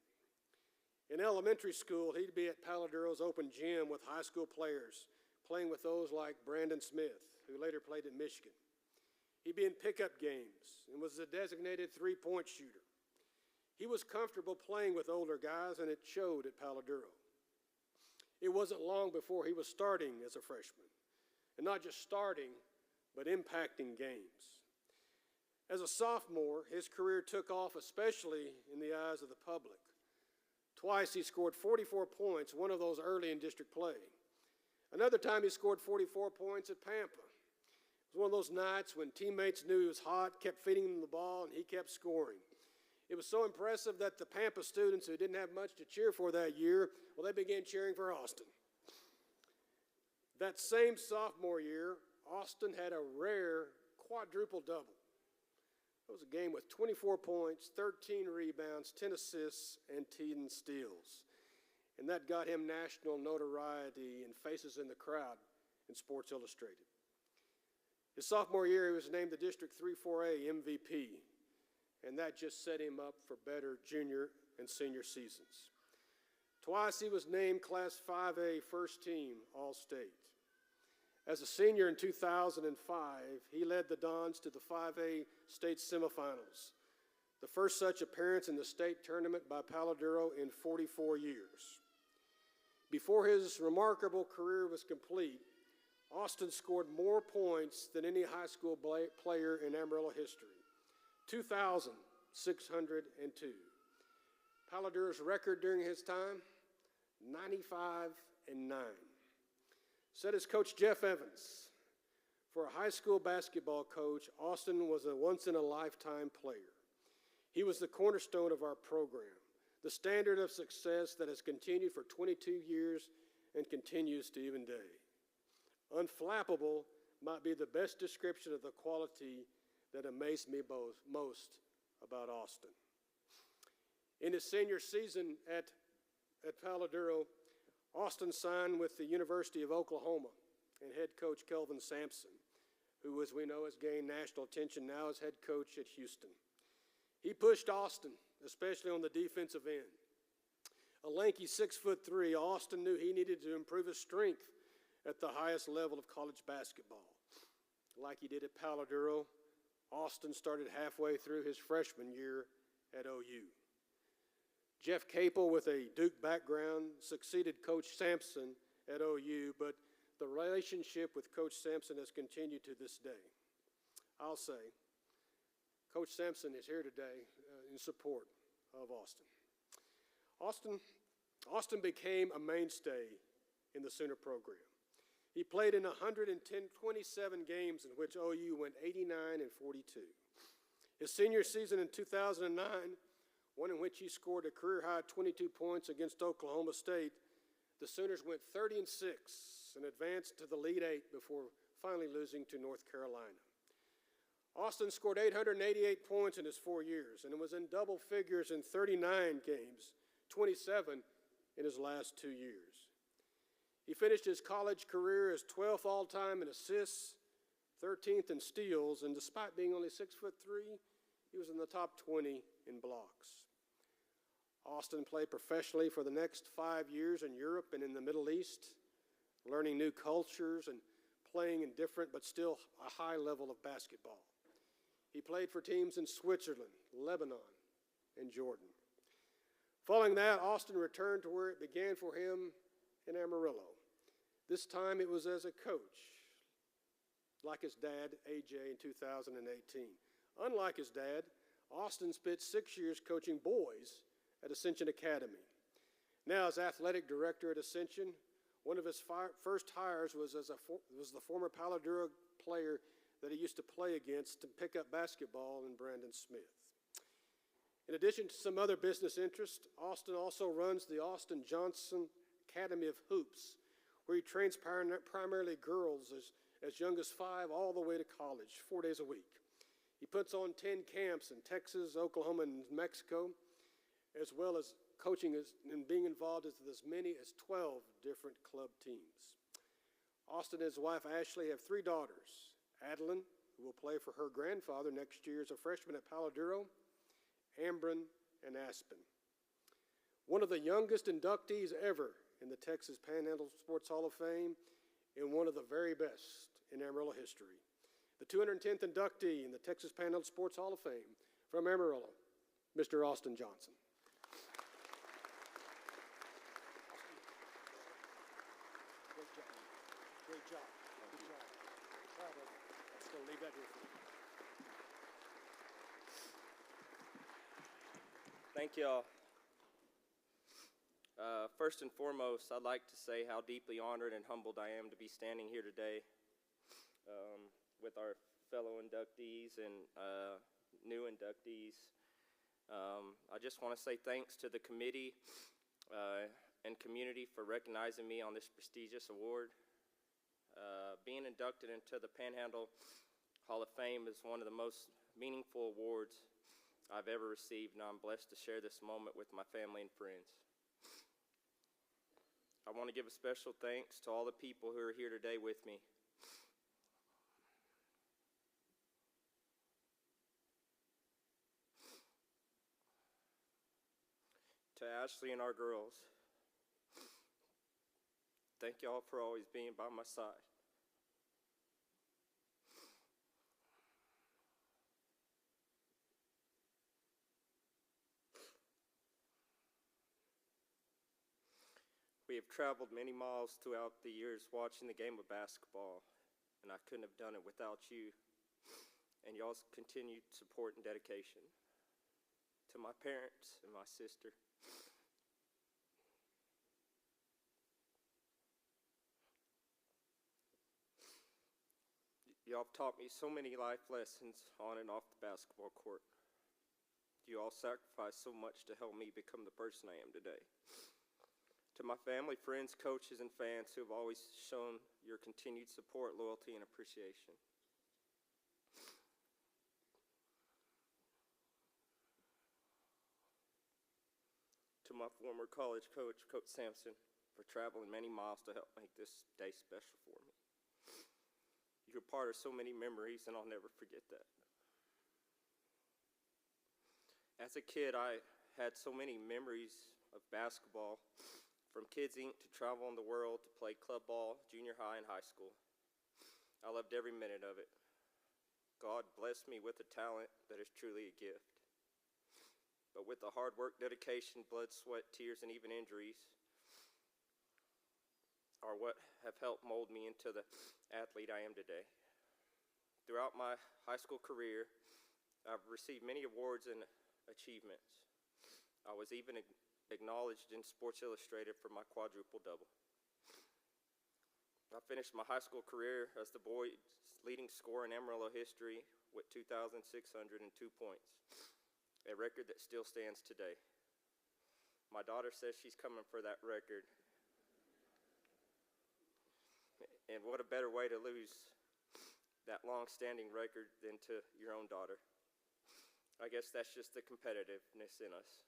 In elementary school, he'd be at Paladuro's open gym with high school players, playing with those like Brandon Smith, who later played at Michigan. He'd be in pickup games and was a designated three-point shooter. He was comfortable playing with older guys, and it showed at Palo Duro. It wasn't long before he was starting as a freshman, and not just starting, but impacting games. As a sophomore, his career took off, especially in the eyes of the public. Twice he scored 44 points, one of those early in district play. Another time he scored 44 points at Pampa. It was one of those nights when teammates knew he was hot, kept feeding him the ball, and he kept scoring. It was so impressive that the Pampa students who didn't have much to cheer for that year, well, they began cheering for Austin. That same sophomore year, Austin had a rare quadruple double. It was a game with 24 points, 13 rebounds, 10 assists, and 10 steals. And that got him national notoriety and faces in the crowd in Sports Illustrated. His sophomore year, he was named the District 3-4A MVP, and that just set him up for better junior and senior seasons. Twice he was named Class 5A First Team All-State. As a senior in 2005, he led the Dons to the 5A state semifinals, the first such appearance in the state tournament by Palo Duro in 44 years. Before his remarkable career was complete, Austin scored more points than any high school player in Amarillo history, 2,602. Palo Duro's record during his time, 95-9. Said as Coach Jeff Evans, for a high school basketball coach, Austin was a once-in-a-lifetime player. He was the cornerstone of our program, the standard of success that has continued for 22 years and continues to even day. Unflappable might be the best description of the quality that amazed me most about Austin. In his senior season at Palo Duro, Austin signed with the University of Oklahoma and head coach Kelvin Sampson, who, as we know, has gained national attention now as head coach at Houston. He pushed Austin, especially on the defensive end. A lanky 6'3", Austin knew he needed to improve his strength at the highest level of college basketball. Like he did at Palo Duro, Austin started halfway through his freshman year at OU. Jeff Capel, with a Duke background, succeeded Coach Sampson at OU, but the relationship with Coach Sampson has continued to this day. I'll say, Coach Sampson is here today in support of Austin. Austin became a mainstay in the Sooner program. He played in 127 games in which OU went 89-42. His senior season in 2009, one in which he scored a career-high 22 points against Oklahoma State, the Sooners went 30-6 and advanced to the Elite Eight before finally losing to North Carolina. Austin scored 888 points in his 4 years and was in double figures in 39 games, 27 in his last 2 years. He finished his college career as 12th all-time in assists, 13th in steals, and despite being only 6'3", he was in the top 20 in blocks. Austin played professionally for the next 5 years in Europe and in the Middle East, learning new cultures and playing in different but still a high level of basketball. He played for teams in Switzerland, Lebanon, and Jordan. Following that, Austin returned to where it began for him in Amarillo. This time it was as a coach, like his dad, AJ, in 2018. Unlike his dad, Austin spent 6 years coaching boys at Ascension Academy. Now, as athletic director at Ascension, one of his first hires was the former Palo Duro player that he used to play against to pick up basketball in Brandon Smith. In addition to some other business interests, Austin also runs the Austin Johnson Academy of Hoops, where he trains primarily girls as young as 5 all the way to college, 4 days a week. He puts on 10 camps in Texas, Oklahoma, and Mexico, as well as coaching and being involved with as many as 12 different club teams. Austin and his wife Ashley have 3 daughters, Adeline, who will play for her grandfather next year as a freshman at Palo Duro, Ambrin, and Aspen. One of the youngest inductees ever in the Texas Panhandle Sports Hall of Fame, and one of the very best in Amarillo history. The 210th inductee in the Texas Panhandle Sports Hall of Fame from Amarillo, Mr. Austin Johnson. Great job. Great job. Good job. Proud of you. Just gonna leave that here for you. Thank y'all. First and foremost, I'd like to say how deeply honored and humbled I am to be standing here today with our fellow inductees and new inductees. I just want to say thanks to the committee and community for recognizing me on this prestigious award. Being inducted into the Panhandle Hall of Fame is one of the most meaningful awards I've ever received, and I'm blessed to share this moment with my family and friends. I want to give a special thanks to all the people who are here today with me. To Ashley and our girls, thank y'all for always being by my side. We have traveled many miles throughout the years watching the game of basketball, and I couldn't have done it without you and y'all's continued support and dedication. To my parents and my sister, y'all have taught me so many life lessons on and off the basketball court. You all sacrificed so much to help me become the person I am today. To my family, friends, coaches, and fans who have always shown your continued support, loyalty, and appreciation. To my former college coach, Coach Sampson, for traveling many miles to help make this day special for me. You're part of so many memories, and I'll never forget that. As a kid, I had so many memories of basketball, from Kids Inc. to traveling the world to play club ball, junior high, and high school. I loved every minute of it. God blessed me with a talent that is truly a gift. But with the hard work, dedication, blood, sweat, tears, and even injuries are what have helped mold me into the athlete I am today. Throughout my high school career, I've received many awards and achievements. I was even acknowledged in Sports Illustrated for my quadruple double. I finished my high school career as the boys' leading scorer in Amarillo history with 2,602 points, a record that still stands today. My daughter says she's coming for that record. And what a better way to lose that long-standing record than to your own daughter. I guess that's just the competitiveness in us.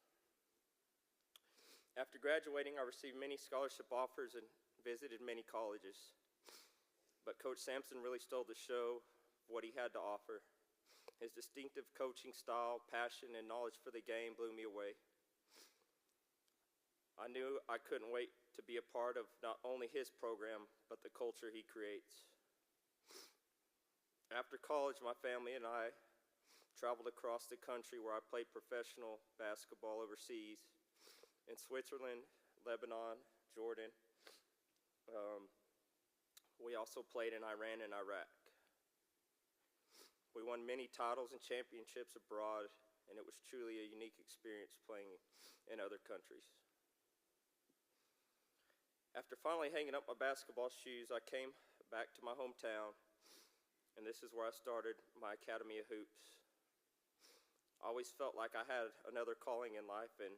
After graduating, I received many scholarship offers and visited many colleges. But Coach Sampson really stole the show of what he had to offer. His distinctive coaching style, passion, and knowledge for the game blew me away. I knew I couldn't wait to be a part of not only his program, but the culture he creates. After college, my family and I traveled across the country where I played professional basketball overseas in Switzerland, Lebanon, Jordan. We also played in Iran and Iraq. We won many titles and championships abroad, and it was truly a unique experience playing in other countries. After finally hanging up my basketball shoes, I came back to my hometown, and this is where I started my Academy of Hoops. I always felt like I had another calling in life and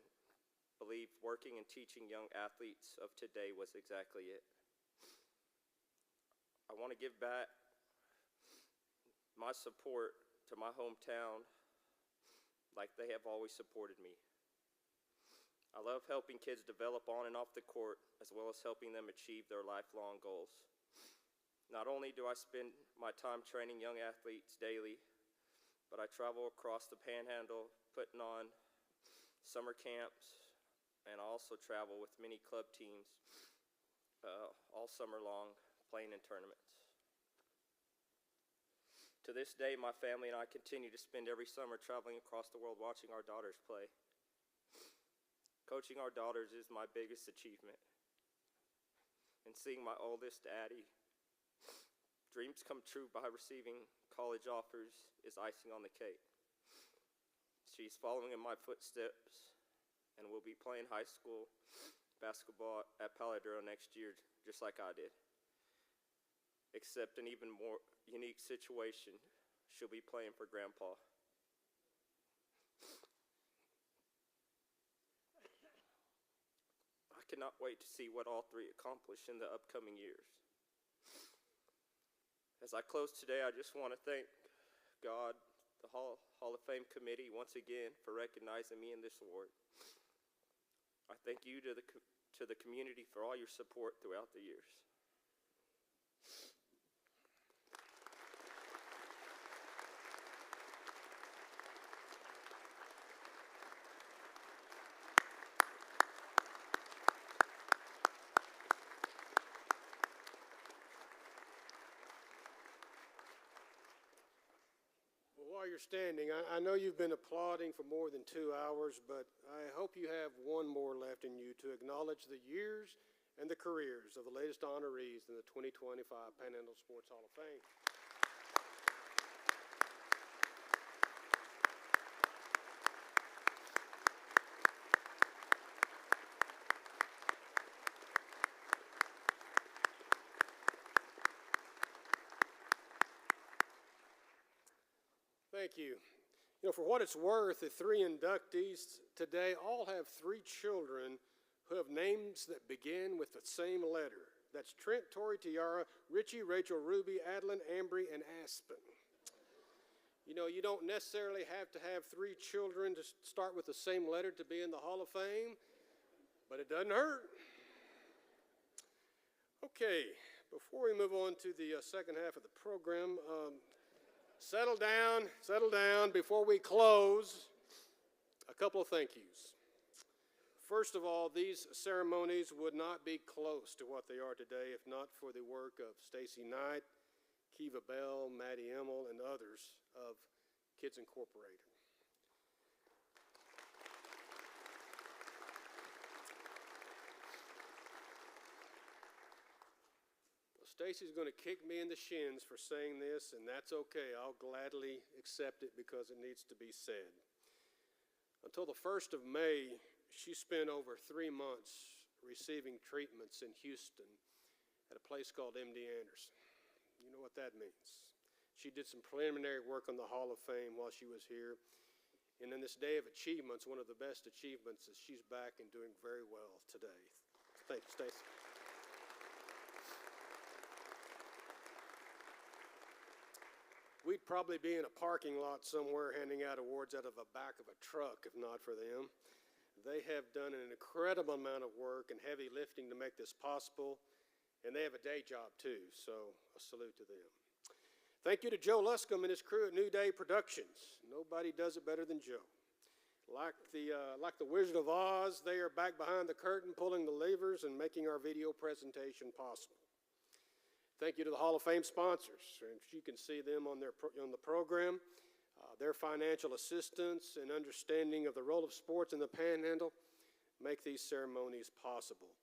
believed working and teaching young athletes of today was exactly it. I want to give back my support to my hometown like they have always supported me. I love helping kids develop on and off the court, as well as helping them achieve their lifelong goals. Not only do I spend my time training young athletes daily, but I travel across the Panhandle putting on summer camps, and I also travel with many club teams all summer long, playing in tournaments. To this day, my family and I continue to spend every summer traveling across the world watching our daughters play. Coaching our daughters is my biggest achievement. And seeing my oldest, Addie, dreams come true by receiving college offers is icing on the cake. She's following in my footsteps and will be playing high school basketball at Paladero next year, just like I did. Except an even more unique situation, she'll be playing for Grandpa. I cannot wait to see what all three accomplish in the upcoming years. As I close today, I just want to thank God, the Hall of Fame committee, once again for recognizing me in this award. I thank you to the community for all your support throughout the years. While you're standing, I know you've been applauding for more than 2 hours, but I hope you have one more left in you to acknowledge the years and the careers of the latest honorees in the 2025 Panhandle Sports Hall of Fame. Thank you. You know, for what it's worth, the three inductees today all have three children who have names that begin with the same letter. That's Trent, Tori, Tiara, Richie, Rachel, Ruby, Adeline, Ambry, and Aspen. You know, you don't necessarily have to have three children to start with the same letter to be in the Hall of Fame, but it doesn't hurt. Okay, before we move on to the second half of the program, settle down. Before we close, a couple of thank yous. First of all, these ceremonies would not be close to what they are today if not for the work of Stacy Knight, Kiva Bell, Maddie Emmel, and others of Kids Incorporated. Stacy's going to kick me in the shins for saying this, and that's okay. I'll gladly accept it because it needs to be said. Until the 1st of May, she spent over 3 months receiving treatments in Houston at a place called MD Anderson. You know what that means. She did some preliminary work on the Hall of Fame while she was here. And in this day of achievements, one of the best achievements is she's back and doing very well today. Thank you, Stacy. We'd probably be in a parking lot somewhere handing out awards out of the back of a truck if not for them. They have done an incredible amount of work and heavy lifting to make this possible, and they have a day job too, so a salute to them. Thank you to Joe Luscombe and his crew at New Day Productions. Nobody does it better than Joe. Like the Wizard of Oz, they are back behind the curtain pulling the levers and making our video presentation possible. Thank you to the Hall of Fame sponsors. You can see them on the program. Their financial assistance and understanding of the role of sports in the Panhandle make these ceremonies possible.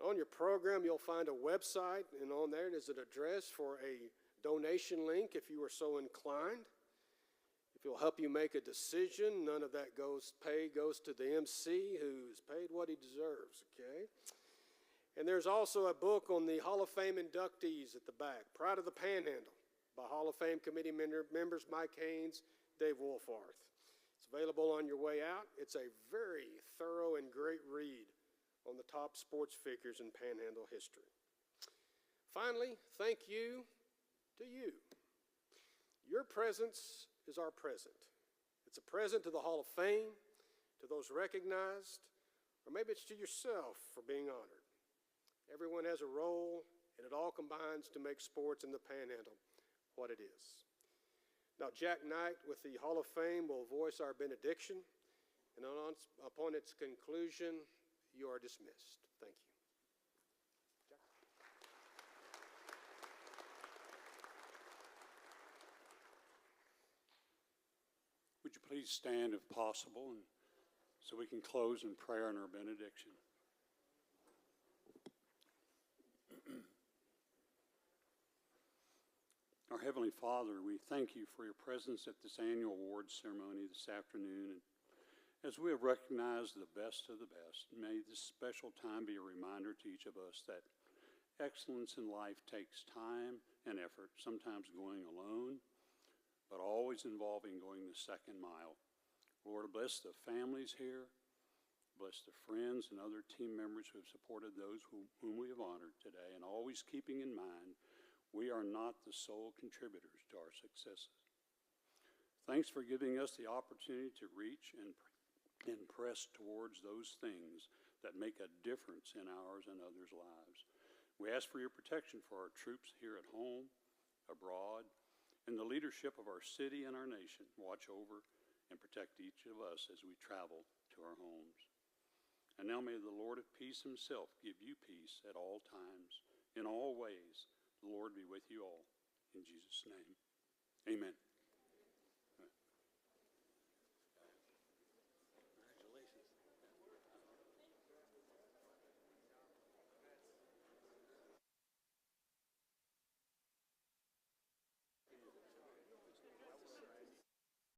On your program, you'll find a website, and on there is an address for a donation link if you are so inclined. If it'll help you make a decision, none of that pay goes to the MC who's paid what he deserves, okay? And there's also a book on the Hall of Fame inductees at the back, Pride of the Panhandle, by Hall of Fame committee members Mike Haynes, Dave Wolfarth. It's available on your way out. It's a very thorough and great read on the top sports figures in Panhandle history. Finally, thank you to you. Your presence is our present. It's a present to the Hall of Fame, to those recognized, or maybe it's to yourself for being honored. Everyone has a role, and it all combines to make sports in the Panhandle what it is. Now, Jack Knight with the Hall of Fame will voice our benediction, and upon its conclusion, you are dismissed. Thank you. Jack. Would you please stand if possible, and so we can close in prayer and our benediction. Our Heavenly Father, we thank you for your presence at this annual awards ceremony this afternoon. And as we have recognized the best of the best, may this special time be a reminder to each of us that excellence in life takes time and effort, sometimes going alone, but always involving going the second mile. Lord, bless the families here, bless the friends and other team members who have supported those whom we have honored today, and always keeping in mind we are not the sole contributors to our successes. Thanks for giving us the opportunity to reach and press towards those things that make a difference in ours and others' lives. We ask for your protection for our troops here at home, abroad, and the leadership of our city and our nation. Watch over and protect each of us as we travel to our homes. And now may the Lord of peace himself give you peace at all times, in all ways. The Lord be with you all. In Jesus' name, amen.